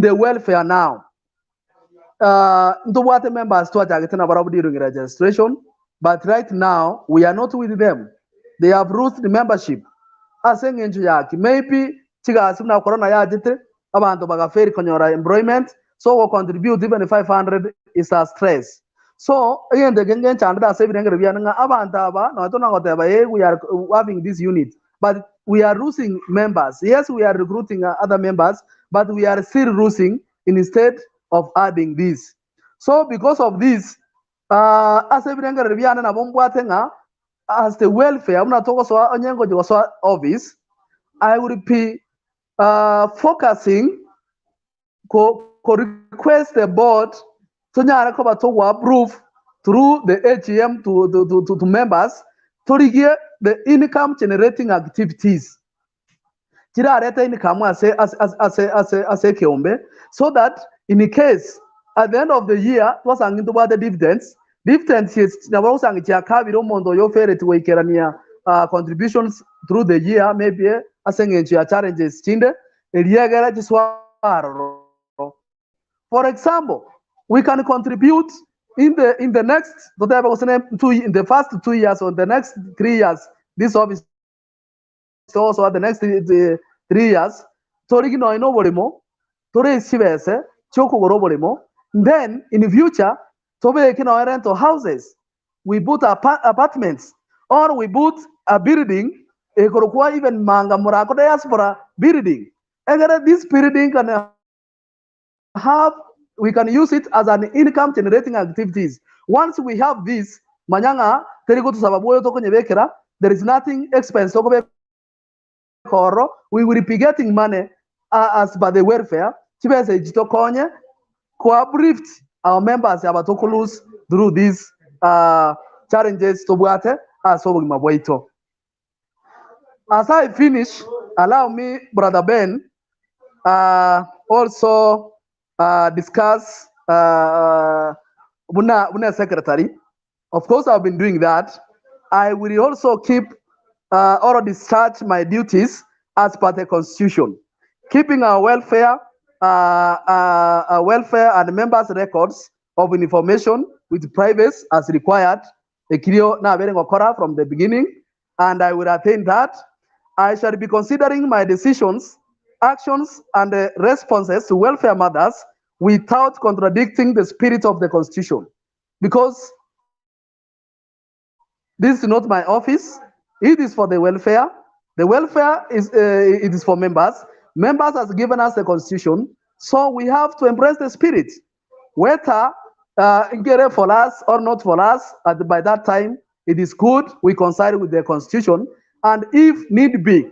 the welfare now, the members to registration, but right now we are not with them. They have rooted the membership. Maybe corona abantu bagaferi konyora employment, so we contribute even 500 is a stress. So again the gengen chanda saving we are having this unit, but we are losing members. Yes, we are recruiting other members, but we are still losing instead of adding this. So because of this, as the welfare office, I would be focusing request the board to approve through the AGM to members to get the income generating activities. Income as a kiombe, so that in case at the end of the year was about the dividends is contributions through the year, maybe challenges for example, we can contribute in the next in the first 2 years or the next 3 years. This office also the next 3 years. Then in the future, rent houses, we put apartments, or we put a building, even manga murako diaspora building. And this building can we can use it as an income generating activities. Once we have this, manyanga there is nothing expensive. We will be getting money as by the welfare. Cooperative our members through these challenges to as I finish, allow me, Brother Ben, also discuss Buna Secretary. Of course, I've been doing that. I will also keep or discharge my duties as per the Constitution, keeping our welfare and members' records of information with privacy as required. From the beginning, and I will attain that. I shall be considering my decisions, actions, and responses to welfare matters without contradicting the spirit of the Constitution, because this is not my office. It is for the welfare. The welfare is it is for members. Members has given us the Constitution, so we have to embrace the spirit. Whether for us or not for us, by that time it is good we coincide with the Constitution, and if need be,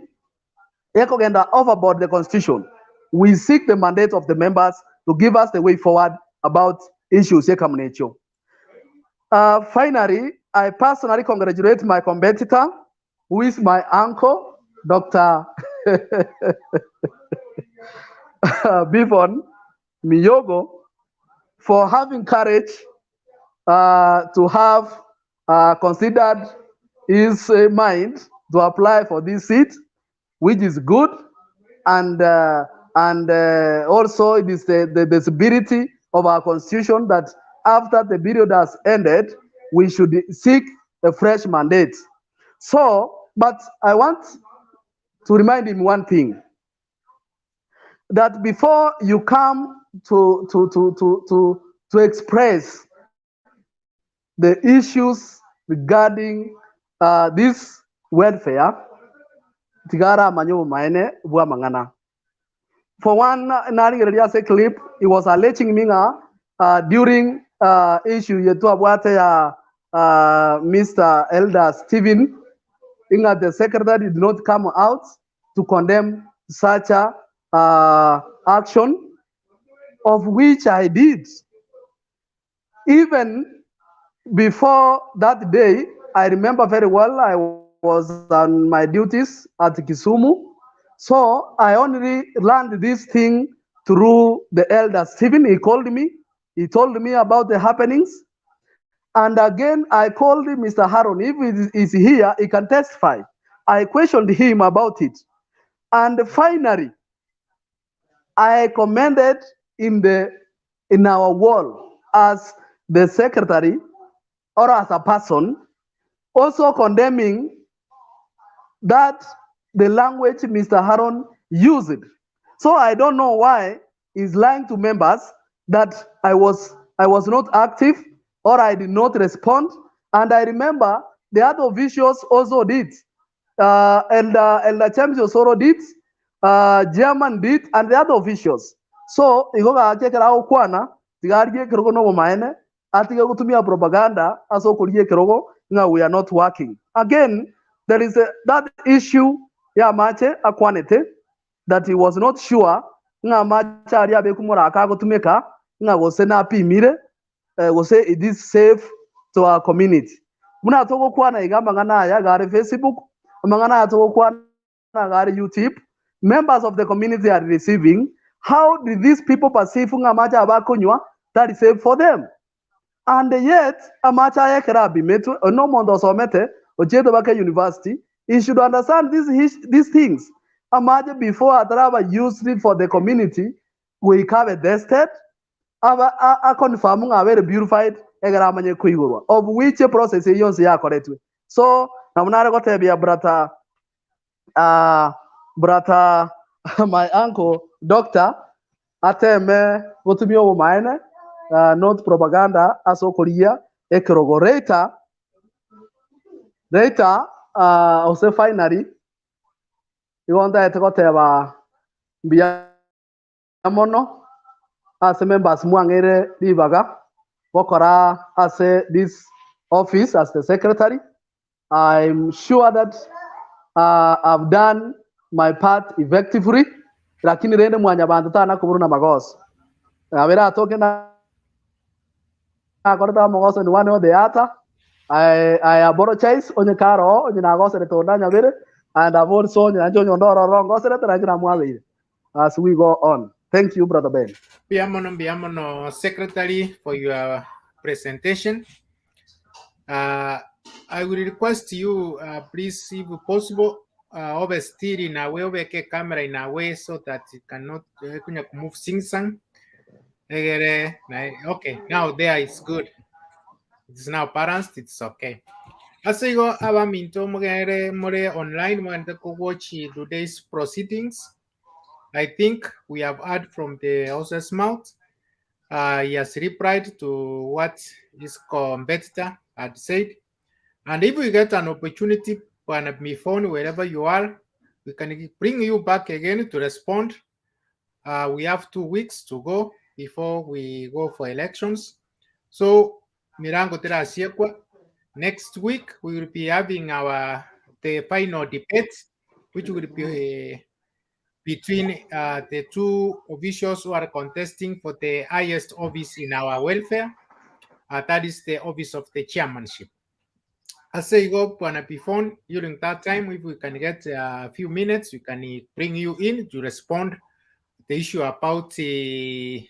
overboard the Constitution, we seek the mandate of the members to give us the way forward about issues. Finally, I personally congratulate my competitor, who is my uncle, Dr. Bivon Miyogo, for having courage to have considered his mind to apply for this seat, which is good, and also it is the spirit of our constitution that after the period has ended, we should seek a fresh mandate. So, but I want to remind him one thing, that before you come to express the issues regarding this welfare, tigara manyo maene bua mangana. For one, say clip, he was alleging me during issue yetu abwate ya Mr. Elder Stephen, inga the secretary did not come out to condemn such a action, of which I did. Even before that day, I remember very well, I was on my duties at Kisumu. So I only learned this thing through the elder Stephen. He called me. He told me about the happenings. And again, I called Mr. Haron. If he is here, he can testify. I questioned him about it. And finally, I commended in our wall as the secretary or as a person, also condemning that the language Mr. Haron used. So I don't know why he's lying to members that I was not active or I did not respond. And I remember the other officials also did. Elder James Osoro did, German did, and the other officials. So igoga akekera okwana tigarie kirogo no maene atiga gutumia propaganda aso kurie kirogo nga we are not working. Again, there is that issue ya mache akwanete that he was not sure nga mache ari abe kumura akagutumika nga gose na pimire gose it is safe to our community. Muna togo kwana igamba ngana ya gare Facebook, mangana togo kwana gare YouTube. Members of the community are receiving. How did these people perceive nga mache abakunywa that is safe for them? And yet, amacha yekera bimetu no mondo somete ojedo bake university. He should understand these things. Amaje before atraba used it for the community, we have a destet. A confirm nga very beautified egara manye kuigurwa. Of which process yonse ya correctly. So namunare gote bia brata my uncle doctor ateme gotumio maene not propaganda aso koria ekirogo later ose finally igonda etekoteba mbia mono as members muangere libaga wokora as this office as the secretary. I'm sure that I've done my part effectively, lakini rende mwanya bantu tana kuburu na magos abera toke na akorda magos ni one or the other. I apologize onye karo onye na gos retorna nyabere, and I've also onye ndoro rongo sere tana mwabe as we go on. Thank you, Brother Ben. Biamono, Secretary, for your presentation. I will request you, please, if possible, oversteer in a way, overke camera in a way so that it cannot move things. Okay, now there is good. It's now balanced, it's okay. As I go, I minto more online when to watch today's proceedings. I think we have heard from the house's mouth. He has replied to what his competitor had said. And if we get an opportunity on my phone, wherever you are, we can bring you back again to respond. We have 2 weeks to go before we go for elections. So, Mirango Tera Siekwa, next week we will be having the final debate, which will be between the two officials who are contesting for the highest office in our welfare. That is the office of the chairmanship. I say go Bwana Pifon, during that time, if we can get a few minutes, we can bring you in to respond the issue about the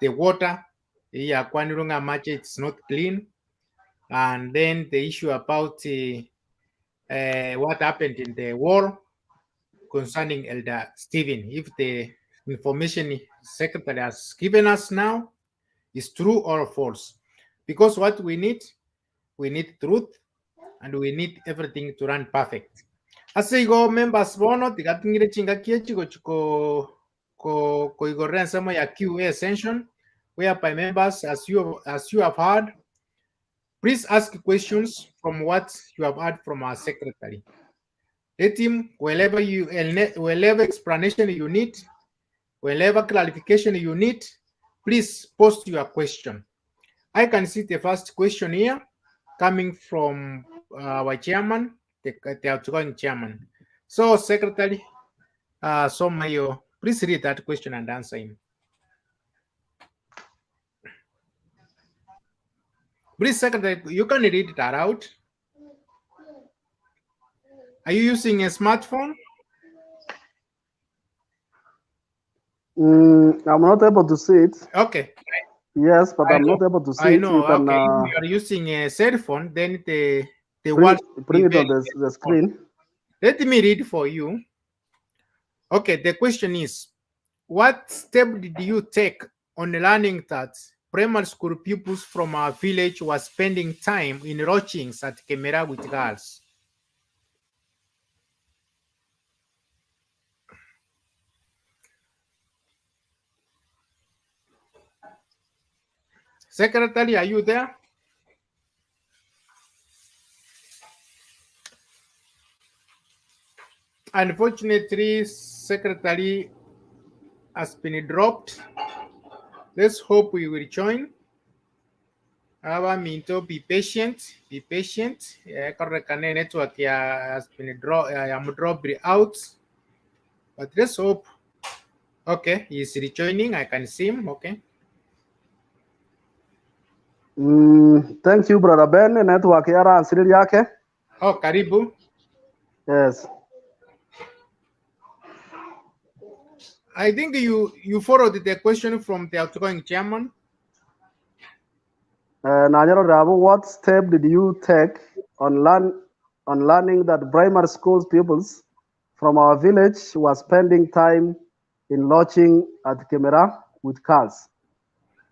water. Yeah, Kwanirunga match, it's not clean. And then the issue about what happened in the war concerning Elder Stephen. If the information secretary has given us now is true or false. Because what we need truth and we need everything to run perfect. As I go members bono tigatingire chinga kiechiko ko igorren samo ya QA session whereby members as you have heard, please ask questions from what you have heard from our secretary. Let him wherever explanation you need, wherever clarification you need, please post your question. I can see the first question here coming from our chairman, the outgoing chairman. So, Secretary Somayo, please read that question and answer him. Please, Secretary, you can read it out. Are you using a smartphone? I'm not able to see it. Okay. Yes, but I'm not able to see I it. know. You can, okay, if you are using a cell phone, then the bring it on the screen. Let me read for you. Okay, the question is, what step did you take on learning that primary school pupils from our village were spending time in lodgings at Kemera with girls? Secretary, are you there? Unfortunately, Secretary has been dropped. Let's hope we will join. Minto, be patient. Be patient. Correct network has been dropped. I am dropped out. But let's hope. Okay, he's rejoining. I can see him. Okay. Thank you, Brother Ben. Network yara ansiri yake. Oh, karibu. Yes. I think you forwarded the question from the outgoing chairman. Nanyaro Rabu, what step did you take on learning that primary school pupils from our village were spending time in lodging at Kemera with cars?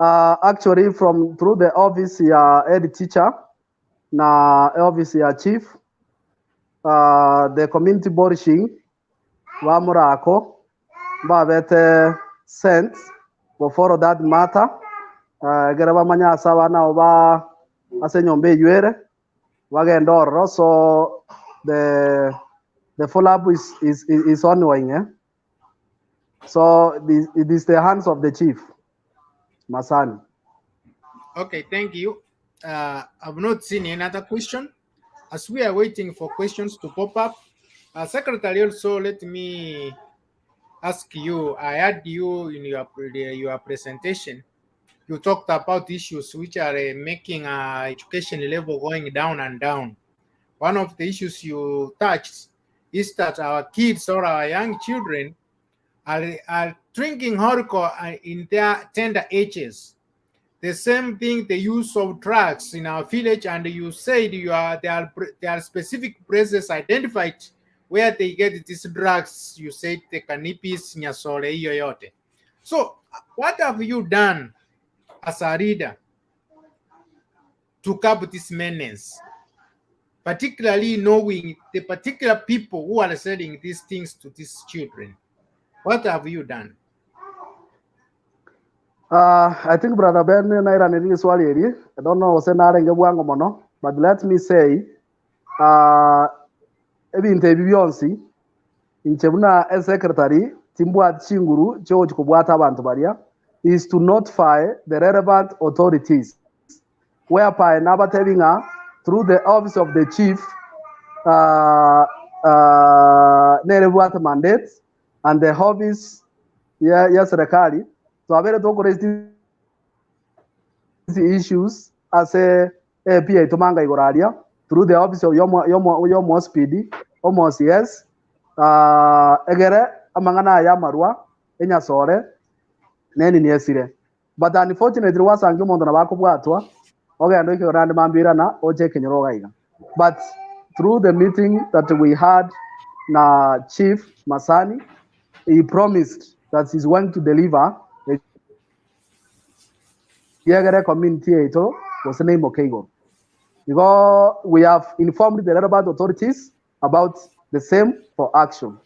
Actually, through the office ya head teacher, na office ya chief, the community boarding, wa Murako, babete sent for that matter. Geraba manya sawa na oba asenyombe yuere wagendoro, so the follow-up is ongoing. So it is the hands of the chief Masani. Okay, thank you. I've not seen another question. As we are waiting for questions to pop up, Secretary, also let me ask you. I heard you in your presentation. You talked about issues which are making education level going down and down. One of the issues you touched is that our kids or our young children are drinking alcohol in their tender ages. The same thing, the use of drugs in our village, and you said there are specific places identified where they get these drugs. You said the cannabis, nyasole, yoyote. So, what have you done as a reader to curb this menace, particularly knowing the particular people who are selling these things to these children? What have you done? I think Brother Ben Nairani swali eri. I don't know senarenge bwango mono, but let me say, ebinte bibionsi inchebuna as secretary timbwa chinguru cho chikubwata abantu baria is to notify the relevant authorities, whereby nabatevinga through the office of the chief nerebwata mandates and the office yes rekali. So I to raise these issues as a pia itumanga iguraria through the office of yomo speedy almost yes egere amangana ya marua enyasore neni niesire but unfortunately wasange umuntu nabakubwatwa ogendo ikigorande mambirana oche kenyoroga but through the meeting that we had na Chief Masani, he promised that he's going to deliver the Yagare community was the name of Keigo. Because we have informed the relevant authorities about the same for action.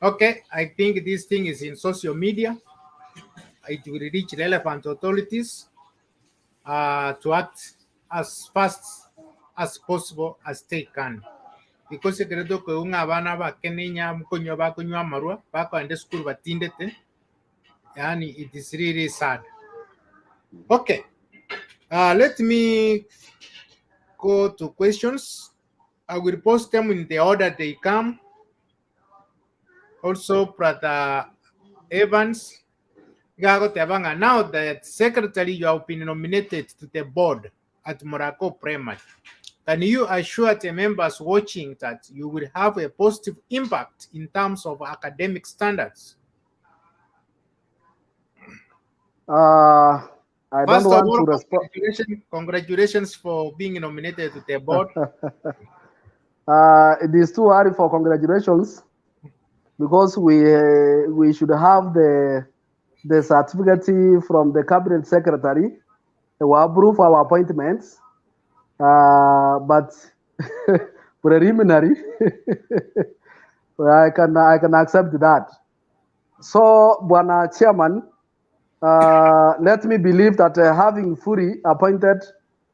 Okay, I think this thing is in social media. It will reach relevant authorities to act as fast as possible as they can. Because credo que un abana ba kenenya mkonyo ba kunywa marua ba ko ande school batindete. Yani it is really sad. Okay. Let me go to questions. I will post them in the order they come. Also, Brother Evans, now that Secretary, you have been nominated to the board at Morocco Primary. Can you assure the members watching that you will have a positive impact in terms of academic standards? I First don't want all, to respond. Congratulations for being nominated to the board. It is too early for congratulations because we should have the certificate from the cabinet secretary to approve our appointments. But preliminary, I can accept that. So, Bwana Chairman, let me believe that having Furi appointed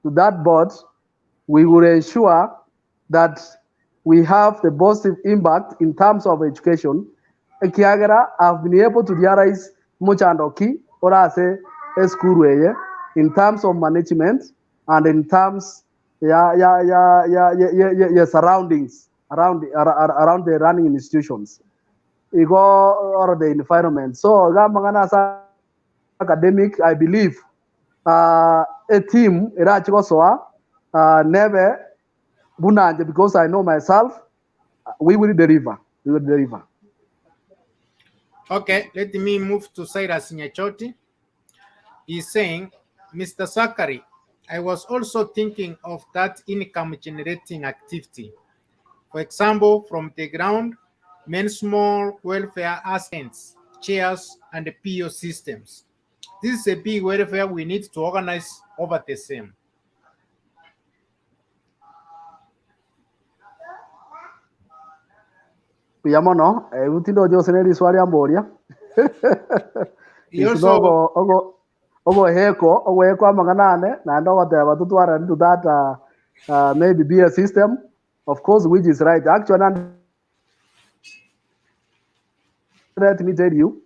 to that board, we will ensure that we have the positive impact in terms of education. Kiagera, I've been able to realize Muchandoki or as a school in terms of management and in terms surroundings around the running institutions. Or the environment. So academic, I believe a team never bunanje because I know myself, we will deliver. We will deliver. Okay, let me move to Cyrus Nyachoti. He's saying, Mr. Sakari, I was also thinking of that income generating activity. For example, from the ground, many small welfare assets, chairs, and PO systems. This is a big welfare we need to organize over the same. Piamono, utindo Joseneri swali amboria. Ogo heko amanganane na ndo whatever tutwara into that maybe be a system, of course, which is right. Actually, let me tell you,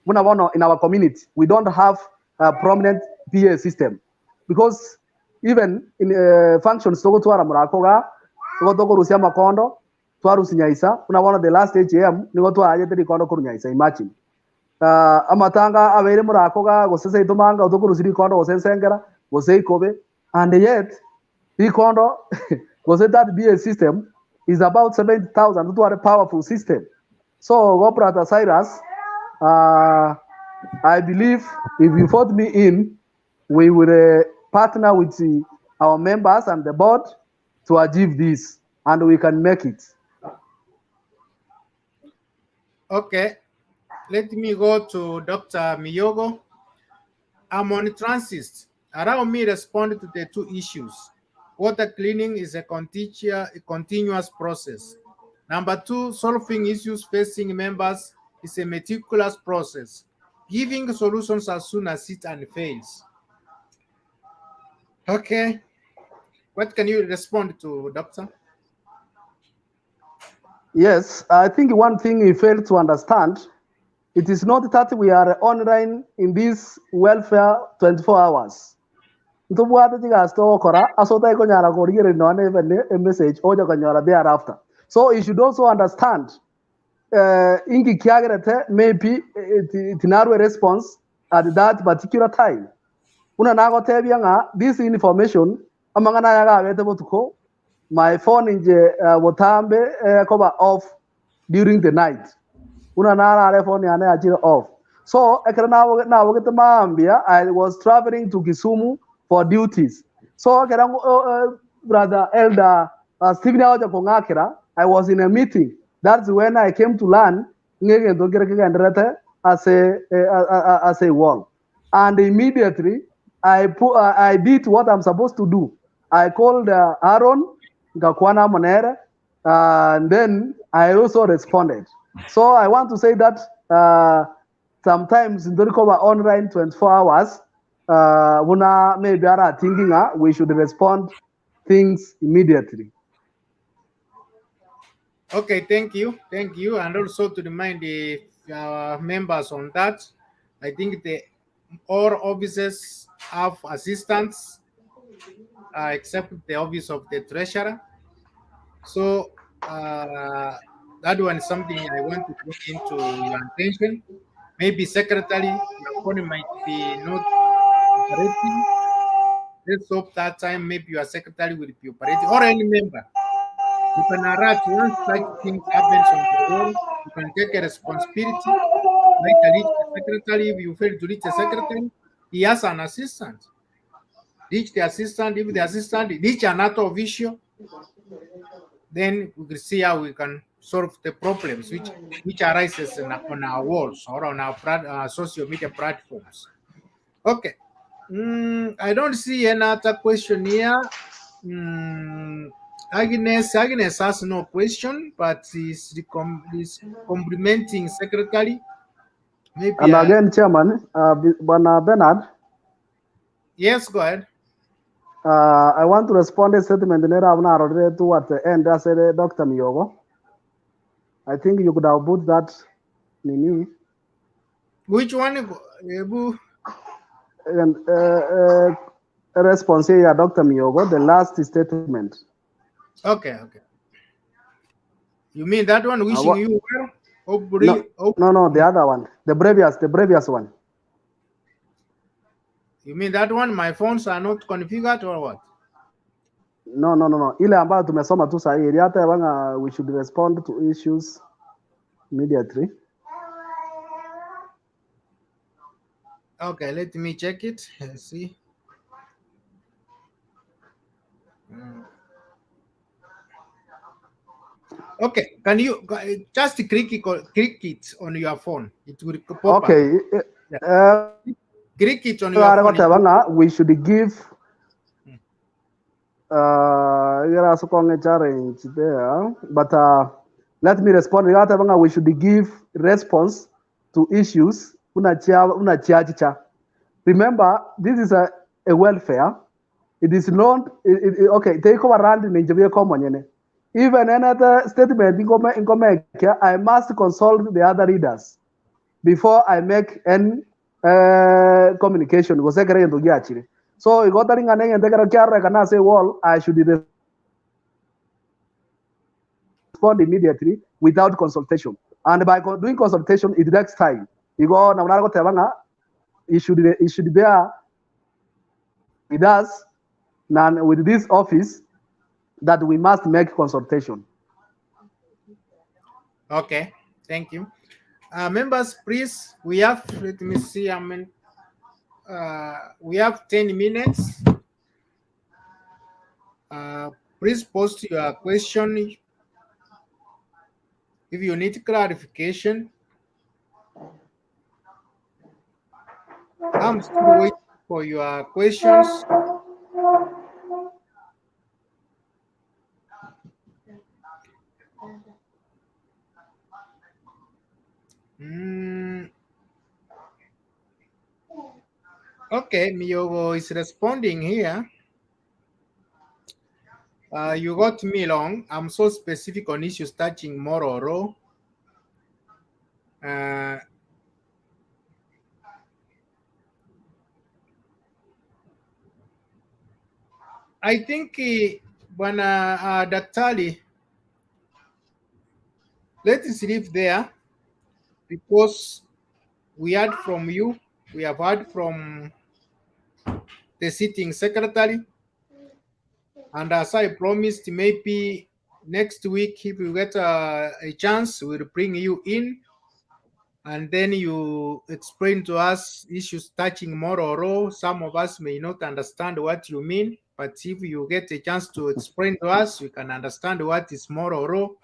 in our community, we don't have a prominent PA system because even in functions togo twara murakoga togo rusia makondo twarusinyaisa unaona the last AGM nigo twaje tiri kondo kurunyaisa. Imagine amatanga abere murakoga gosese itumanga utokurusiri kondo gosensengera goseikobe, and yet the kondo gose that BA system is about 70,000 to a powerful system. So go brother Cyrus, I believe if you vote me in, we will partner with our members and the board to achieve this, and we can make it. Okay, let me go to Dr. Miyogo. I'm on transit. Allow me to respond to the two issues. Water cleaning is a continuous process. Number two, solving issues facing members is a meticulous process, giving solutions as soon as it unfails. Okay, what can you respond to, Doctor? Yes, I think one thing we fail to understand, it is not that we are online in this welfare 24 hours. So you should also understand maybe it narrow response at that particular time. una nago tebia nga this information amangana yaga wete botuko my phone inje botambe koba off during the night una nara phone yana achira off so ekera na wogete maambia I was traveling to Kisumu for duties so ekera brother elder Stephen Aoja Kongakera I was in a meeting that's when I came to learn ngege dogere kega as a wall and immediately I did what I'm supposed to do. I called Aaron Gakwana Monere, and then I also responded. So I want to say that sometimes in the recover online 24 hours, when maybe are thinking we should respond things immediately. Okay, thank you, and also to remind the members on that, I think all offices have assistants, except the office of the treasurer. So that one is something I want to bring into your attention. Maybe secretary, your phone might be not operating. Let's hope that time maybe your secretary will be operating or any member. You can alert once such things happens on the roll. You can take a responsibility. Like reach the secretary. If you fail to reach the secretary, he has an assistant. Reach the assistant. If the assistant reach another official, then we will see how we can solve the problems which arises on our walls or on our social media platforms. Okay. I don't see any other question here. Agnes has no question, but is complimenting secretary. Maybe And again, Chairman, Bernard. Yes, go ahead. I want to respond to a statement towards the end. I said, Dr. Miyogo. I think you could have put that. Nini. Which one? And response here, Dr. Miyogo, the last statement. Okay. You mean that one? Wishing you well? No, the other one, the previous one. You mean that one? My phones are not configured or what? No. Ile ambayo tumesoma tu sahi, ile hata yanga we should respond to issues immediately. Okay, let me check it. Let's see. Okay, can you just click it on your phone? It will pop up. Okay. Click it on your phone. We should give challenge there, but let me respond. We should give response to issues. Remember, this is a welfare. It is not okay. Take over rand in common. Even another statement I must consult the other readers before I make any communication. So I got and say, well, I should respond immediately without consultation. And by doing consultation, it takes time. You go now, it should be with us and with this office that we must make consultation. Okay, thank you. Members, please, we have, let me see, we have 10 minutes. Please post your question if you need clarification. I'm still waiting for your questions. Okay, Miyogo is responding here. You got me long. I'm so specific on issues touching Mororo. I think when Daktari, let us leave there because we heard from you. We have heard from the sitting secretary. And as I promised, maybe next week, if you get a chance, we'll bring you in. And then you explain to us issues touching Mororo. Some of us may not understand what you mean, but if you get a chance to explain to us, we can understand what is Mororo.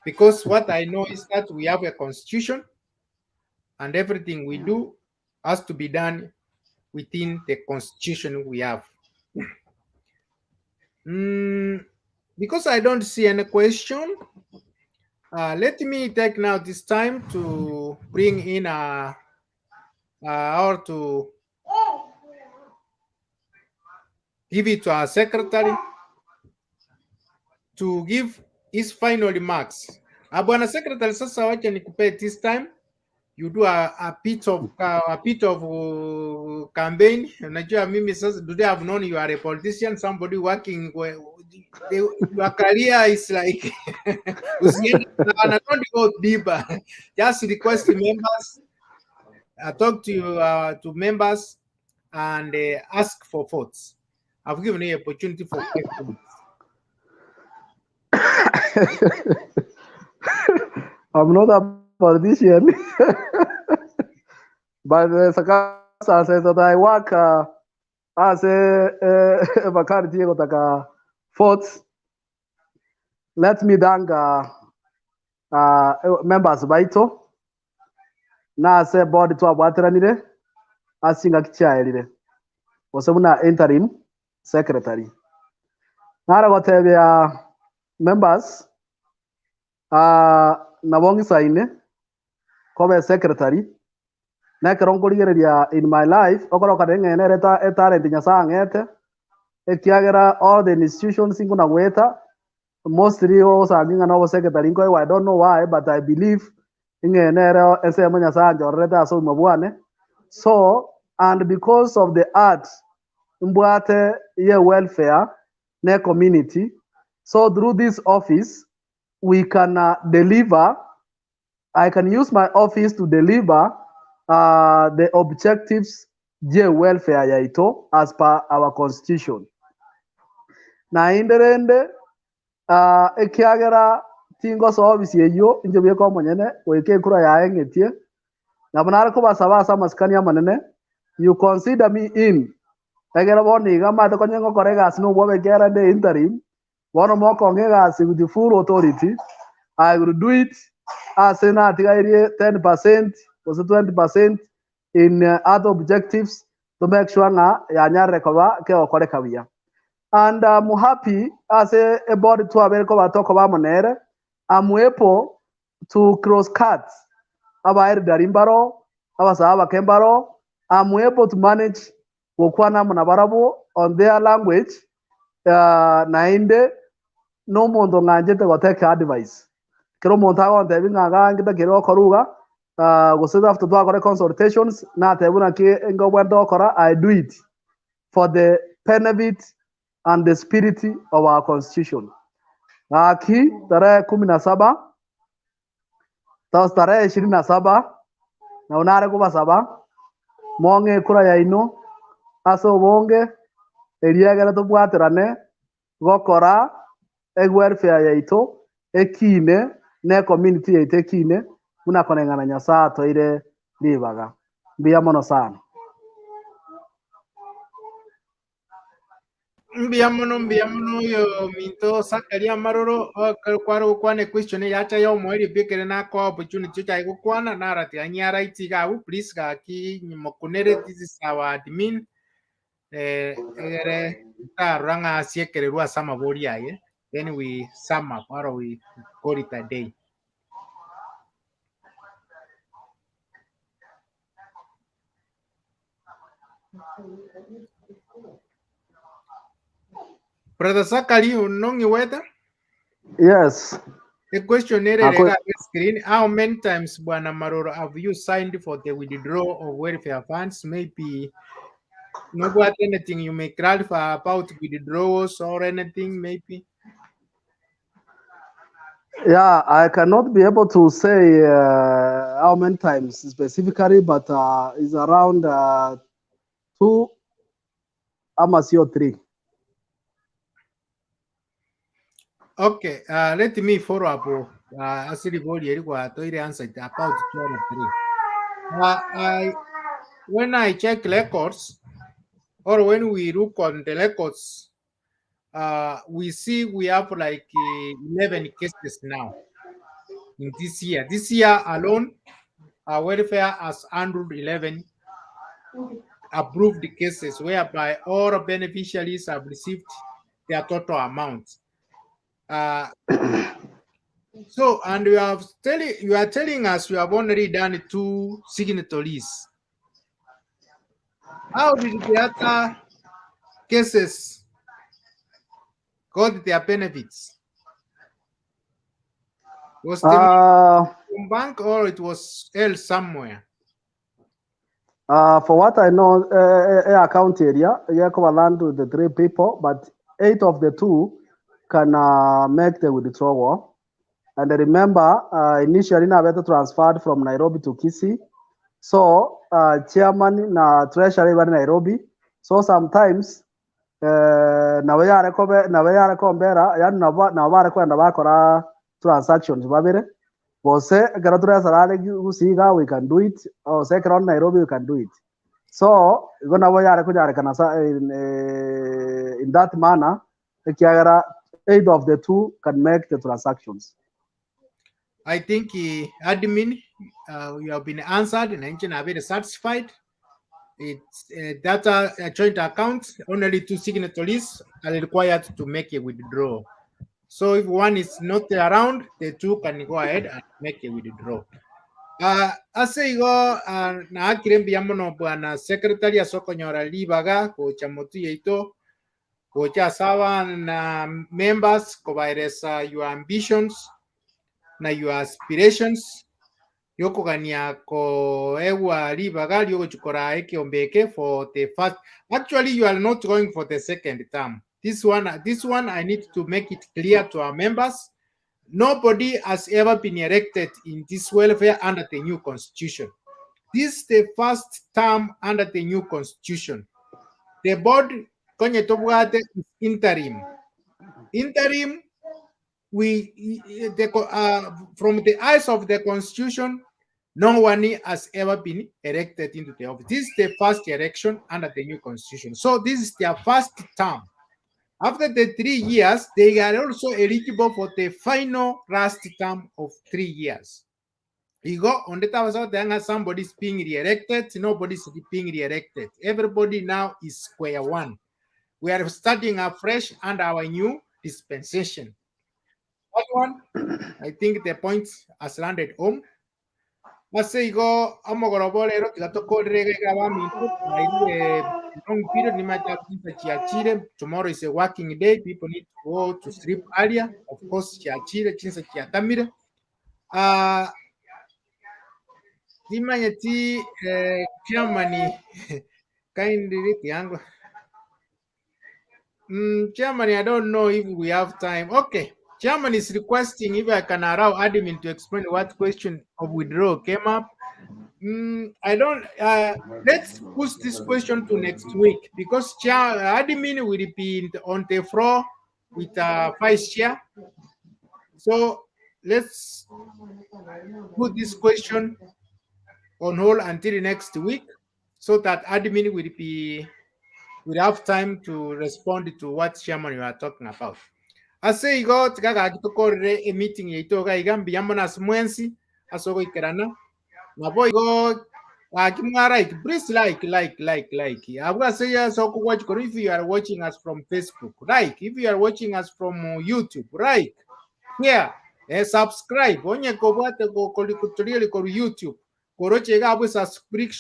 Because what I know is that we have a constitution, and everything we do has to be done within the constitution we have. Because I don't see any question, let me take now this time to bring in or to give it to our secretary to give his final remarks. Bwana secretary, sasa wacha nikupe this time you do a bit of campaign. Unajua mimi sasa, today I've known you are a politician, somebody working your career is like don't go deeper. Just request members, talk to members and ask for votes. I've given you opportunity for questions. I'm not a politician, but Sakasa says that I work as a vacancy kutaka votes. Let me thank members baito na se board twabwatiranire asinga kichairire osebuna interim secretary nara gotebya members nabongi saine kobe secretary nekerongorigereria in my life okoroka dengene talent nyasangete ekiagera all the institutions inguna gweta mostly osanginga no secretary ngo I don't know why, but I believe ingene ese manya sanjo reta so mabwane. So, and because of the art mbwate ye welfare ne community, so through this office we can deliver, I can use my office to deliver the objectives je welfare yaito as per our constitution. Na inderende ekiagera tingo so office yeyo inje bye ko monyene weke kura ya engetie na bonara ko basaba sa maskani amanene, you consider me in egera boni gama to konyengo koregas no bobe gera de interim bono mo kongegas with the full authority. I will do it as in 10% or 20% in other objectives to make sure na yanya recover ke okore kawia. And I'm happy as a body to talk about monere. I'm able to cross cut about Darimbaro, Abasaba Kembaro. I'm able to manage Wokwana Munabarabo on their language. Nainde no mondo nganje te take advice. Kero montago on the nganga kero koruga. Go after do consultations. Na tebuna ki ngo wendo kora. I do it for the benefit and the spirit of our constitution. Aki tarehe 17 tarehe 27 na unare kuba saba monge kura ya ino aso bonge eriagera tubwaterane gokora welfare yaito ekine ne community yaito ekine muna konengana nyasa toire libaga mbia mono sana. Mbiamono yo minto sakaria maroro kwaro kwane question yacha yo moiri bikere na ko opportunity cha ikwana narati anyara itiga please ga ki mokunere this is our admin egere taranga siekere rua sama boria ye, then we sum up or we call it a day. Brother Sakari, unongi weta? Yes. The question here screen. How many times, Bwana Maroro, have you signed for the withdrawal of welfare funds? Maybe not what anything you may clarify about withdrawals or anything, maybe. Yeah, I cannot be able to say how many times specifically, but it's around 2 ama sio 3? Okay, let me follow up. Asili body ilikuwa to answer about 23. When I check records, or when we look on the records, we see we have like 11 cases now in this year. This year alone, our welfare has handled 11 approved cases whereby all beneficiaries have received their total amount. So, and you are telling us you have already done 2 signatories. How did the other cases got their benefits? Was the from bank or it was held somewhere? For what I know, account area, Yakova land to the 3 people, but 8 of the 2 can make the withdrawal. And remember, initially, I had transferred from Nairobi to Kisii. So, chairman na treasury in Nairobi. So sometimes, nawayare kombera, yan naware kwenda bakora transactions babere. Bose garatura sarale gusiga, we can do it. Or second on Nairobi, we can do it. So, gonna nawayare kujare kana in that manner, 8 of the 2 can make the transactions. I think admin, you have been answered and engine are very satisfied. It's data joint account, only 2 signatories are required to make a withdrawal. So if one is not around, the 2 can go ahead and make a withdrawal. Ase igo na akirembi yamono bwana secretary asokonyora libaga ko chamotu yeito ko sawa na members ko bairesa your ambitions na your aspirations yoko gania ko ewa libaga yoko chukora ekiombeke for the first. Actually, you are not going for the second term. This one I need to make it clear to our members. Nobody has ever been elected in this welfare under the new constitution. This is the first term under the new constitution. The board is interim. Interim, from the eyes of the constitution, no one has ever been elected into the office. This is the first election under the new constitution. So this is their first term. After the 3 years, they are also eligible for the final last term of 3 years. You go on the time somebody is being re-elected, nobody is being re-elected. Everybody now is square one. We are starting afresh under our new dispensation. That one, I think the point has landed home. Masego amogorobole gatoko regaba mintu long period chiachire. Tomorrow is a working day. People need to go to sleep earlier. Of course, chiachire chinsa chiatamire. Dimanyati Germany kindly yango. Germany, I don't know if we have time. Okay. Chairman is requesting if I can allow admin to explain what question of withdrawal came up. I don't. Let's push this question to next week because admin will be on the floor with vice chair. So let's put this question on hold until next week so that admin will have time to respond to what chairman you are talking about. Ase igo tikaga kitukorere a meeting yitoga igambi yamonas mwensi asogo ikerana nabo igo akimara please like abwa say so watch if you are watching us from Facebook, like if you are watching us from YouTube, right here subscribe onye ko bwate ko kulikutulia ko YouTube koroche ga abu subscribe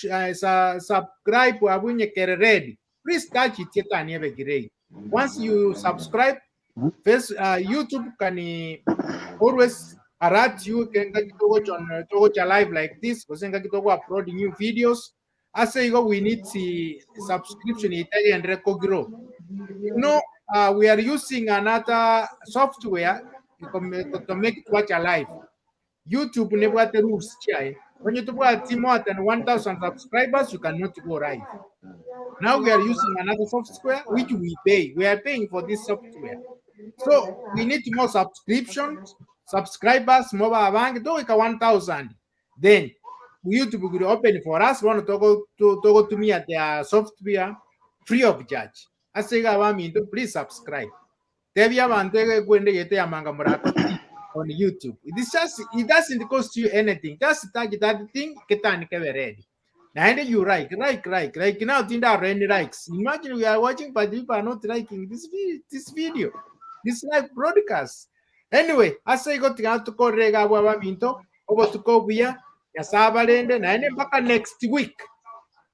abunye kere ready, please touch it yetani ebe girei. Once you subscribe, YouTube can always alert you. Can watch on live like this. Upload new videos. As I go, we need the subscription and record grow. You know, we are using another software to make it watch alive. YouTube never the rules. When you have more than 1,000 subscribers, you cannot go live. Now we are using another software which we pay. We are paying for this software. So we need more subscriptions, subscribers, mobile bank, do 1,000. Then YouTube will open for us. Want to go to me at their software free of charge. I say, please subscribe. On YouTube. It doesn't cost you anything. Just tag that thing, get on ready. And you like now Tinda Randy likes. Imagine we are watching, but people are not liking this video, this live broadcast. Anyway, I say go to call Rega Waminto, over to Kobia, Yasabalende, and back next week.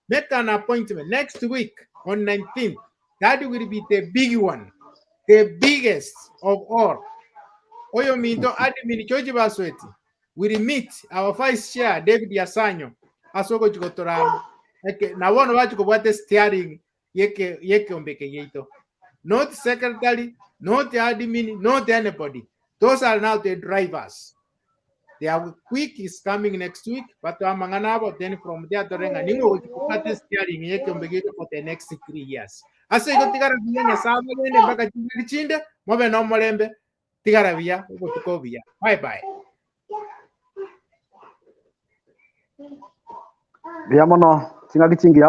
Make an appointment next week on 19th. That will be the big one, the biggest of all. Oyo Minto admin George Basweti will meet our vice chair David Yasanyo. Asoko chikotorano na one wacho kubwate steering yeke ombeke yeito, not secretary, not admin, not anybody. Those are now the drivers. Their week is coming next week, but amangana then from there to renga ningo kubwate steering yeke ombeke for the next 3 years. Ase iko tigara biya sabe ne baka chinde mobe no molembe tigara biya uko biya. Bye bye. Biamono, singa kichingi